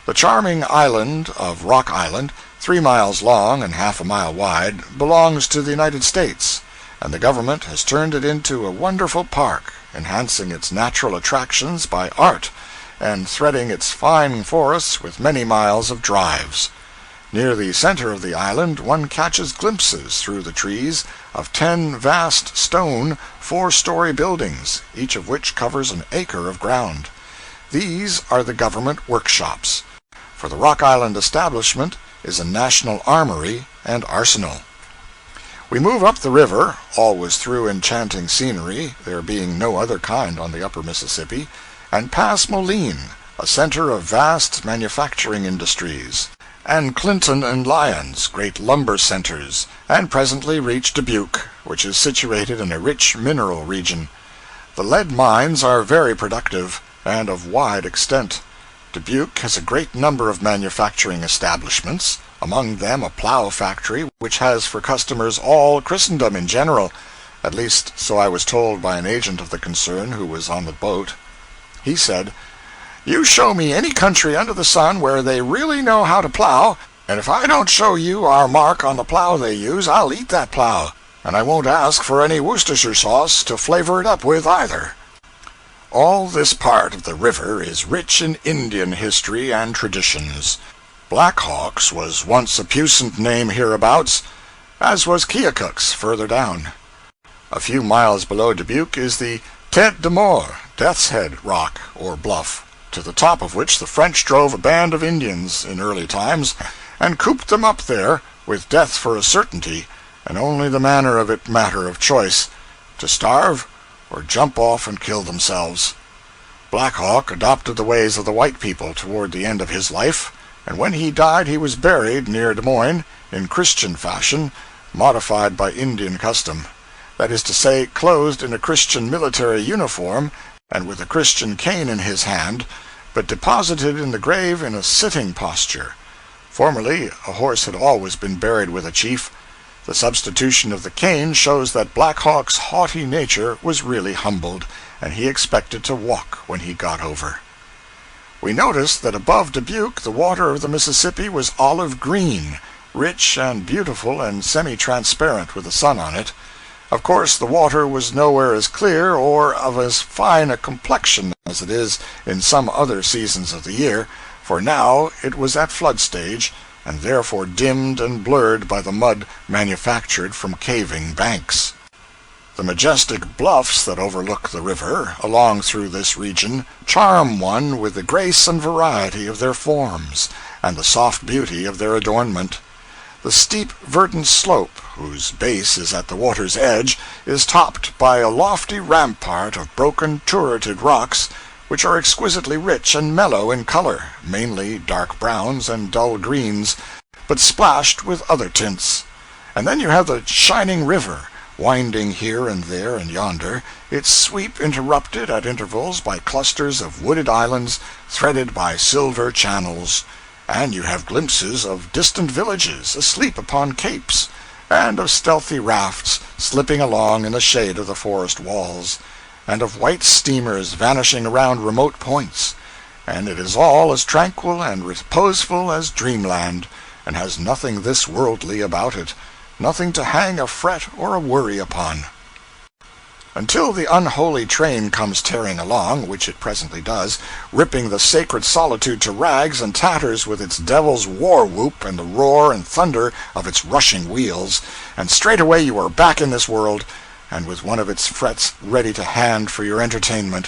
The charming island of Rock Island, 3 miles long and half a mile wide, belongs to the United States, and the government has turned it into a wonderful park, enhancing its natural attractions by art, and threading its fine forests with many miles of drives. Near the center of the island one catches glimpses through the trees of 10 vast stone 4-story buildings, each of which covers an acre of ground. These are the government workshops. For the Rock Island establishment is a national armory and arsenal. We move up the river, always through enchanting scenery, there being no other kind on the upper Mississippi, and pass Moline, a center of vast manufacturing industries, and Clinton and Lyons, great lumber centers, and presently reach Dubuque, which is situated in a rich mineral region. The lead mines are very productive, and of wide extent. Dubuque has a great number of manufacturing establishments, among them a plow factory which has for customers all Christendom in general, at least so I was told by an agent of the concern who was on the boat. He said, "You show me any country under the sun where they really know how to plow, and if I don't show you our mark on the plow they use, I'll eat that plow, and I won't ask for any Worcestershire sauce to flavor it up with either." All this part of the river is rich in Indian history and traditions. Black Hawk's was once a puissant name hereabouts, as was Keokuk's further down. A few miles below Dubuque is the Tête de Mort, Death's Head Rock, or bluff, to the top of which the French drove a band of Indians in early times, and cooped them up there, with death for a certainty, and only the manner of it matter of choice, to starve or jump off and kill themselves. Black Hawk adopted the ways of the white people toward the end of his life, and when he died he was buried near Des Moines in Christian fashion, modified by Indian custom. That is to say, clothed in a Christian military uniform, and with a Christian cane in his hand, but deposited in the grave in a sitting posture. Formerly, a horse had always been buried with a chief. The substitution of the cane shows that Black Hawk's haughty nature was really humbled, and he expected to walk when he got over. We noticed that above Dubuque the water of the Mississippi was olive green, rich and beautiful and semi-transparent with the sun on it. Of course the water was nowhere as clear or of as fine a complexion as it is in some other seasons of the year, for now it was at flood stage, and therefore dimmed and blurred by the mud manufactured from caving banks. The majestic bluffs that overlook the river, along through this region, charm one with the grace and variety of their forms, and the soft beauty of their adornment. The steep verdant slope, whose base is at the water's edge, is topped by a lofty rampart of broken turreted rocks, which are exquisitely rich and mellow in color, mainly dark browns and dull greens, but splashed with other tints. And then you have the shining river, winding here and there and yonder, its sweep interrupted at intervals by clusters of wooded islands threaded by silver channels. And you have glimpses of distant villages asleep upon capes, and of stealthy rafts slipping along in the shade of the forest walls, and of white steamers vanishing around remote points. And it is all as tranquil and reposeful as dreamland, and has nothing this worldly about it, nothing to hang a fret or a worry upon. Until the unholy train comes tearing along, which it presently does, ripping the sacred solitude to rags and tatters with its devil's war-whoop and the roar and thunder of its rushing wheels, and straightway you are back in this world, and with one of its frets ready to hand for your entertainment.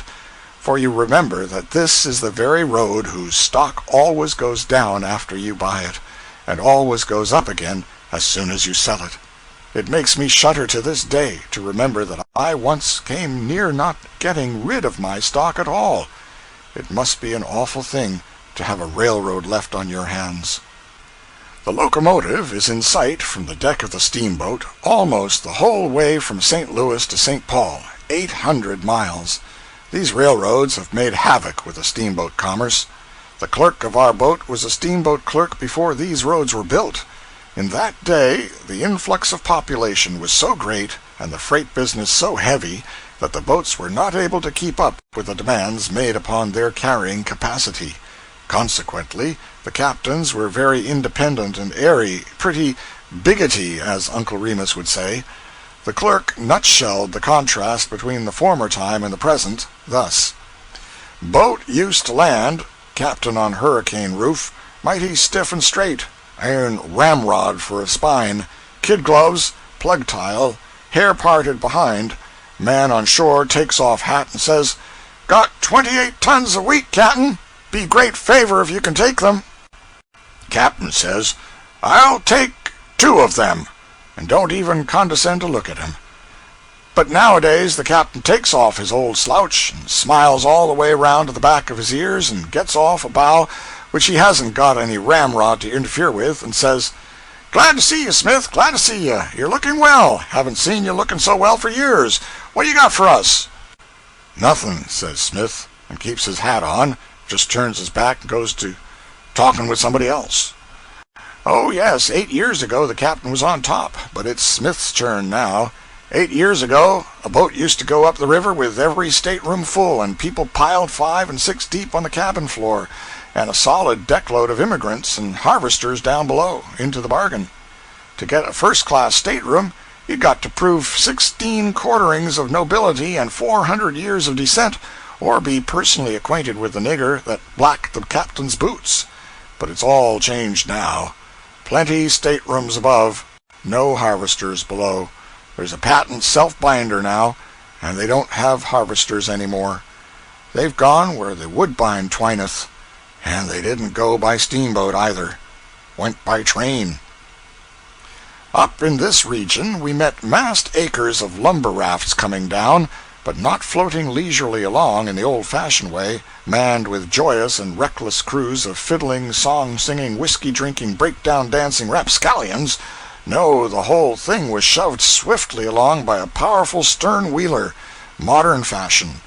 For you remember that this is the very road whose stock always goes down after you buy it, and always goes up again as soon as you sell it. It makes me shudder to this day to remember that I once came near not getting rid of my stock at all. It must be an awful thing to have a railroad left on your hands. The locomotive is in sight from the deck of the steamboat almost the whole way from St. Louis to St. Paul, 800 miles. These railroads have made havoc with the steamboat commerce. The clerk of our boat was a steamboat clerk before these roads were built. In that day the influx of population was so great and the freight business so heavy that the boats were not able to keep up with the demands made upon their carrying capacity. Consequently, the captains were very independent and airy, pretty biggity, as Uncle Remus would say. The clerk nutshelled the contrast between the former time and the present, thus: boat used to land, captain on hurricane roof, mighty stiff and straight, iron ramrod for a spine, kid gloves, plug tile, hair parted behind. Man on shore takes off hat and says, "Got 28 tons a week, Captain. Be great favor if you can take them." Captain says, "I'll take 2 of them," and don't even condescend to look at him. But nowadays the captain takes off his old slouch and smiles all the way round to the back of his ears and gets off a bow which he hasn't got any ramrod to interfere with, and says, "Glad to see you, Smith, glad to see you. You're looking well. Haven't seen you looking so well for years. What do you got for us?" "Nothing," says Smith, and keeps his hat on, just turns his back and goes to talking with somebody else. Oh, yes, 8 years ago the captain was on top, but it's Smith's turn now. 8 years ago a boat used to go up the river with every stateroom full, and people piled 5 and 6 deep on the cabin floor, and a solid deckload of immigrants and harvesters down below, into the bargain. To get a first-class stateroom, you'd got to prove 16 quarterings of nobility and 400 years of descent, or be personally acquainted with the nigger that blacked the captain's boots. But it's all changed now. Plenty staterooms above, no harvesters below. There's a patent self-binder now, and they don't have harvesters any more. They've gone where the woodbine twineth. And they didn't go by steamboat either. Went by train. Up in this region we met massed acres of lumber rafts coming down, but not floating leisurely along in the old-fashioned way, manned with joyous and reckless crews of fiddling, song-singing, whiskey-drinking, break-down-dancing rapscallions. No, the whole thing was shoved swiftly along by a powerful stern-wheeler, modern fashion,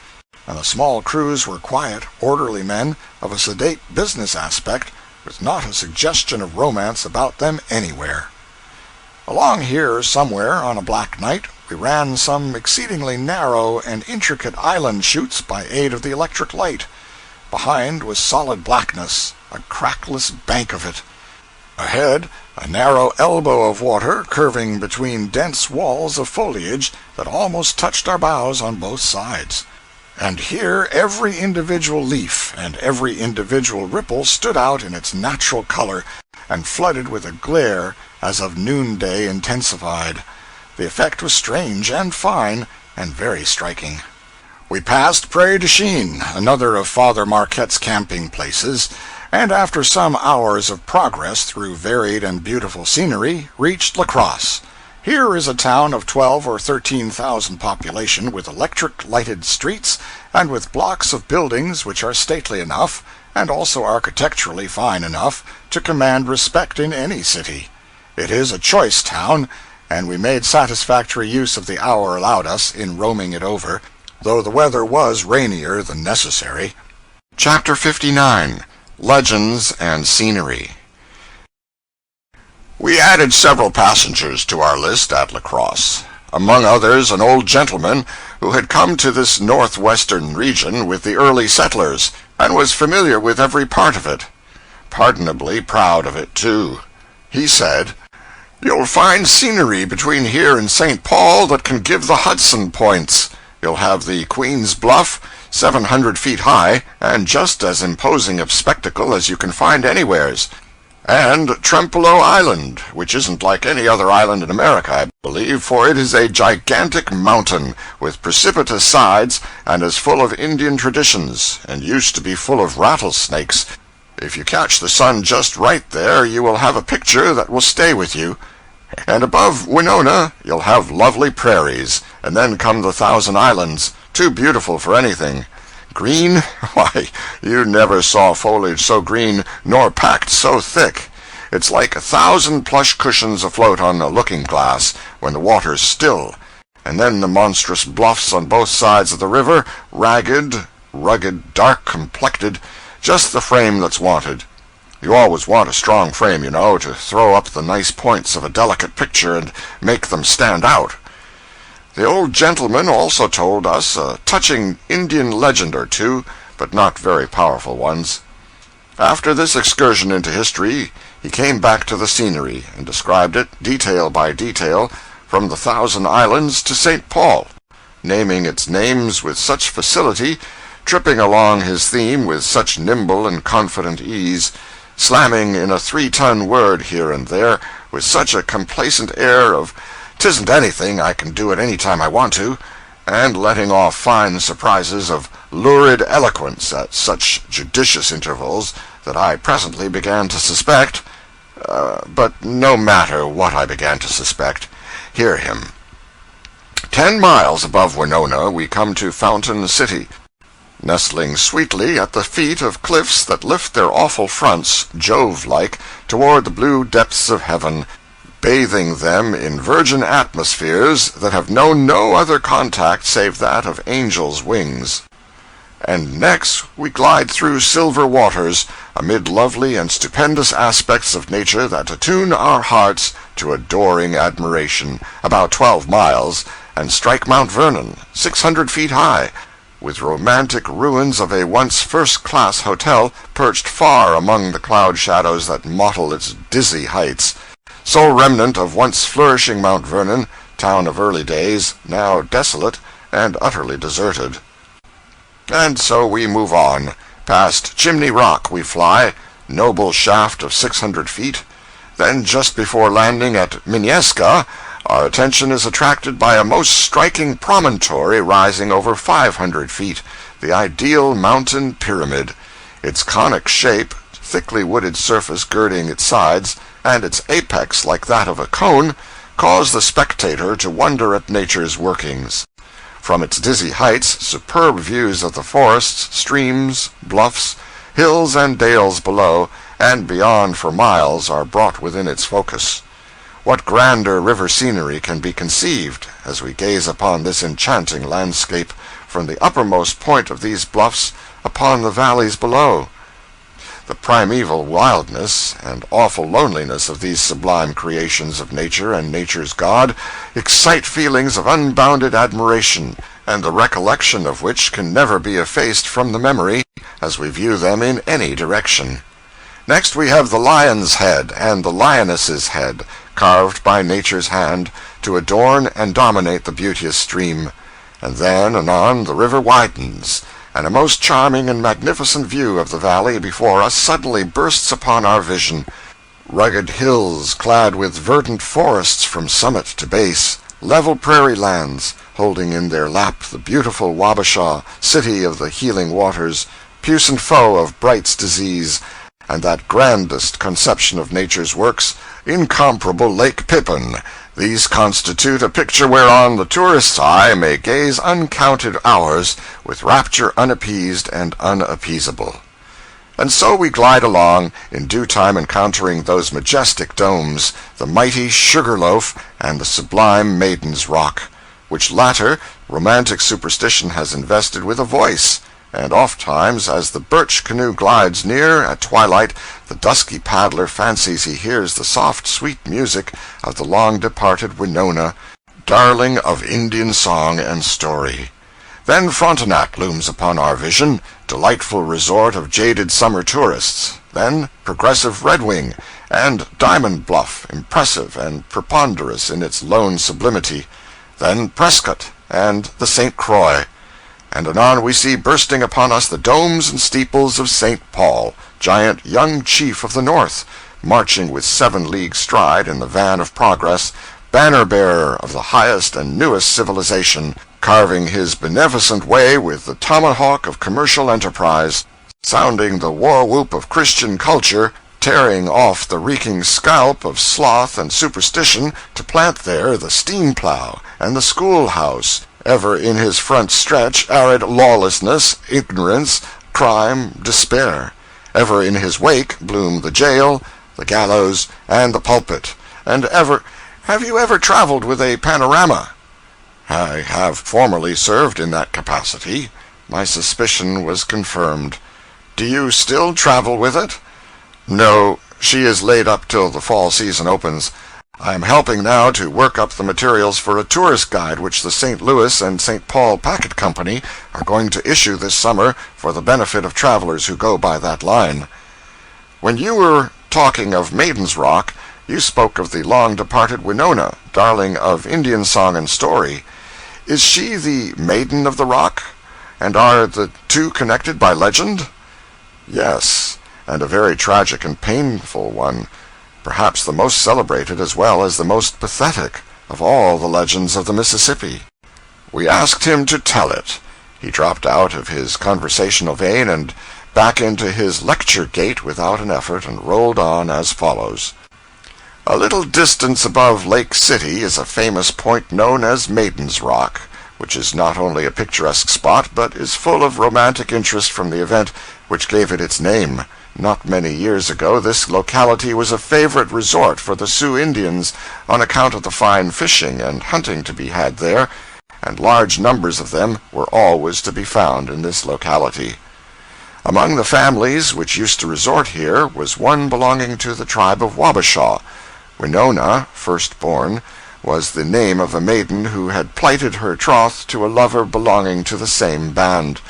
and the small crews were quiet, orderly men of a sedate business aspect, with not a suggestion of romance about them anywhere. Along here somewhere on a black night we ran some exceedingly narrow and intricate island chutes by aid of the electric light. Behind was solid blackness, a crackless bank of it. Ahead, a narrow elbow of water curving between dense walls of foliage that almost touched our bows on both sides. And here every individual leaf and every individual ripple stood out in its natural color, and flooded with a glare as of noonday intensified. The effect was strange and fine, and very striking. We passed Prairie du Chien, another of Father Marquette's camping places, and after some hours of progress through varied and beautiful scenery, reached La Crosse. Here is a town of 12 or 13,000 population, with electric-lighted streets, and with blocks of buildings which are stately enough, and also architecturally fine enough, to command respect in any city. It is a choice town, and we made satisfactory use of the hour allowed us in roaming it over, though the weather was rainier than necessary. Chapter 59. Legends and Scenery. We added several passengers to our list at La Crosse, among others an old gentleman who had come to this northwestern region with the early settlers, and was familiar with every part of it. Pardonably proud of it, too. He said, "You'll find scenery between here and St. Paul that can give the Hudson points. You'll have the Queen's Bluff, 700 feet high, and just as imposing of spectacle as you can find anywheres. And Trempealeau Island, which isn't like any other island in America, I believe, for it is a gigantic mountain, with precipitous sides, and is full of Indian traditions, and used to be full of rattlesnakes. If you catch the sun just right there, you will have a picture that will stay with you. And above Winona, you'll have lovely prairies, and then come the Thousand Islands, too beautiful for anything. Green? Why, you never saw foliage so green, nor packed so thick. It's like 1,000 plush cushions afloat on a looking-glass, when the water's still. And then the monstrous bluffs on both sides of the river, ragged, rugged, dark-complected, just the frame that's wanted. You always want a strong frame, you know, to throw up the nice points of a delicate picture and make them stand out. The old gentleman also told us a touching Indian legend or two, but not very powerful ones. After this excursion into history, he came back to the scenery, and described it, detail by detail, from the Thousand Islands to St. Paul, naming its names with such facility, tripping along his theme with such nimble and confident ease, slamming in a 3-ton word here and there with such a complacent air of "'tisn't anything, I can do it any time I want to," and letting off fine surprises of lurid eloquence at such judicious intervals that I presently began to suspect, but no matter what I began to suspect, hear him. 10 miles above Winona we come to Fountain City, nestling sweetly at the feet of cliffs that lift their awful fronts, Jove-like, toward the blue depths of heaven, bathing them in virgin atmospheres that have known no other contact save that of angels' wings. And next we glide through silver waters, amid lovely and stupendous aspects of nature that attune our hearts to adoring admiration, about 12 miles, and strike Mount Vernon, 600 feet high, with romantic ruins of a once first-class hotel perched far among the cloud shadows that mottle its dizzy heights, sole remnant of once flourishing Mount Vernon, town of early days, now desolate and utterly deserted. And so we move on. Past Chimney Rock we fly, noble shaft of 600 feet. Then, just before landing at Minneska, our attention is attracted by a most striking promontory rising over 500 feet, the ideal mountain pyramid. Its conic shape, thickly wooded surface girding its sides, and its apex like that of a cone, cause the spectator to wonder at nature's workings. From its dizzy heights, superb views of the forests, streams, bluffs, hills and dales below, and beyond for miles, are brought within its focus. What grander river scenery can be conceived as we gaze upon this enchanting landscape from the uppermost point of these bluffs upon the valleys below? The primeval wildness and awful loneliness of these sublime creations of nature and nature's God excite feelings of unbounded admiration, and the recollection of which can never be effaced from the memory as we view them in any direction. Next we have the lion's head and the lioness's head, carved by nature's hand to adorn and dominate the beauteous stream, and then anon the river widens, and a most charming and magnificent view of the valley before us suddenly bursts upon our vision. Rugged hills clad with verdant forests from summit to base, level prairie lands, holding in their lap the beautiful Wabasha, city of the healing waters, puissant foe of Bright's disease, and that grandest conception of nature's works, incomparable Lake Pippin, These constitute a picture whereon the tourist's eye may gaze uncounted hours with rapture unappeased and unappeasable. And so we glide along, in due time encountering those majestic domes, the mighty Sugarloaf and the sublime Maiden's Rock, which latter romantic superstition has invested with a voice, and ofttimes as the birch canoe glides near at twilight, the dusky paddler fancies he hears the soft, sweet music of the long-departed Winona, darling of Indian song and story. Then Frontenac looms upon our vision, delightful resort of jaded summer tourists. Then progressive Red Wing, and Diamond Bluff, impressive and preponderous in its lone sublimity. Then Prescott, and the St. Croix. And anon we see bursting upon us the domes and steeples of St. Paul, giant young chief of the North, marching with 7 league stride in the van of progress, banner-bearer of the highest and newest civilization, carving his beneficent way with the tomahawk of commercial enterprise, sounding the war-whoop of Christian culture, tearing off the reeking scalp of sloth and superstition to plant there the steam-plow and the schoolhouse, ever in his front stretch arid lawlessness, ignorance, crime, despair. Ever in his wake bloom the jail, the gallows, and the pulpit. And ever— Have you ever traveled with a panorama? I have formerly served in that capacity. My suspicion was confirmed. Do you still travel with it? No, she is laid up till the fall season opens. I am helping now to work up the materials for a tourist guide which the St. Louis and St. Paul Packet Company are going to issue this summer for the benefit of travelers who go by that line. When you were talking of Maiden's Rock, you spoke of the long-departed Winona, darling of Indian song and story. Is she the Maiden of the Rock? And are the two connected by legend? Yes, and a very tragic and painful one. Perhaps the most celebrated as well as the most pathetic of all the legends of the Mississippi. We asked him to tell it. He dropped out of his conversational vein and back into his lecture gait without an effort, and rolled on as follows. A little distance above Lake City is a famous point known as Maiden's Rock, which is not only a picturesque spot, but is full of romantic interest from the event which gave it its name. Not many years ago this locality was a favorite resort for the Sioux Indians on account of the fine fishing and hunting to be had there, and large numbers of them were always to be found in this locality. Among the families which used to resort here was one belonging to the tribe of Wabasha. Winona, firstborn, was the name of a maiden who had plighted her troth to a lover belonging to the same band.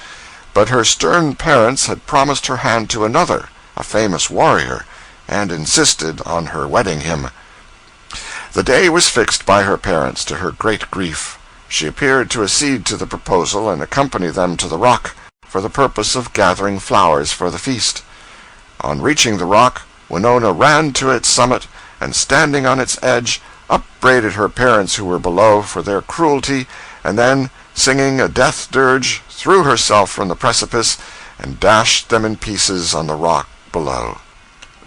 But her stern parents had promised her hand to another, a famous warrior, and insisted on her wedding him. The day was fixed by her parents, to her great grief. She appeared to accede to the proposal and accompany them to the rock, for the purpose of gathering flowers for the feast. On reaching the rock, Winona ran to its summit, and standing on its edge, upbraided her parents who were below for their cruelty, and then, singing a death dirge, threw herself from the precipice and dashed them in pieces on the rock below.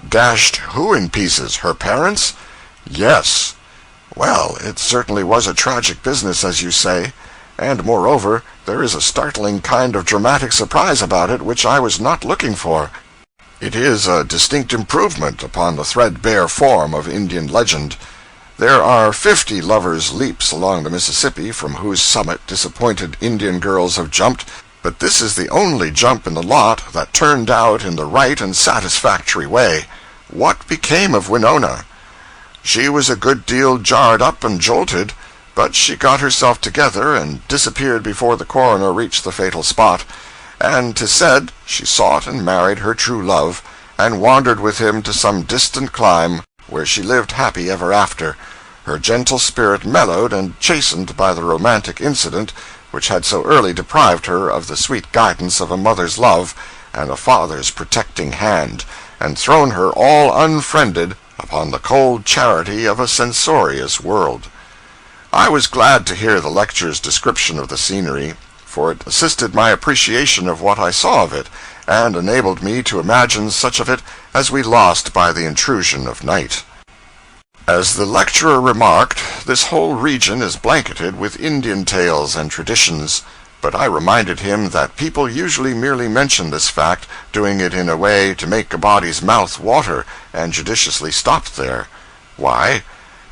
Dashed who in pieces? Her parents? Yes. Well, it certainly was a tragic business, as you say, and moreover, there is a startling kind of dramatic surprise about it which I was not looking for. It is a distinct improvement upon the threadbare form of Indian legend. There are 50 lovers' leaps along the Mississippi from whose summit disappointed Indian girls have jumped, but this is the only jump in the lot that turned out in the right and satisfactory way. What became of Winona? She was a good deal jarred up and jolted, but she got herself together and disappeared before the coroner reached the fatal spot, and 'tis said she sought and married her true love, and wandered with him to some distant clime, where she lived happy ever after, her gentle spirit mellowed and chastened by the romantic incident which had so early deprived her of the sweet guidance of a mother's love and a father's protecting hand, and thrown her all unfriended upon the cold charity of a censorious world. I was glad to hear the lecture's description of the scenery, for it assisted my appreciation of what I saw of it, and enabled me to imagine such of it as we lost by the intrusion of night. As the lecturer remarked, this whole region is blanketed with Indian tales and traditions, but I reminded him that people usually merely mention this fact, doing it in a way to make a body's mouth water, and judiciously stopped there. Why?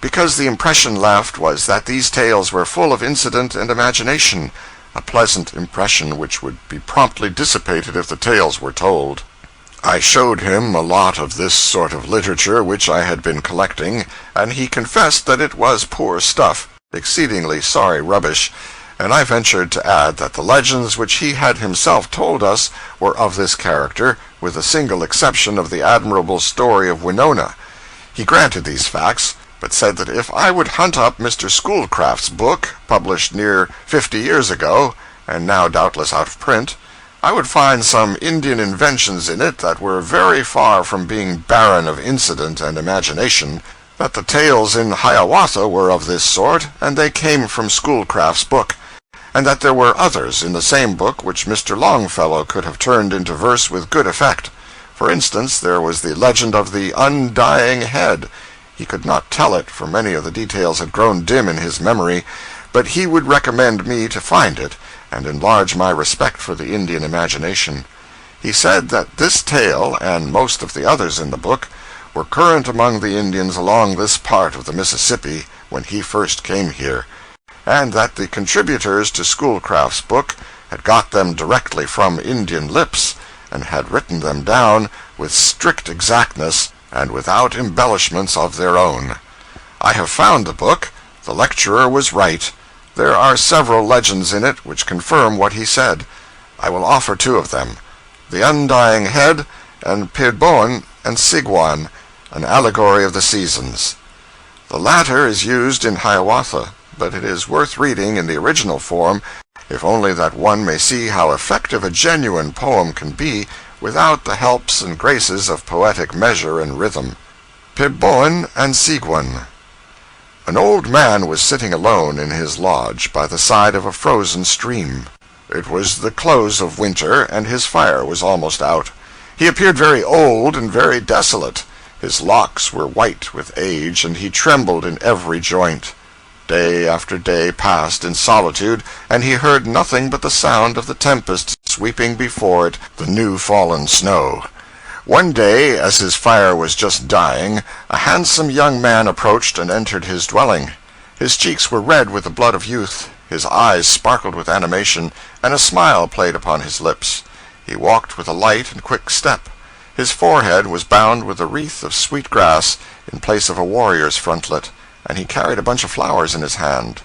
Because the impression left was that these tales were full of incident and imagination, a pleasant impression which would be promptly dissipated if the tales were told. I showed him a lot of this sort of literature which I had been collecting, and he confessed that it was poor stuff, exceedingly sorry rubbish, and I ventured to add that the legends which he had himself told us were of this character, with the single exception of the admirable story of Winona. He granted these facts, but said that if I would hunt up Mr. Schoolcraft's book, published near 50 years ago, and now doubtless out of print, I would find some Indian inventions in it that were very far from being barren of incident and imagination, that the tales in Hiawatha were of this sort, and they came from Schoolcraft's book, and that there were others in the same book which Mr. Longfellow could have turned into verse with good effect. For instance, there was the legend of the Undying Head. He could not tell it, for many of the details had grown dim in his memory, but he would recommend me to find it, and enlarge my respect for the Indian imagination. He said that this tale, and most of the others in the book, were current among the Indians along this part of the Mississippi when he first came here, and that the contributors to Schoolcraft's book had got them directly from Indian lips, and had written them down with strict exactness and without embellishments of their own. I have found the book. The lecturer was right. There are several legends in it which confirm what he said. I will offer two of them: the Undying Head, and Pidboan and Sigwan, an allegory of the seasons. The latter is used in Hiawatha, but it is worth reading in the original form, if only that one may see how effective a genuine poem can be without the helps and graces of poetic measure and rhythm. Pidboan and Sigwan. An old man was sitting alone in his lodge by the side of a frozen stream. It was the close of winter, and his fire was almost out. He appeared very old and very desolate. His locks were white with age, and he trembled in every joint. Day after day passed in solitude, and he heard nothing but the sound of the tempest sweeping before it the new-fallen snow. One day, as his fire was just dying, a handsome young man approached and entered his dwelling. His cheeks were red with the blood of youth, his eyes sparkled with animation, and a smile played upon his lips. He walked with a light and quick step. His forehead was bound with a wreath of sweet grass in place of a warrior's frontlet, and he carried a bunch of flowers in his hand.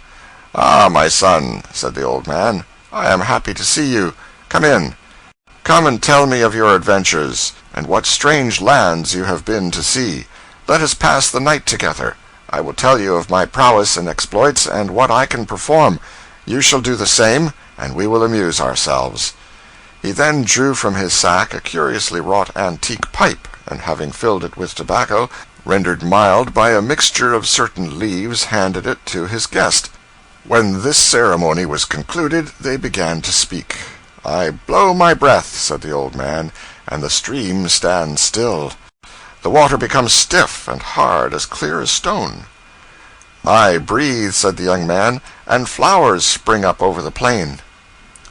"Ah, my son," said the old man, "I am happy to see you. Come in. Come and tell me of your adventures, and what strange lands you have been to see. Let us pass the night together. I will tell you of my prowess and exploits, and what I can perform. You shall do the same, and we will amuse ourselves." He then drew from his sack a curiously wrought antique pipe, and having filled it with tobacco, rendered mild by a mixture of certain leaves, handed it to his guest. When this ceremony was concluded, they began to speak. "I blow my breath," said the old man, "and the stream stands still. The water becomes stiff and hard, as clear as stone." "I breathe," said the young man, "and flowers spring up over the plain."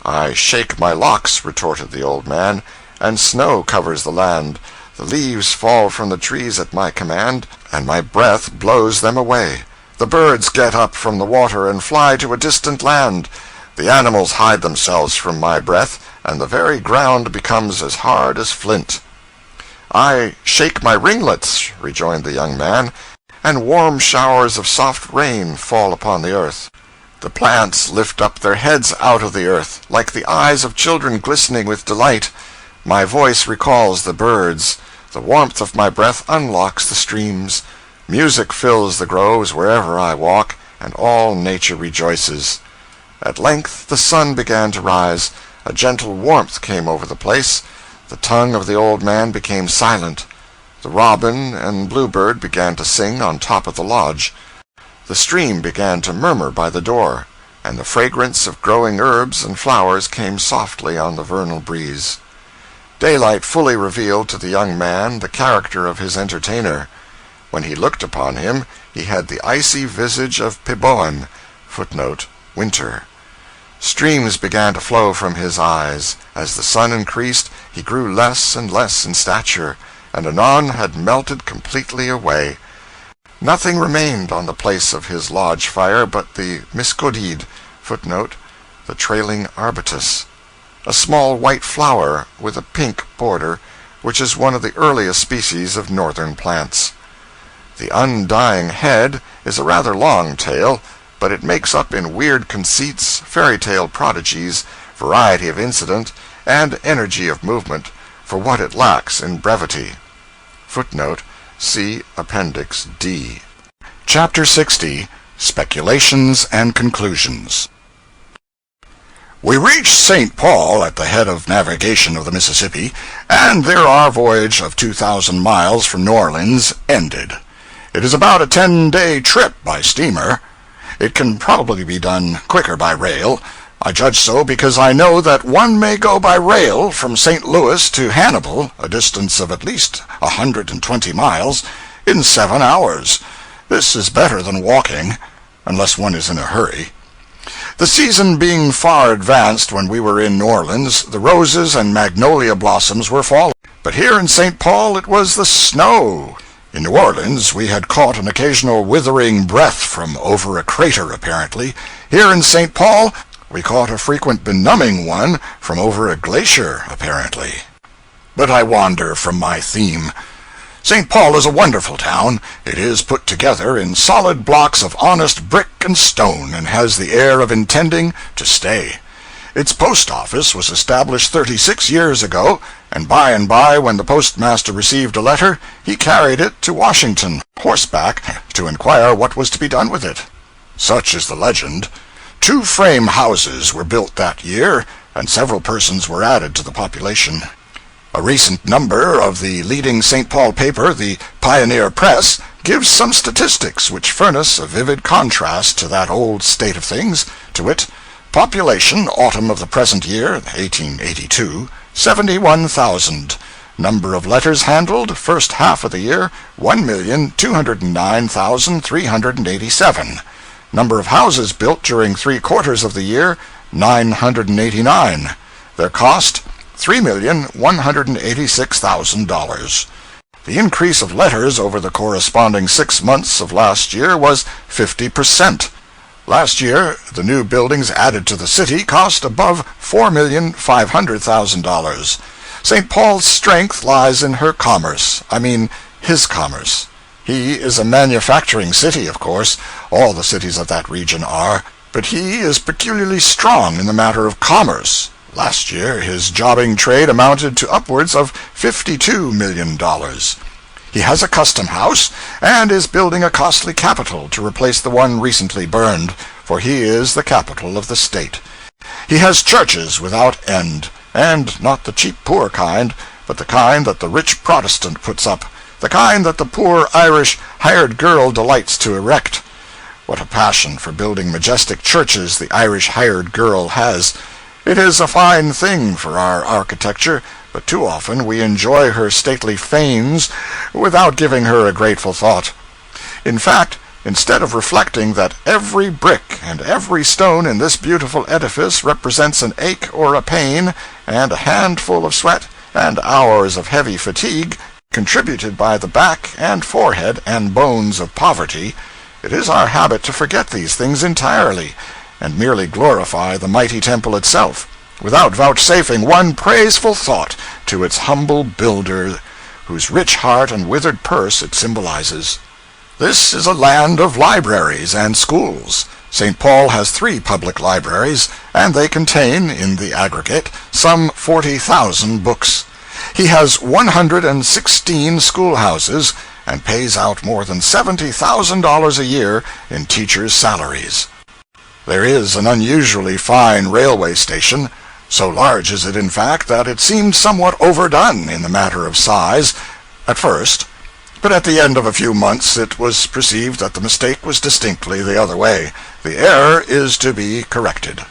"I shake my locks," retorted the old man, "and snow covers the land. The leaves fall from the trees at my command, and my breath blows them away. The birds get up from the water and fly to a distant land. The animals hide themselves from my breath, and the very ground becomes as hard as flint." "I shake my ringlets," rejoined the young man, "and warm showers of soft rain fall upon the earth. The plants lift up their heads out of the earth, like the eyes of children glistening with delight. My voice recalls the birds. The warmth of my breath unlocks the streams. Music fills the groves wherever I walk, and all nature rejoices." At length the sun began to rise. A gentle warmth came over the place. The tongue of the old man became silent. The robin and bluebird began to sing on top of the lodge. The stream began to murmur by the door, and the fragrance of growing herbs and flowers came softly on the vernal breeze. Daylight fully revealed to the young man the character of his entertainer. When he looked upon him, he had the icy visage of Peboan, footnote, winter. Streams began to flow from his eyes. As the sun increased, he grew less and less in stature, and anon had melted completely away. Nothing remained on the place of his lodge fire but the miscodid, footnote, the trailing arbutus, a small white flower with a pink border, which is one of the earliest species of northern plants. The undying head is a rather long tale, but it makes up in weird conceits, fairy-tale prodigies, variety of incident, and energy of movement for what it lacks in brevity. Footnote, see Appendix D. Chapter 60, Speculations and Conclusions. We reached St. Paul at the head of navigation of the Mississippi, and there our voyage of 2,000 miles from New Orleans ended. It is about a 10-day trip by steamer. It can probably be done quicker by rail. I judge so because I know that one may go by rail from St. Louis to Hannibal, a distance of at least 120 miles, in 7 hours. This is better than walking, unless one is in a hurry. The season being far advanced when we were in New Orleans, the roses and magnolia blossoms were falling. But here in St. Paul it was the snow. In New Orleans we had caught an occasional withering breath from over a crater, apparently. Here in St. Paul we caught a frequent benumbing one from over a glacier, apparently. But I wander from my theme. St. Paul is a wonderful town. It is put together in solid blocks of honest brick and stone, and has the air of intending to stay. Its post office was established 36 years ago, and by, when the postmaster received a letter, he carried it to Washington, horseback, to inquire what was to be done with it. Such is the legend. 2 frame houses were built that year, and several persons were added to the population. A recent number of the leading St. Paul paper, the Pioneer Press, gives some statistics which furnish a vivid contrast to that old state of things, to wit, population, autumn of the present year, 1882, 71,000. Number of letters handled, first half of the year, 1,209,387. Number of houses built during 3/4 of the year, 989. Their cost, $3,186,000. The increase of letters over the corresponding 6 months of last year was 50%. Last year, the new buildings added to the city cost above $4,500,000. St. Paul's strength lies in her commerce. I mean, his commerce. He is a manufacturing city, of course. All the cities of that region are. But he is peculiarly strong in the matter of commerce. Last year his jobbing trade amounted to upwards of $52 million. He has a custom house, and is building a costly capitol to replace the one recently burned, for he is the capital of the state. He has churches without end, and not the cheap poor kind, but the kind that the rich Protestant puts up, the kind that the poor Irish hired girl delights to erect. What a passion for building majestic churches the Irish hired girl has! It is a fine thing for our architecture, but too often we enjoy her stately fanes without giving her a grateful thought. In fact, instead of reflecting that every brick and every stone in this beautiful edifice represents an ache or a pain, and a handful of sweat, and hours of heavy fatigue, contributed by the back and forehead and bones of poverty, it is our habit to forget these things entirely, and merely glorify the mighty temple itself, without vouchsafing one praiseful thought to its humble builder, whose rich heart and withered purse it symbolizes. This is a land of libraries and schools. St. Paul has 3 public libraries, and they contain, in the aggregate, some 40,000 books. He has 116 schoolhouses, and pays out more than $70,000 a year in teachers' salaries. There is an unusually fine railway station. So large is it, in fact, that it seemed somewhat overdone in the matter of size at first, but at the end of a few months it was perceived that the mistake was distinctly the other way. The error is to be corrected.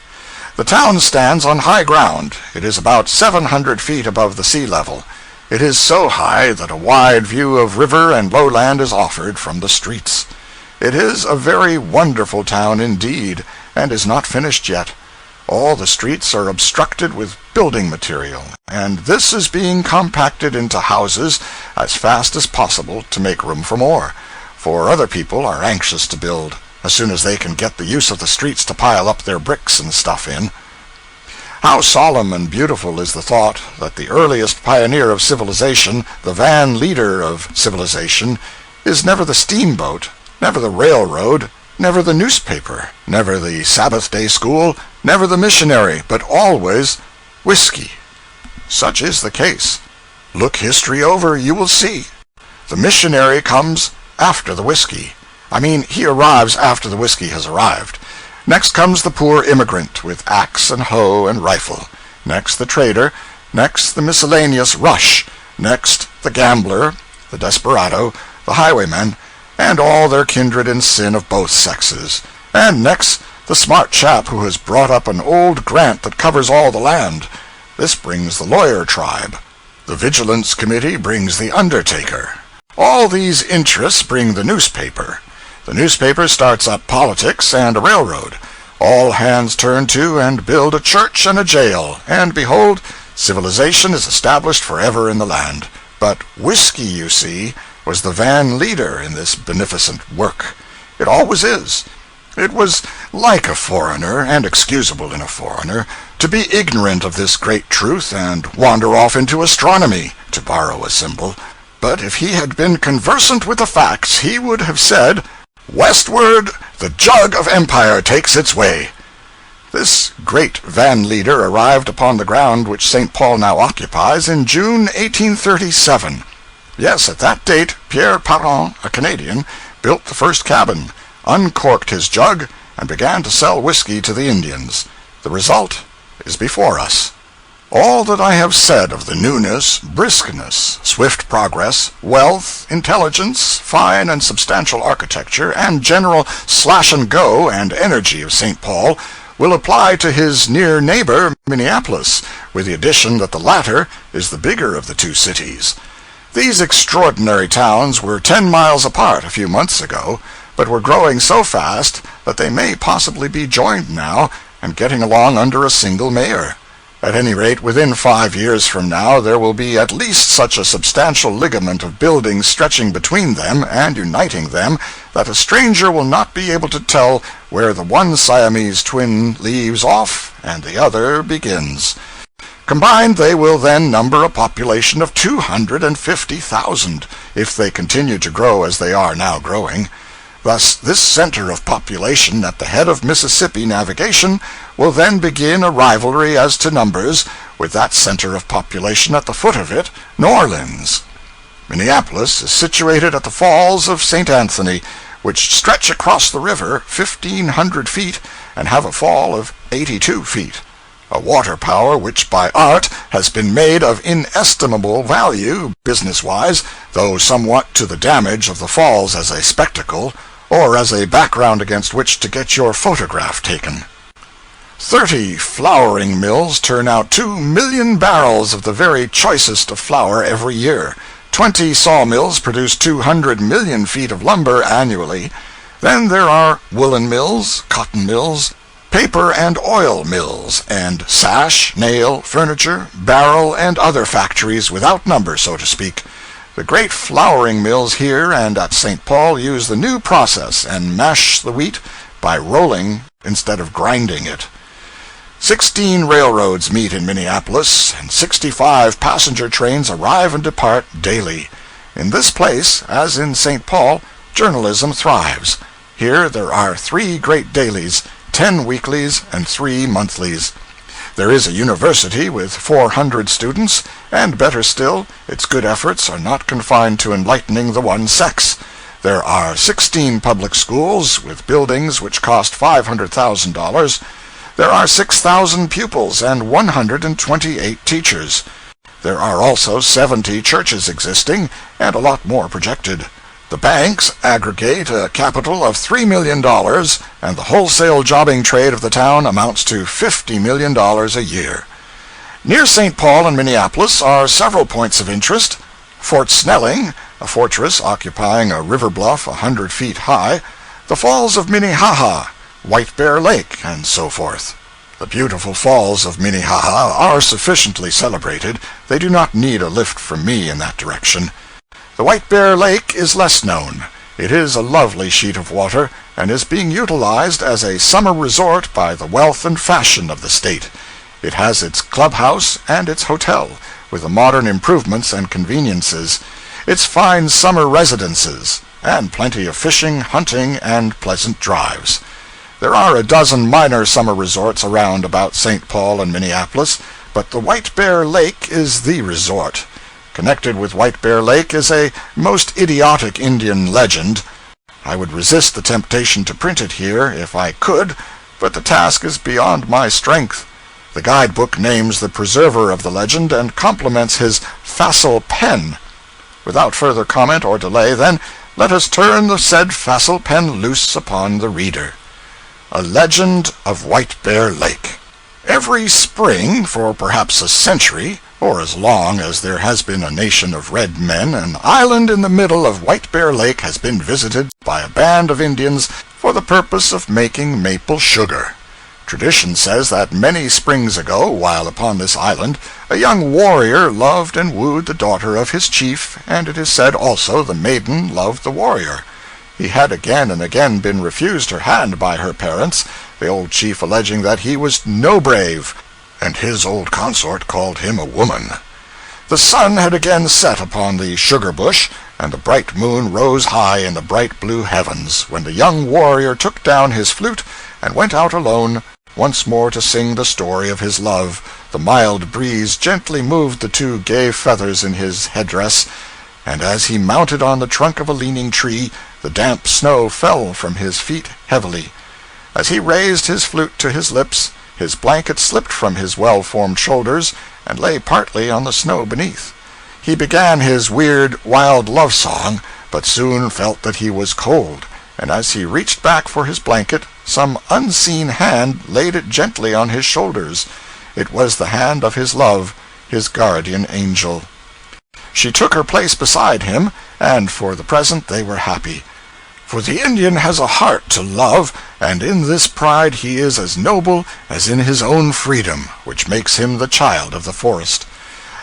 The town stands on high ground. It is about 700 feet above the sea level. It is so high that a wide view of river and lowland is offered from the streets. It is a very wonderful town indeed, and is not finished yet. All the streets are obstructed with building material, and this is being compacted into houses as fast as possible to make room for more, for other people are anxious to build as soon as they can get the use of the streets to pile up their bricks and stuff in. How solemn and beautiful is the thought that the earliest pioneer of civilization, the van leader of civilization, is never the steamboat, never the railroad, never the newspaper, never the Sabbath-day school, never the missionary, but always whiskey. Such is the case. Look history over, you will see. The missionary comes after the whiskey. I mean, he arrives after the whiskey has arrived. Next comes the poor immigrant with axe and hoe and rifle. Next the trader. Next the miscellaneous rush. Next the gambler, the desperado, the highwayman, and all their kindred in sin of both sexes. And next the smart chap who has brought up an old grant that covers all the land. This brings the lawyer tribe. The vigilance committee brings the undertaker. All these interests bring the newspaper. The newspaper starts up politics and a railroad. All hands turn to and build a church and a jail, and behold, civilization is established forever in the land. But whiskey, you see, was the van leader in this beneficent work. It always is. It was like a foreigner, and excusable in a foreigner, to be ignorant of this great truth and wander off into astronomy, to borrow a symbol. But if he had been conversant with the facts, he would have said, "Westward the jug of empire takes its way." This great van leader arrived upon the ground which St. Paul now occupies in June 1837. Yes, at that date, Pierre Parent, a Canadian, built the first cabin, uncorked his jug, and began to sell whiskey to the Indians. The result is before us. All that I have said of the newness, briskness, swift progress, wealth, intelligence, fine and substantial architecture, and general slash-and-go and energy of St. Paul will apply to his near neighbor, Minneapolis, with the addition that the latter is the bigger of the two cities. These extraordinary towns were 10 miles apart a few months ago, but were growing so fast that they may possibly be joined now and getting along under a single mayor. At any rate, within 5 years from now there will be at least such a substantial ligament of buildings stretching between them and uniting them that a stranger will not be able to tell where the one Siamese twin leaves off and the other begins. Combined, they will then number a population of 250,000, if they continue to grow as they are now growing. Thus, this center of population at the head of Mississippi navigation will then begin a rivalry as to numbers with that center of population at the foot of it, New Orleans. Minneapolis is situated at the Falls of St. Anthony, which stretch across the river 1,500 feet and have a fall of 82 feet. A water power which by art has been made of inestimable value, business-wise, though somewhat to the damage of the falls as a spectacle, or as a background against which to get your photograph taken. 30 flouring mills turn out 2,000,000 barrels of the very choicest of flour every year. 20 sawmills produce 200 million feet of lumber annually. Then there are woolen mills, cotton mills, paper and oil mills, and sash, nail, furniture, barrel, and other factories without number, so to speak. The great flouring mills here and at St. Paul use the new process and mash the wheat by rolling instead of grinding it. 16 railroads meet in Minneapolis, and 65 passenger trains arrive and depart daily. In this place, as in St. Paul, journalism thrives. Here there are 3 great dailies, 10 weeklies, and 3 monthlies. There is a university with 400 students, and better still, its good efforts are not confined to enlightening the one sex. There are 16 public schools, with buildings which cost $500,000. There are 6,000 pupils and 128 teachers. There are also 70 churches existing, and a lot more projected. The banks aggregate a capital of $3 million, and the wholesale jobbing trade of the town amounts to $50 million a year. Near St. Paul and Minneapolis are several points of interest: Fort Snelling, a fortress occupying a river bluff 100 feet high, the Falls of Minnehaha, White Bear Lake, and so forth. The beautiful Falls of Minnehaha are sufficiently celebrated. They do not need a lift from me in that direction. The White Bear Lake is less known. It is a lovely sheet of water, and is being utilized as a summer resort by the wealth and fashion of the state. It has its clubhouse and its hotel, with the modern improvements and conveniences, its fine summer residences, and plenty of fishing, hunting, and pleasant drives. There are a dozen minor summer resorts around about St. Paul and Minneapolis, but the White Bear Lake is the resort. Connected with White Bear Lake is a most idiotic Indian legend. I would resist the temptation to print it here if I could, but the task is beyond my strength. The guidebook names the preserver of the legend and compliments his facile pen. Without further comment or delay, then, let us turn the said facile pen loose upon the reader. A Legend of White Bear Lake. Every spring, for perhaps a century, or as long as there has been a nation of red men, an island in the middle of White Bear Lake has been visited by a band of Indians for the purpose of making maple sugar. Tradition says that many springs ago, while upon this island, a young warrior loved and wooed the daughter of his chief, and it is said also the maiden loved the warrior. He had again and again been refused her hand by her parents, the old chief alleging that he was no brave, and his old consort called him a woman. The sun had again set upon the sugar bush, and the bright moon rose high in the bright blue heavens, when the young warrior took down his flute and went out alone once more to sing the story of his love. The mild breeze gently moved the two gay feathers in his headdress, and as he mounted on the trunk of a leaning tree, the damp snow fell from his feet heavily. As he raised his flute to his lips, his blanket slipped from his well-formed shoulders and lay partly on the snow beneath. He began his weird, wild love song, but soon felt that he was cold, and as he reached back for his blanket, some unseen hand laid it gently on his shoulders. It was the hand of his love, his guardian angel. She took her place beside him, and for the present they were happy. For the Indian has a heart to love, and in this pride he is as noble as in his own freedom, which makes him the child of the forest.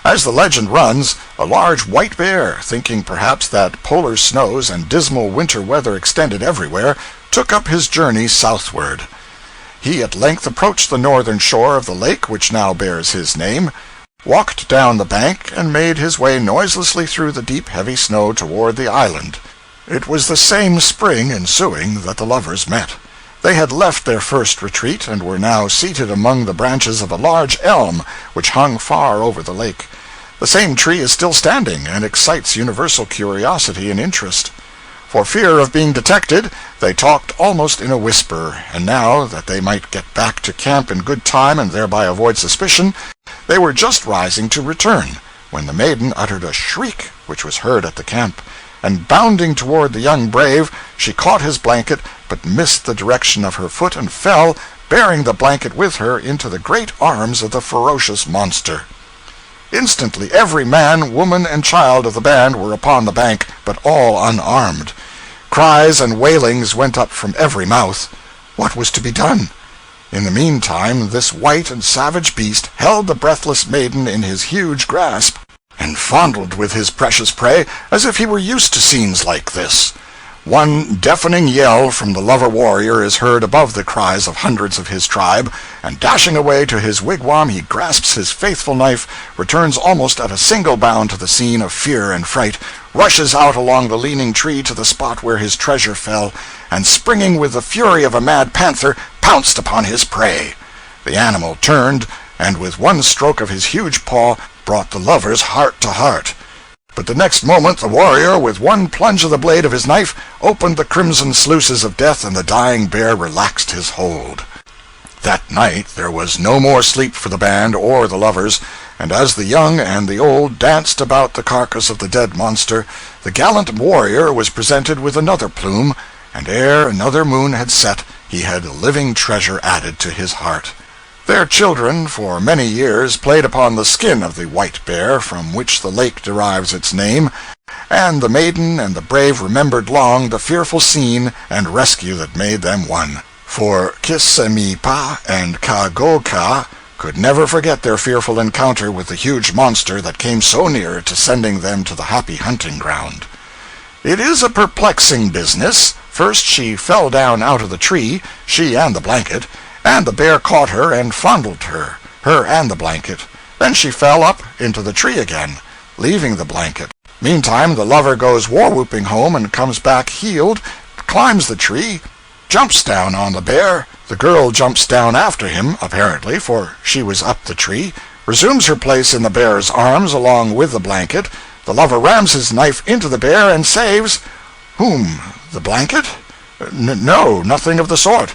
As the legend runs, a large white bear, thinking perhaps that polar snows and dismal winter weather extended everywhere, took up his journey southward. He at length approached the northern shore of the lake which now bears his name, walked down the bank, and made his way noiselessly through the deep heavy snow toward the island. It was the same spring ensuing that the lovers met. They had left their first retreat, and were now seated among the branches of a large elm which hung far over the lake. The same tree is still standing, and excites universal curiosity and interest. For fear of being detected, they talked almost in a whisper, and now, that they might get back to camp in good time and thereby avoid suspicion, they were just rising to return, when the maiden uttered a shriek which was heard at the camp, and bounding toward the young brave, she caught his blanket, but missed the direction of her foot and fell, bearing the blanket with her, into the great arms of the ferocious monster. Instantly every man, woman, and child of the band were upon the bank, but all unarmed. Cries and wailings went up from every mouth. What was to be done? In the meantime this white and savage beast held the breathless maiden in his huge grasp, and fondled with his precious prey as if he were used to scenes like this. One deafening yell from the lover-warrior is heard above the cries of hundreds of his tribe, and dashing away to his wigwam he grasps his faithful knife, returns almost at a single bound to the scene of fear and fright, rushes out along the leaning tree to the spot where his treasure fell, and springing with the fury of a mad panther, pounced upon his prey. The animal turned, and with one stroke of his huge paw brought the lovers heart to heart. But the next moment the warrior, with one plunge of the blade of his knife, opened the crimson sluices of death, and the dying bear relaxed his hold. That night there was no more sleep for the band or the lovers, and as the young and the old danced about the carcass of the dead monster, the gallant warrior was presented with another plume, and ere another moon had set, he had a living treasure added to his heart. Their children for many years played upon the skin of the white bear from which the lake derives its name, and the maiden and the brave remembered long the fearful scene and rescue that made them one. For Kisemipa and Kagoka could never forget their fearful encounter with the huge monster that came so near to sending them to the happy hunting ground. It is a perplexing business. First she fell down out of the tree, she and the blanket, and the bear caught her and fondled her and the blanket. Then she fell up into the tree again, leaving the blanket. Meantime the lover goes war-whooping home and comes back healed, climbs the tree, jumps down on the bear. The girl jumps down after him, apparently, for she was up the tree, resumes her place in the bear's arms along with the blanket. The lover rams his knife into the bear and saves whom? The blanket? No, nothing of the sort.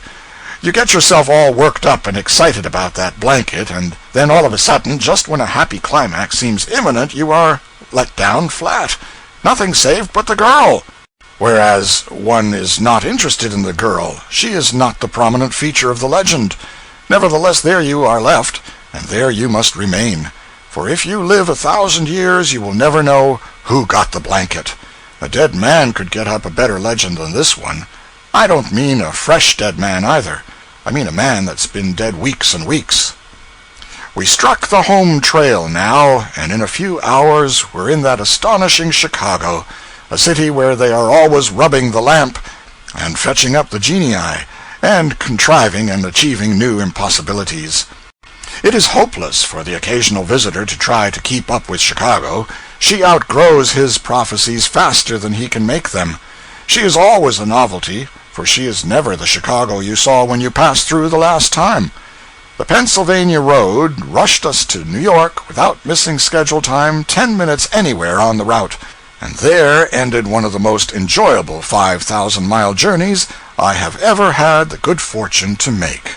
You get yourself all worked up and excited about that blanket, and then all of a sudden, just when a happy climax seems imminent, you are let down flat. Nothing saved but the girl. Whereas one is not interested in the girl. She is not the prominent feature of the legend. Nevertheless, there you are left, and there you must remain. For if you live 1,000 years, you will never know who got the blanket. A dead man could get up a better legend than this one. I don't mean a fresh dead man either. I mean a man that's been dead weeks and weeks. We struck the home trail now, and in a few hours we're in that astonishing Chicago, a city where they are always rubbing the lamp and fetching up the genii, and contriving and achieving new impossibilities. It is hopeless for the occasional visitor to try to keep up with Chicago. She outgrows his prophecies faster than he can make them. She is always a novelty, for she is never the Chicago you saw when you passed through the last time. The Pennsylvania road rushed us to New York without missing schedule time 10 minutes anywhere on the route, and there ended one of the most enjoyable 5,000-mile journeys I have ever had the good fortune to make.